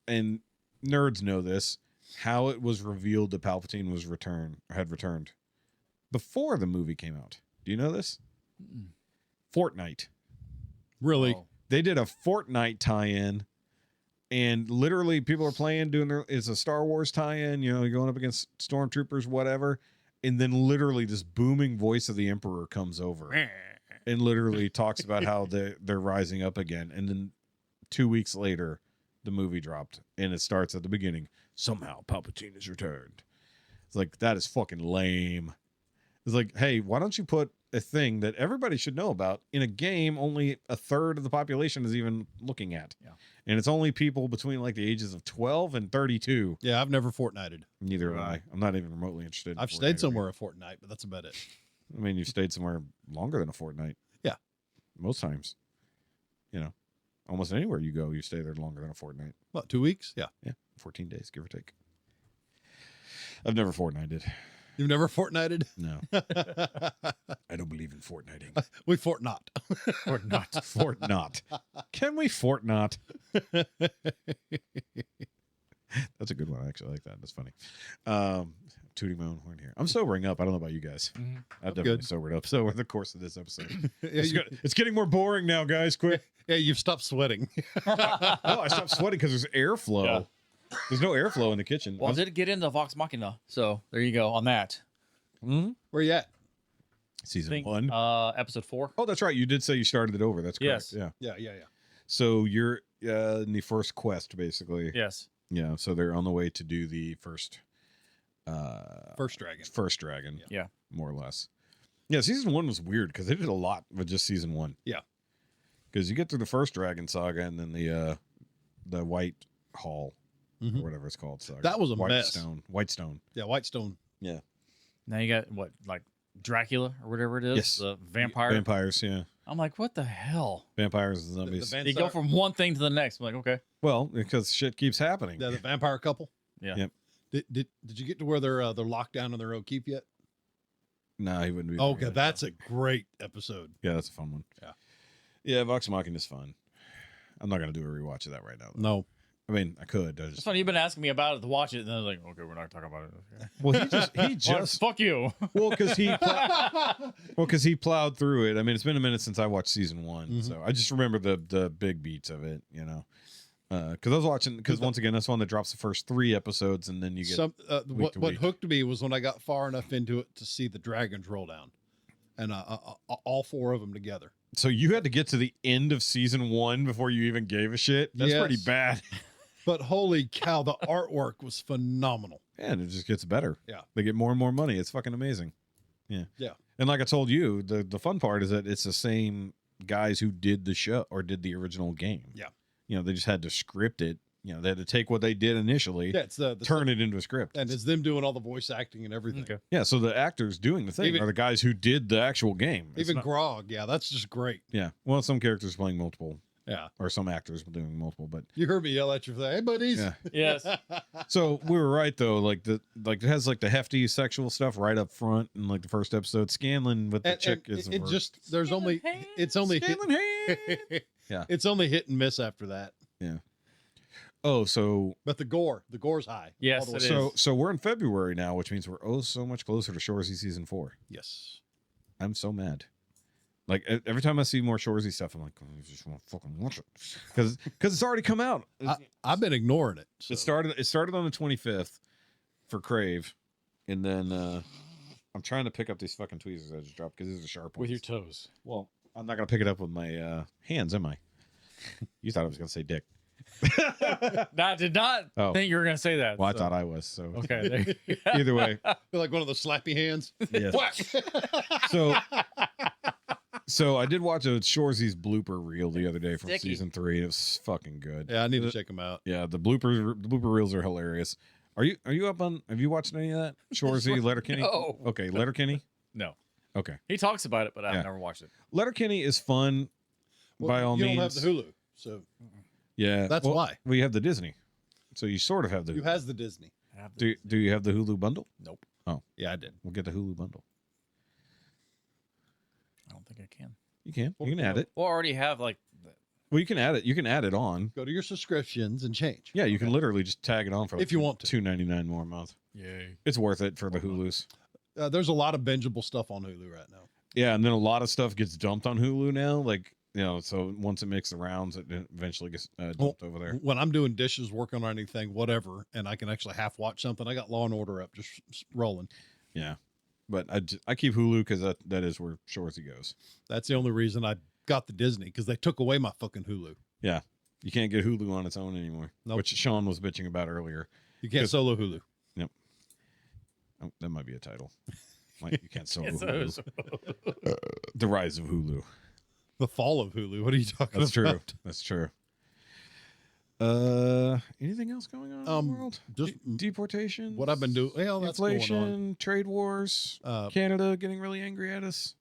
and nerds know this, how it was revealed that Palpatine had returned before the movie came out. Do you know this? Fortnite. Really? Oh. They did a Fortnite tie-in, and literally people are playing, it's a Star Wars tie-in, you know, you're going up against stormtroopers, whatever, and then literally this booming voice of the Emperor comes over and literally talks about how they're rising up again. And then 2 weeks later, the movie dropped, and it starts at the beginning. Somehow Palpatine has returned. It's like, that is fucking lame. It's like, hey, why don't you put a thing that everybody should know about in a game only a third of the population is even looking at? Yeah. And it's only people between like the ages of 12 and 32. Yeah, I've never Fortnited. Neither have I. I'm not even remotely interested. in I've Fortnite stayed or somewhere a fortnight, but that's about it. I mean, you've stayed somewhere longer than a fortnight. Yeah. Most times. You know, almost anywhere you go, you stay there longer than a fortnight. What, 2 weeks? Yeah. Yeah. 14 days, give or take. I've never fortnighted. You've never Fortnited? No. I don't believe in fortnighting. We Fortnot. Or not. Fort not. Can we fort not? That's a good one. I actually like that. That's funny. Tooting my own horn here. I'm sobering up. I don't know about you guys. I've definitely good. sobered up. So over the course of this episode, Yeah, it's getting more boring now, guys. Quick. yeah, you've stopped sweating. No, I stopped sweating because there's airflow. Yeah. There's no airflow in the kitchen. Well, I did get into Vox Machina, so there you go on that. Where you at? Season Think, 1. episode 4. Oh, that's right. You did say you started it over. That's correct. Yes. Yeah. Yeah. So you're in the first quest, basically. Yes. Yeah. So they're on the way to do the first First dragon. Yeah. more or less. Yeah, season 1 was weird because they did a lot with just season 1. Yeah. Because you get through the first dragon saga and then the White Hall or whatever it's called saga. That was a mess. Whitestone. Yeah, Whitestone. Yeah. Now you got what, like Dracula or whatever it is? Yes. The vampire. Vampires, yeah. I'm like, what the hell? Vampires and zombies. You go from one thing to the next. I'm like, okay. Well, because shit keeps happening. the vampire couple. Yeah. Yep. Did you get to where they're locked down in their own keep yet? No, he wouldn't be. Okay, that's a great episode. Yeah, that's a fun one. Yeah, Vox Machina is fun. I'm not gonna do a rewatch of that right now, though. No. I mean, I could. I It's just funny. You've been asking me about it to watch it, and then I was like, okay, we're not talking about it. Okay. well, he Well, just fuck you. well because he plowed through it. I mean, it's been a minute since I watched season 1, so I just remember the big beats of it. You know, because I was watching once again that's one that drops the first 3 episodes, and then you get what week. hooked me was when I got far enough into it to see the dragons roll down, and all 4 of them together. So you had to get to the end of season 1 before you even gave a shit. That's pretty Yes. bad. But holy cow, the artwork was phenomenal. And it just gets better. Yeah. They get more and more money. It's fucking amazing. Yeah. Yeah. And like I told you, the fun part is that it's the same guys who did the show or did the original game. Yeah. You know, they just had to script it. You know, they had to take what they did initially, Yeah, it's the turn it into a script. and it's them doing all the voice acting and everything. Okay. Yeah. So the actors doing the thing Even- are the guys who did the actual game. It's Even not- Grog, yeah, that's just great. yeah. Well, some characters playing multiple, Yeah. or some actors doing multiple, but You heard me yell at you for that. Hey, buddies. yeah. Yes. So we were right though. Like it has like the hefty sexual stuff right up front in like the first episode. Scanlan with the And, chick and is it just there's only it's only hit, Scanlan Hayes. Yeah. it's only hit and miss after that. Oh, so But the gore's high. Yes, all the way it through. is. so we're in February now, which means we're so much closer to Shoresy season 4. Yes. I'm so mad. Like every time I see more Shoresy stuff, I'm like, oh, I just want to fucking watch it because it's already come out. I've been ignoring it. So. It started on the 25th for Crave, and then I'm trying to pick up these fucking tweezers I just dropped because these are sharp ones. With your toes. Well, I'm not gonna pick it up with my hands, am I? You thought I was gonna say dick. I did not Oh. think you were going to say that. Well, I so- thought I was. So Okay. There you go. either way, Feel like one of those slappy hands. yes. Whack. So I did watch a Shoresy's blooper reel the other day from Sticky. season 3. It was fucking good. Yeah, I need to check them out. Yeah, the blooper reels are hilarious. Are you up on? Have you watched any of that? Shoresy, Letterkenny. No. Okay, Letterkenny. No. Okay, He talks about it, but I've Yeah. never watched it. Letterkenny is fun by all you means. don't have the Hulu, so Yeah, That's why. we have the Disney, so you sort of have the. who has the Disney? I have the- Do you have the Hulu bundle? Nope. Yeah, I did. We'll get the Hulu bundle. I don't think I can. You can. You can add it. Well, I already have like. Well, you can add it. You can add it on. Go to your subscriptions and change. Yeah, you can literally just tag it on for If you want to. $2.99 more a month. Yay. It's worth it for the Hulus. There's a lot of bingeable stuff on Hulu right now. Yeah, and then a lot of stuff gets dumped on Hulu now. Like, you know, so once it makes the rounds, it eventually gets dumped over there. When I'm doing dishes, working on anything, whatever, and I can actually half watch something, I got Law and Order up, just rolling. Yeah, but I keep Hulu because that is where Shoresy goes. That's the only reason I got the Disney, because they took away my fucking Hulu. Yeah, you can't get Hulu on its own anymore, Nope. which Shaun was bitching about earlier. You can't solo Hulu. Oh, that might be a title. Like, you can't solo Yes, Hulu. The rise of Hulu. The fall of Hulu. What are you talking That's true. about? That's true. Anything else going on in the world? Just Deportation. what I've been doing. Well, that's Inflation, going on. trade wars, Canada getting really angry at us,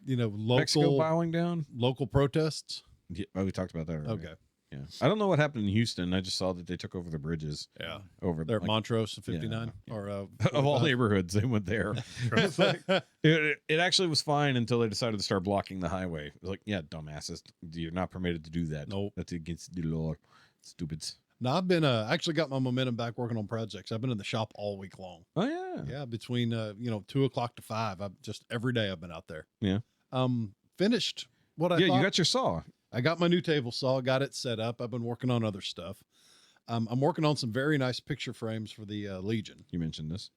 Mexico bowing down. local protests. Yeah, oh, we talked about that earlier. Okay. Yeah. I don't know what happened in Houston. I just saw that they took over the bridges Yeah. over They're at like, Montrose, 59, yeah. or of all 45. neighborhoods. They went there. It actually was fine until they decided to start blocking the highway. It was like, yeah, dumbasses, you're not permitted to do that. Nope. That's against the law. Stupids. Now I've been actually got my momentum back working on projects. I've been in the shop all week long. Oh yeah. Yeah, between 2 o'clock to 5. I've just every day I've been out there. Yeah. Finished what I Yeah, thought. you got your saw. I got my new table saw, got it set up. I've been working on other stuff. I'm working on some very nice picture frames for the Legion. You mentioned this.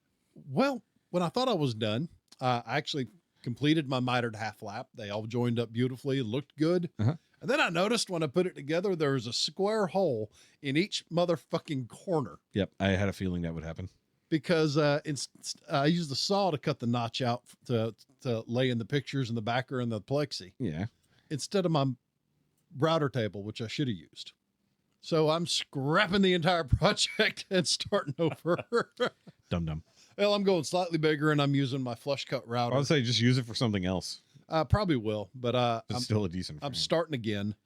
Well, when I thought I was done, I actually completed my mitered half lap. They all joined up beautifully, looked good. Uh-huh. And then I noticed when I put it together, there was a square hole in each motherfucking corner Yep, I had a feeling that would happen. because I used the saw to cut the notch out to lay in the pictures in the backer and the plexi Yeah. instead of my router table, which I should have used. So I'm scrapping the entire project and starting over. Dum. Well, I'm going slightly bigger and I'm using my flush cut I router. would say just use it for something else. I probably will, but It's I'm still a decent frame. starting again.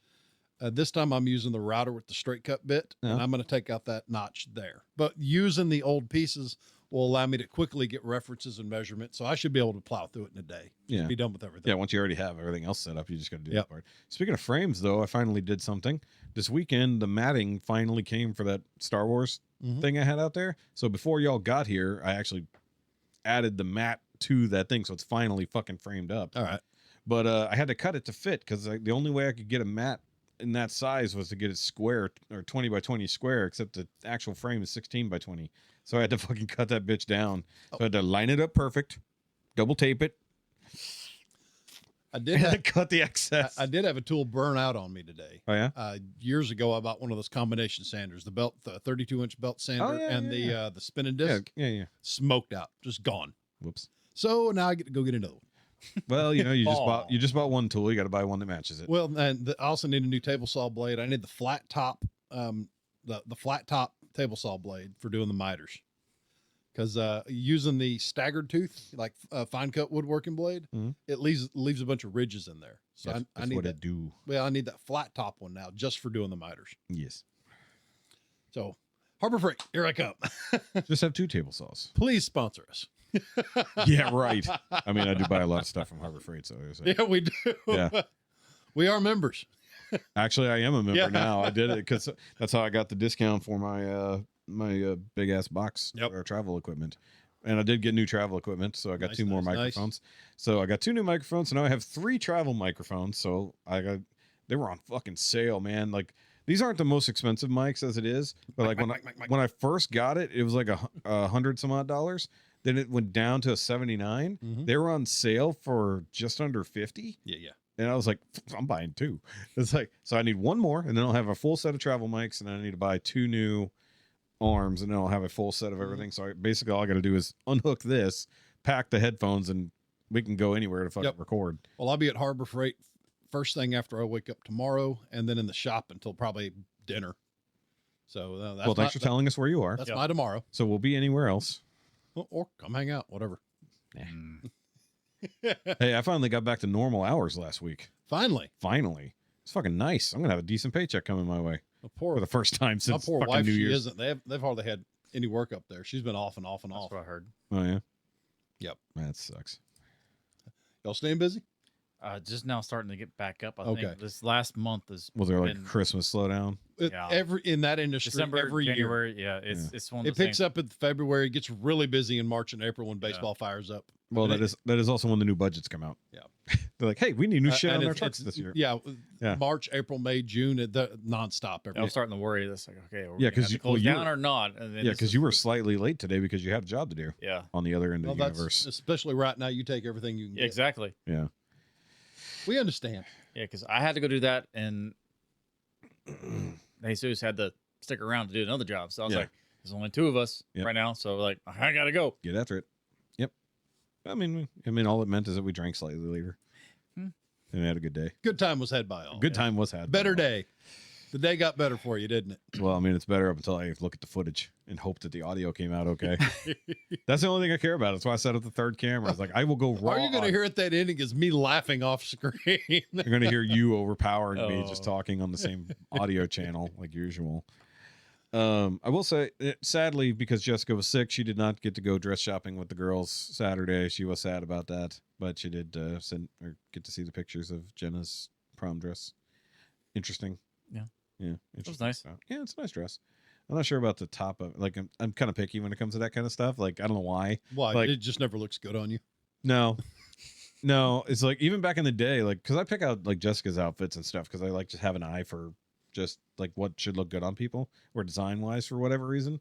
This time I'm using the router with the straight cut bit, and Yeah. I'm going to take out that notch there. But using the old pieces will allow me to quickly get references and measurements. So I should be able to plow through it in a day. Yeah. Be done with everything. Yeah, once you already have everything else set up, you just got to do Yep. that part. Speaking of frames, though, I finally did something. This weekend, the matting finally came for that Star Wars thing I had out there. So before y'all got here, I actually added the mat to that thing, so it's finally fucking framed up. All right. But I had to cut it to fit because the only way I could get a mat in that size was to get it square or 20 by 20 square, except the actual frame is 16 by 20. So I had to fucking cut that bitch down. So I had to line it up perfect, double tape it. I did And have, cut the excess. I did have a tool burn out on me today. Oh, yeah? Years ago, I bought one of those combination sanders, the 32-inch belt sander and the spinning disc. Yeah. Smoked out, just gone. Whoops. So now I get to go get another one. Well, you know, you just bought one tool. You got to buy one that matches it. Well, and I also need a new table saw blade. I need the flat top, the flat top table saw blade for doing the miters. Because using the staggered tooth, like fine cut woodworking blade, it leaves a bunch of ridges in there. So I need what that. it do. Well, I need that flat top one now, just for doing the miters. Yes. So, Harbor Freight, here I come. Just have two table saws. Please sponsor us. Yeah, right. I mean, I do buy a lot of stuff from Harbor Freight, so Yeah, we do. Yeah. We are members. Actually, I am a member Yeah. now. I did it because that's how I got the discount for my my big ass box for our travel equipment. And I did get new travel equipment, so I got two more microphones. So I got two new microphones. So now I have 3 travel microphones. So they were on fucking sale, man. Like, these aren't the most expensive mics as it is, but like when I first got it, it was like $100 some odd. Then it went down to 79. They were on sale for just under 50. Yeah. And I was like, I'm buying 2. It's like, so I need one more, and then I'll have a full set of travel mics, and then I need to buy 2 new arms, and then I'll have a full set of everything. So basically all I got to do is unhook this, pack the headphones, and we can go anywhere to fucking record. Well, I'll be at Harbor Freight first thing after I wake up tomorrow, and then in the shop until probably dinner. So that's Thanks for telling us where you are. That's my tomorrow. So we'll be anywhere else. Or come hang out, whatever. Hey, I finally got back to normal hours last week. Finally. It's fucking nice. I'm gonna have a decent paycheck coming my way for the first time My since poor fucking wife, New she Year's. isn't. They've hardly had any work up there. She's been off and off and That's off. what I heard. Oh yeah. Yep. That sucks. Y'all staying busy? Just now starting to get back up. I Okay. think this last month has Was there like a been Christmas slowdown? Yeah. In that industry, December, every year. January. Yeah, it's one of It those picks things. up in February, gets really busy in March and April when baseball fires up. Well, And that is also when the new budgets come out. Yeah. They're like, hey, we need new shit and on our it's- trucks this year. Yeah, Yeah. March, April, May, June, nonstop every I was starting to worry. This like, okay, Yeah, because 'cause you you- close you down were- or not. And then Yeah, this because is- you were slightly late today because you had a job to do Yeah, on the other end Well, of the that's universe. especially right now. You take everything you can get. exactly. Yeah. We understand. Yeah, because I had to go do that, and Jesus had to stick around to do another job. So I was Yeah. like, "There's only 2 of us Yep. right now, so like I gotta go." Get after it. Yep. I mean, all it meant is that we drank slightly later. And had a good day. Good time was had by all. Good time was had. Better day. The day got better for you, didn't it? Well, I mean, it's better up until I look at the footage and hope that the audio came out okay. That's the only thing I care about. That's why I set up the 3rd camera. It's like, I will go raw. All you're going to hear at that ending is me laughing off screen. You're going to hear you overpowering me just Oh. talking on the same audio channel like usual. I will say, sadly, because Jessica was sick, she did not get to go dress shopping with the girls Saturday. She was sad about that, but she did get to see the pictures of Jenna's prom dress. Interesting. Yeah. It was nice. Yeah, it's a nice dress. I'm not sure about the top of like I'm kind of picky when it comes to that kind of stuff. Like I don't know why. Why? Like- It just never looks good on you. No. No, it's like even back in the day, like because I pick out like Jessica's outfits and stuff because I like just have an eye for just like what should look good on people or design wise for whatever reason.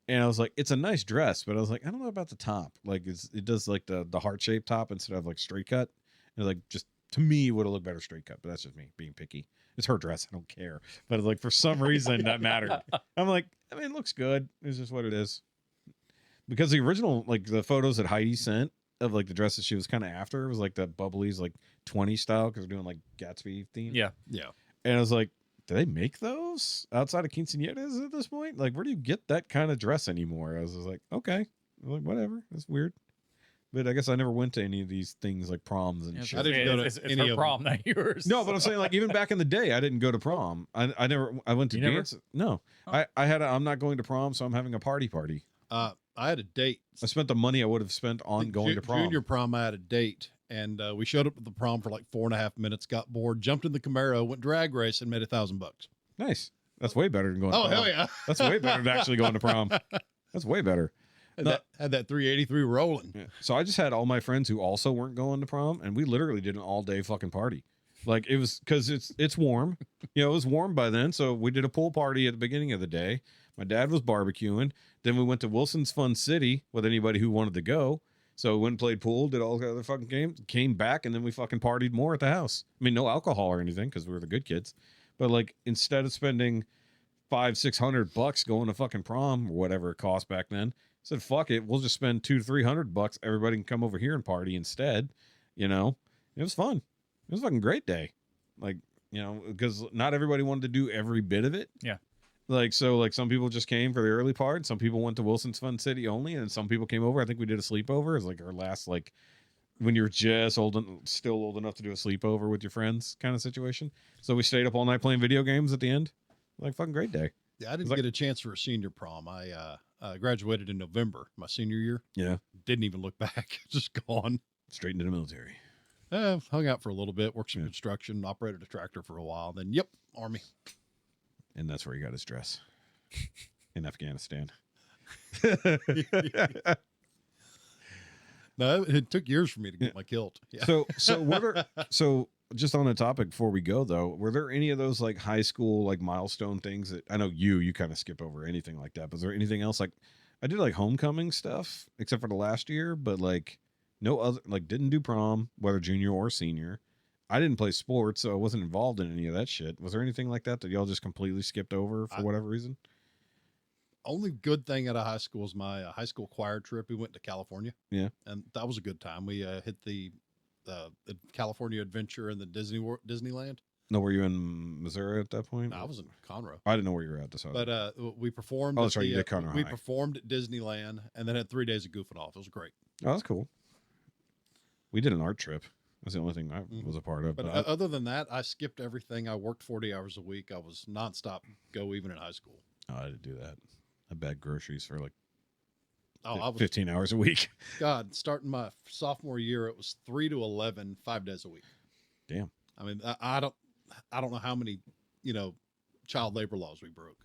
And I was like, it's a nice dress, but I was like, I don't know about the top. Like it does like the heart shaped top instead of like straight cut. And like just to me would have looked better straight cut, but that's just me being picky. It's her dress, I don't care. But like for some reason that mattered. I'm like, I mean, it looks good. It's just what it is. Because the original, like the photos that Heidi sent of like the dresses she was kind of after was like the Bubblies like 20 style because we're doing like Gatsby theme. Yeah. Yeah. And I was like, do they make those outside of quinceañeras at this point? Like, where do you get that kind of dress anymore? I was just like, okay, I'm like whatever, that's weird. But I guess I never went to any of these things like proms and Yeah, shit. I didn't go to it's any her of prom, not yours. No, but I'm saying like even back in the day, I didn't go to prom. I went to You never? dance. No, Oh. I had I'm not going to prom, so I'm having a party. I had a date. I spent the money I would have spent on going to prom. Junior prom, I had a date. And we showed up at the prom for like 4.5 minutes, got bored, jumped in the Camaro, went drag race, and made $1,000. Nice. That's way better than going to Oh, prom. hell yeah. That's way better than actually going to prom. That's way better. Had that 383 rolling. Yeah. So I just had all my friends who also weren't going to prom, and we literally did an all-day fucking party. Like, it was because it's warm. It was warm by then, so we did a pool party at the beginning of the day. My dad was barbecuing. Then we went to Wilson's Fun City with anybody who wanted to go. So we went and played pool, did all the other fucking games, came back, and then we fucking partied more at the house. I mean, no alcohol or anything because we were the good kids. But like, instead of spending $500-600 going to fucking prom or whatever it cost back then, I said, fuck it, we'll just spend $200-300. Everybody can come over here and party instead. It was fun. It was a fucking great day. Like, because not everybody wanted to do every bit of it. Yeah. Like, so like some people just came for the early part. Some people went to Wilson's Fun City only. And some people came over. I think we did a sleepover. It was like our last, like when you're just still old enough to do a sleepover with your friends kind of situation. So we stayed up all night playing video games at the end. Like, fucking great day. Yeah, I didn't get a chance for a senior prom. I graduated in November, my senior year. Yeah. Didn't even look back. Just gone. Straight into the military. Hung out for a little bit, worked some construction, operated a tractor for a while. Then, Army. And that's where he got his dress. In Afghanistan. No, it took years for me to get my kilt. Yeah. So just on the topic before we go though, were there any of those like high school like milestone things that I know you kind of skip over anything like that, but was there anything else? Like I did like homecoming stuff except for the last year, but like no other, like didn't do prom, whether junior or senior. I didn't play sports, so I wasn't involved in any of that shit. Was there anything like that y'all just completely skipped over for whatever reason? Only good thing out of high school is my high school choir trip. We went to California. Yeah. And that was a good time. We hit the California Adventure and the Disneyland. No, were you in Missouri at that point? No, I was in Conroe. I didn't know where you were at. But we performed. Oh, that's right. You did Conroe We High. performed at Disneyland and then had 3 days of goofing off. It was great. Oh, that's cool. We did an art trip. That's the only thing I was a part of. But other than that, I skipped everything. I worked 40 hours a week. I was nonstop go even in high school. I didn't do that. I bagged groceries for like I was 15 hours a week. God, starting my sophomore year, it was 3 to 11, 5 days a week. Damn. I mean, I don't know how many, child labor laws we broke.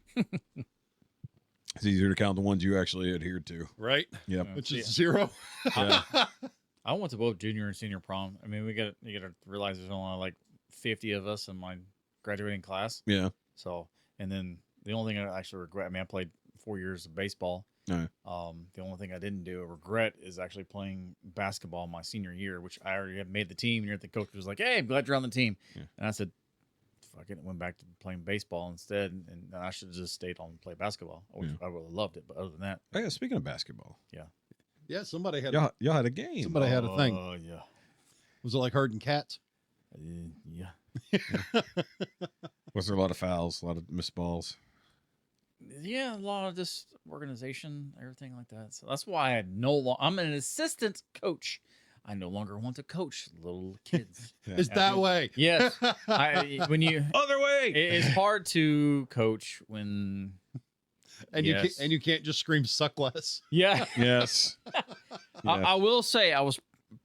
It's easier to count the ones you actually adhered to. Right? Yep. Which is 0. Yeah. I went to both junior and senior prom. I mean, you got to realize there's only like 50 of us in my graduating class. Yeah. So, and then the only thing I actually regret, I mean, I played 4 years of baseball. All right. The only thing I didn't do, regret, is actually playing basketball my senior year, which I already had made the team. And the coach was like, "Hey, I'm glad you're on the team." Yeah. And I said, "Fuck it," went back to playing baseball instead. And I should have just stayed on and play basketball. I would have loved it, but other than that, Oh, yeah. Speaking of basketball, Yeah, somebody had y'all had a game. somebody had a thing. Oh yeah. Was it like herding cats? Yeah. Was there a lot of fouls, a lot of missed balls? Yeah, a lot of this organization, everything like that. So that's why I'm an assistant coach. I no longer want to coach little kids. It's that way. Yes. When you Other way. it's hard to coach when And you can't just scream "suck less." yeah. Yes. I will say I was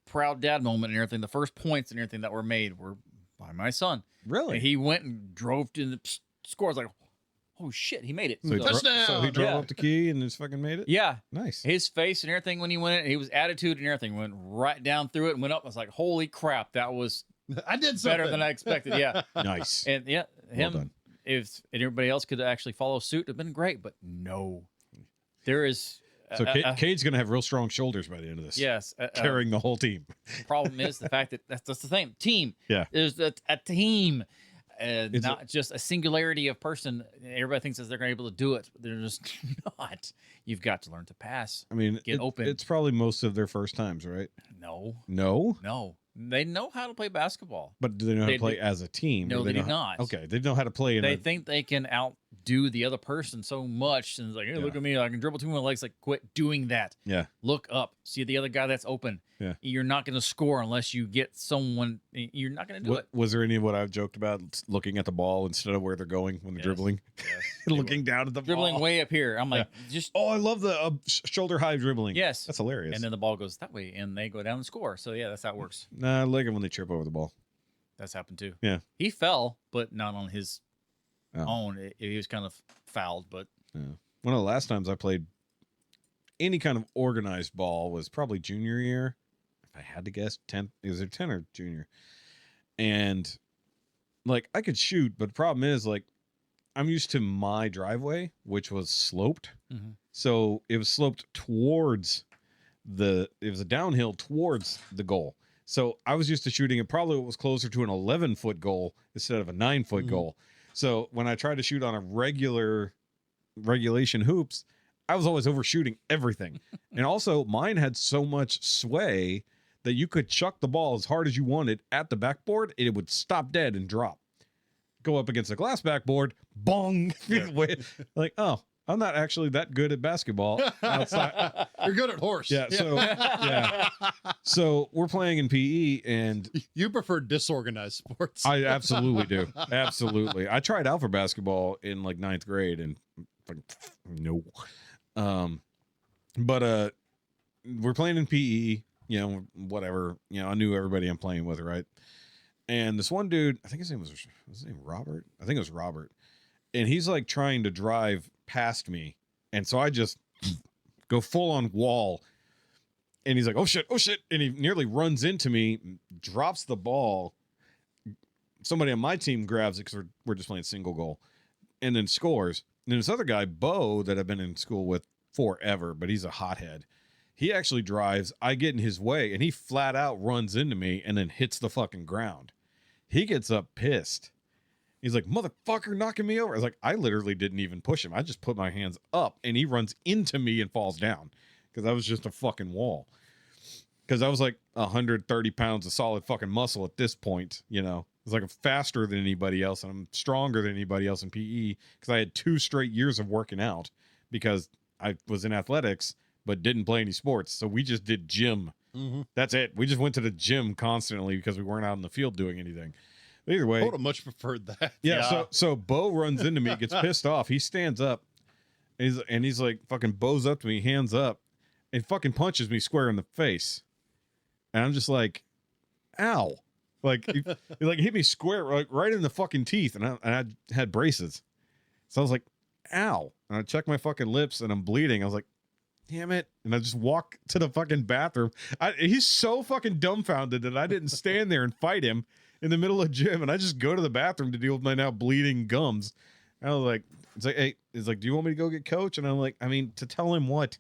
proud dad moment and everything. The first points and everything that were made were by my son. Really? And he went and drove to the score. I was like, oh shit, he made it. So he, Touchdown! so he drove Yeah. up the key and just fucking made it? Yeah. Nice. His face and everything when he went in, his attitude and everything went right down through it and went up. I was like, holy crap, that was I did something better than I expected. Yeah. Nice. And yeah, him, done. if everybody else could actually follow suit, it'd have been great, but no. There is. So Cade's going to have real strong shoulders by the end of this. Yes. Carrying the whole team. The problem is the fact that that's the thing. Team. Yeah. There's a team. Not just a singularity of person. Everybody thinks that they're going to be able to do it, but they're just not. You've got to learn to pass. I mean, Get open. It's probably most of their first times, right? No. No? They know how to play basketball. But do they know how to play as a team? No, Or they do know not. Okay, they know how to play. They think they can outdo outdo the other person so much, and it's like, hey, look at me, I can dribble through my legs. Like, quit doing that. Yeah. Look up, see the other guy that's open. Yeah. You're not going to score unless you get someone. You're not going to do it. Was there any of what I've joked about, looking at the ball instead of where they're going when they're dribbling? Yes. Looking down at the Dribbling ball. way up here. I'm like, just. Oh, I love the shoulder high dribbling. Yes. That's hilarious. And then the ball goes that way, and they go down and score. So, yeah, that's how it works. Nah, I like it when they trip over the ball. That's happened too. Yeah. He fell, but not on his Oh. own. He was kind of fouled, but. Yeah. One of the last times I played any kind of organized ball was probably junior year. If I had to guess, 10th. Is it 10 or junior? And like I could shoot, but the problem is like I'm used to my driveway, which was sloped. Mm-hmm. So it was sloped towards it was a downhill towards the goal. So I was used to shooting it probably was closer to an 11-foot goal instead of a 9-foot goal. So when I tried to shoot on a regulation hoops, I was always overshooting everything. And also mine had so much sway that you could chuck the ball as hard as you wanted at the backboard, and it would stop dead and drop. Go up against the glass backboard, bong. Like, oh, I'm not actually that good at basketball outside. You're good at horse. Yeah, so yeah. So we're playing in PE, and You prefer disorganized sports. I absolutely do. Absolutely. I tried out for basketball in like 9th grade, and no. But we're playing in PE, you know, whatever. You know, I knew everybody I'm playing with, right? And this one dude, I think his name was his name Robert? I think it was Robert. And he's like trying to drive past me. And so I just go full on wall. And he's like, oh shit. And he nearly runs into me, drops the ball. Somebody on my team grabs it because we're just playing single goal, and then scores. And then this other guy, Bo, that I've been in school with forever, but he's a hothead. He actually drives. I get in his way, and he flat out runs into me and then hits the fucking ground. He gets up pissed. He's like, motherfucker, knocking me over. I was like, I literally didn't even push him. I just put my hands up, and he runs into me and falls down because I was just a fucking wall. Because I was like 130 pounds of solid fucking muscle at this point, you know. It's like I'm faster than anybody else, and I'm stronger than anybody else in PE because I had 2 straight years of working out because I was in athletics but didn't play any sports. So we just did gym. Mm-hmm. That's it. We just went to the gym constantly because we weren't out in the field doing anything. But either way. I would have much preferred that. Yeah. So Bo runs into me, gets pissed off. He stands up, and he's like fucking bows up to me, hands up, and fucking punches me square in the face. And I'm just like, ow. Like, he like hit me square, like right in the fucking teeth. And I had braces. So I was like, ow. And I checked my fucking lips and I'm bleeding. I was like, damn it. And I just walk to the fucking bathroom. He's so fucking dumbfounded that I didn't stand there and fight him in the middle of gym. And I just go to the bathroom to deal with my now bleeding gums. And I was like, it's like, hey, it's like, do you want me to go get coach? And I'm like, I mean, to tell him what?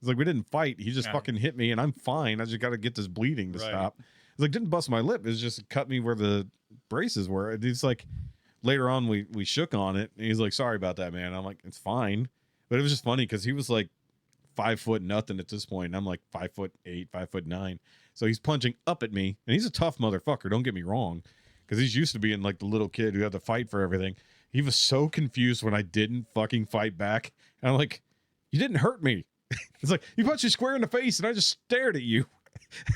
It's like, we didn't fight. He just fucking hit me and I'm fine. I just got to get this bleeding to stop. It's like, didn't bust my lip. It's just cut me where the braces were. It's like, later on we shook on it. And he's like, sorry about that, man. I'm like, it's fine. But it was just funny because he was like 5 foot nothing at this point. And I'm like 5'8", 5'9". So he's punching up at me. And he's a tough motherfucker. Don't get me wrong. Because he's used to being like the little kid who had to fight for everything. He was so confused when I didn't fucking fight back. And I'm like, you didn't hurt me. It's like, you punched me square in the face and I just stared at you.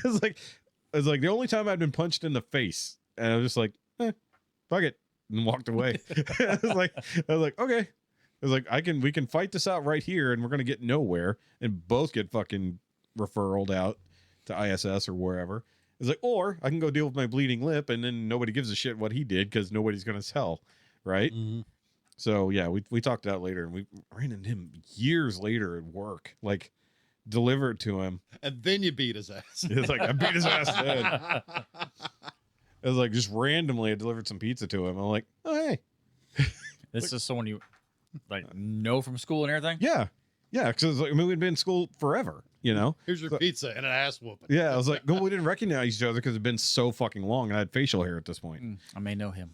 It's like the only time I'd been punched in the face. And I was just like, fuck it. And walked away. I was like, okay. I was like, we can fight this out right here and we're going to get nowhere and both get fucking referraled out to ISS or wherever. It's like, or I can go deal with my bleeding lip and then nobody gives a shit what he did because nobody's going to tell. Right. Mm-hmm. So yeah, we talked about later and we ran into him years later at work, like delivered to him. And then you beat his ass. It's like, I beat his ass then. It was like just randomly I delivered some pizza to him. I'm like, oh, hey. This is someone you like know from school and everything? Yeah. Yeah. Because like, I mean, we'd been in school forever, you know? Here's your pizza and an ass whooping. Yeah. I was like, well, we didn't recognize each other because it'd been so fucking long and I had facial hair at this point. I may know him.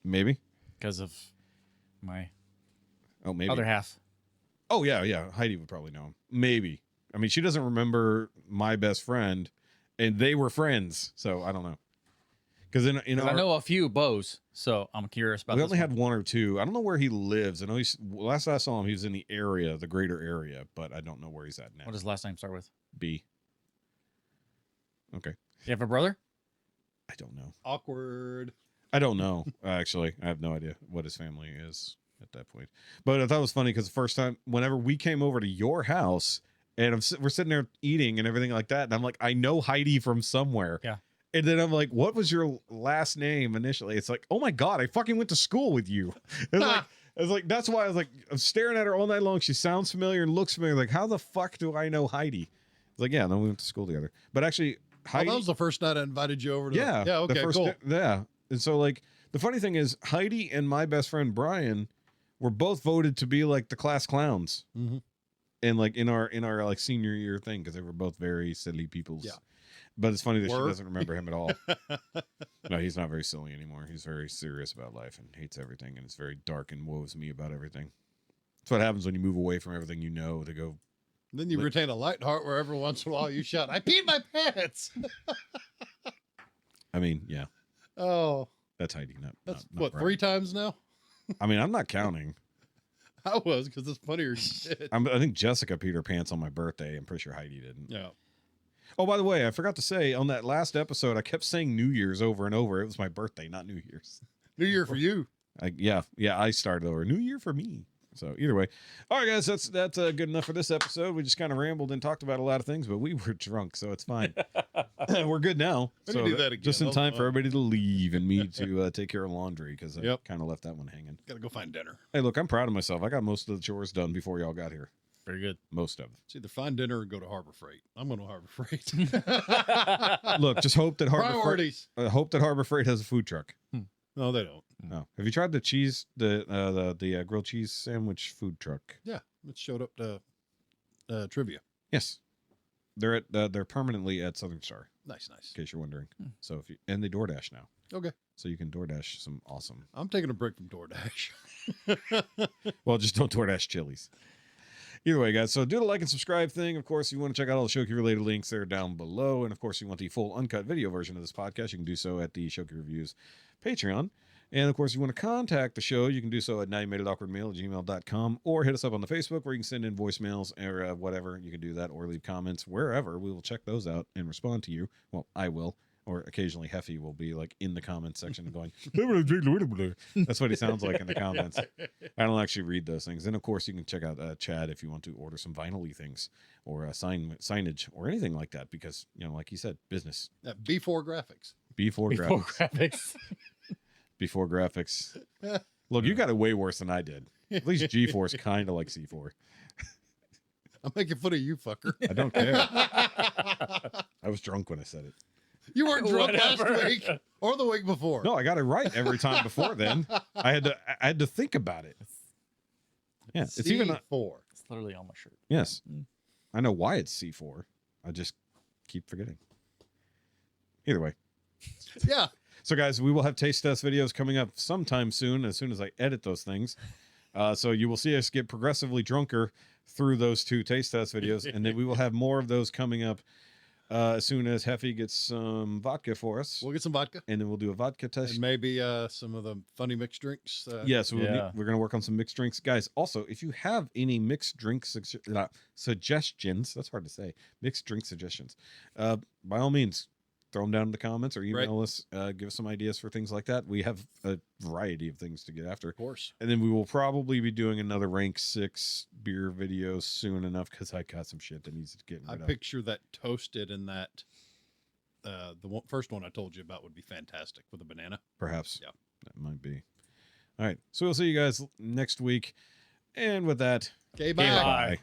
Maybe. Because of my maybe other half. Oh, yeah. Heidi would probably know him. Maybe. I mean, she doesn't remember my best friend and they were friends. So I don't know. Because in 'Cause I know a few bows, so I'm curious about we this only one. had one or two. I don't know where he lives. I know last I saw him, he was in the area, the greater area, but I don't know where he's at now. What does last name start with? B. Okay. You have a brother? I don't know. Awkward. I don't know. Actually, I have no idea what his family is at that point. But I thought it was funny because the first time, whenever we came over to your house, and we're sitting there eating and everything like that, and I'm like, I know Heidi from somewhere. Yeah. And then I'm like, what was your last name initially? It's like, oh my God, I fucking went to school with you. It's like, that's why I was like, I'm staring at her all night long. She sounds familiar and looks familiar. Like, how the fuck do I know Heidi? It's like, yeah, then we went to school together. But actually, Heidi. Oh, that was the first night I invited you over to Yeah. Yeah, okay, the first cool. yeah. And so, like, the funny thing is, Heidi and my best friend Brian were both voted to be like the class clowns. Mhm. And like in our like senior year thing, because they were both very silly peoples. Yeah. But it's funny that she Were. doesn't remember him at all. No, he's not very silly anymore. He's very serious about life and hates everything, and it's very dark and woes me about everything. That's what happens when you move away from everything you know to go. Then you retain a light heart where every once in a while you shout, I peed my pants. I mean, yeah, Oh, that's Heidi. that's not what, Brian. 3 times now? I mean, I'm not counting. I was, because it's funnier shit. I think Jessica peed her pants on my birthday. I'm pretty sure Heidi didn't. Yeah. Oh, by the way, I forgot to say on that last episode, I kept saying New Year's over and over. It was my birthday, not New Year's. New Year for you. Yeah, I started over. New Year for me. So either way, all right, guys, that's good enough for this episode. We just kind of rambled and talked about a lot of things, but we were drunk, so it's fine. We're good now. We So can do that again. just in That was time fun. for everybody to leave and me to take care of laundry because I Yep. kind of left that one hanging. Gotta go find dinner. Hey, look, I'm proud of myself. I got most of the chores done before y'all got here. Very good. Most of them. It's either find dinner or go to Harbor Freight. I'm going to Harbor Freight. Look, just hope that Harbor Freight, Priorities. hope that Harbor Freight has a food truck. No, they don't. No. Have you tried the cheese, the grilled cheese sandwich food truck? Yeah, it showed up to trivia. Yes, they're permanently at Southern Star. Nice. In case you're wondering. So and they DoorDash now, Okay. so you can DoorDash some awesome. I'm taking a break from DoorDash. Well, just don't DoorDash chilies. Either way, guys. So do the like and subscribe thing. Of course, if you want to check out all the Shoky related links, they're down below. And of course, if you want the full uncut video version of this podcast, you can do so at the Shoky Reviews Patreon. And of course, if you want to contact the show, you can do so at NowYouMadeItAwkwardMail@gmail.com or hit us up on the Facebook where you can send in voicemails or whatever. You can do that or leave comments wherever. We will check those out and respond to you. Well, I will. Or occasionally Heffy will be like in the comments section going, that's what he sounds like in the comments. I don't actually read those things. And of course, you can check out Chad if you want to order some vinyl-y things or signage or anything like that because, like he said, business. B4 Graphics. Before Before graphics. graphics. Before graphics. Look, you got it way worse than I did. At least G4 is kind of like C4. I'm making fun of you, fucker. I don't care. I was drunk when I said it. You weren't drunk Whatever. last week or the week before. No, I got it right every time before then. I had to think about it. Yeah, it's even not, C4. It's literally on my shirt. yes. I know why it's C4. I just keep forgetting. Either way. Yeah. So guys, we will have taste test videos coming up sometime soon as I edit those things. So you will see us get progressively drunker through those 2 taste test videos, and then we will have more of those coming up as soon as Heffy gets some vodka for us. We'll get some vodka And then we'll do a vodka test. and maybe some of the funny mixed drinks. Yes, we're Yeah. going to work on some mixed drinks. Guys, also, if you have any mixed drink suggestions, that's hard to say, mixed drink suggestions, by all means, throw them down in the comments or email us, give us some ideas for things like that. We have a variety of things to get after. Of course. And then we will probably be doing another Rank 6 beer video soon enough because I got some shit that needs to get I rid of. picture that toasted and that first one I told you about would be fantastic with a banana. Perhaps. Yeah. That might be. All right. So we'll see you guys next week. And with that, Okay, Okay, bye. bye. bye.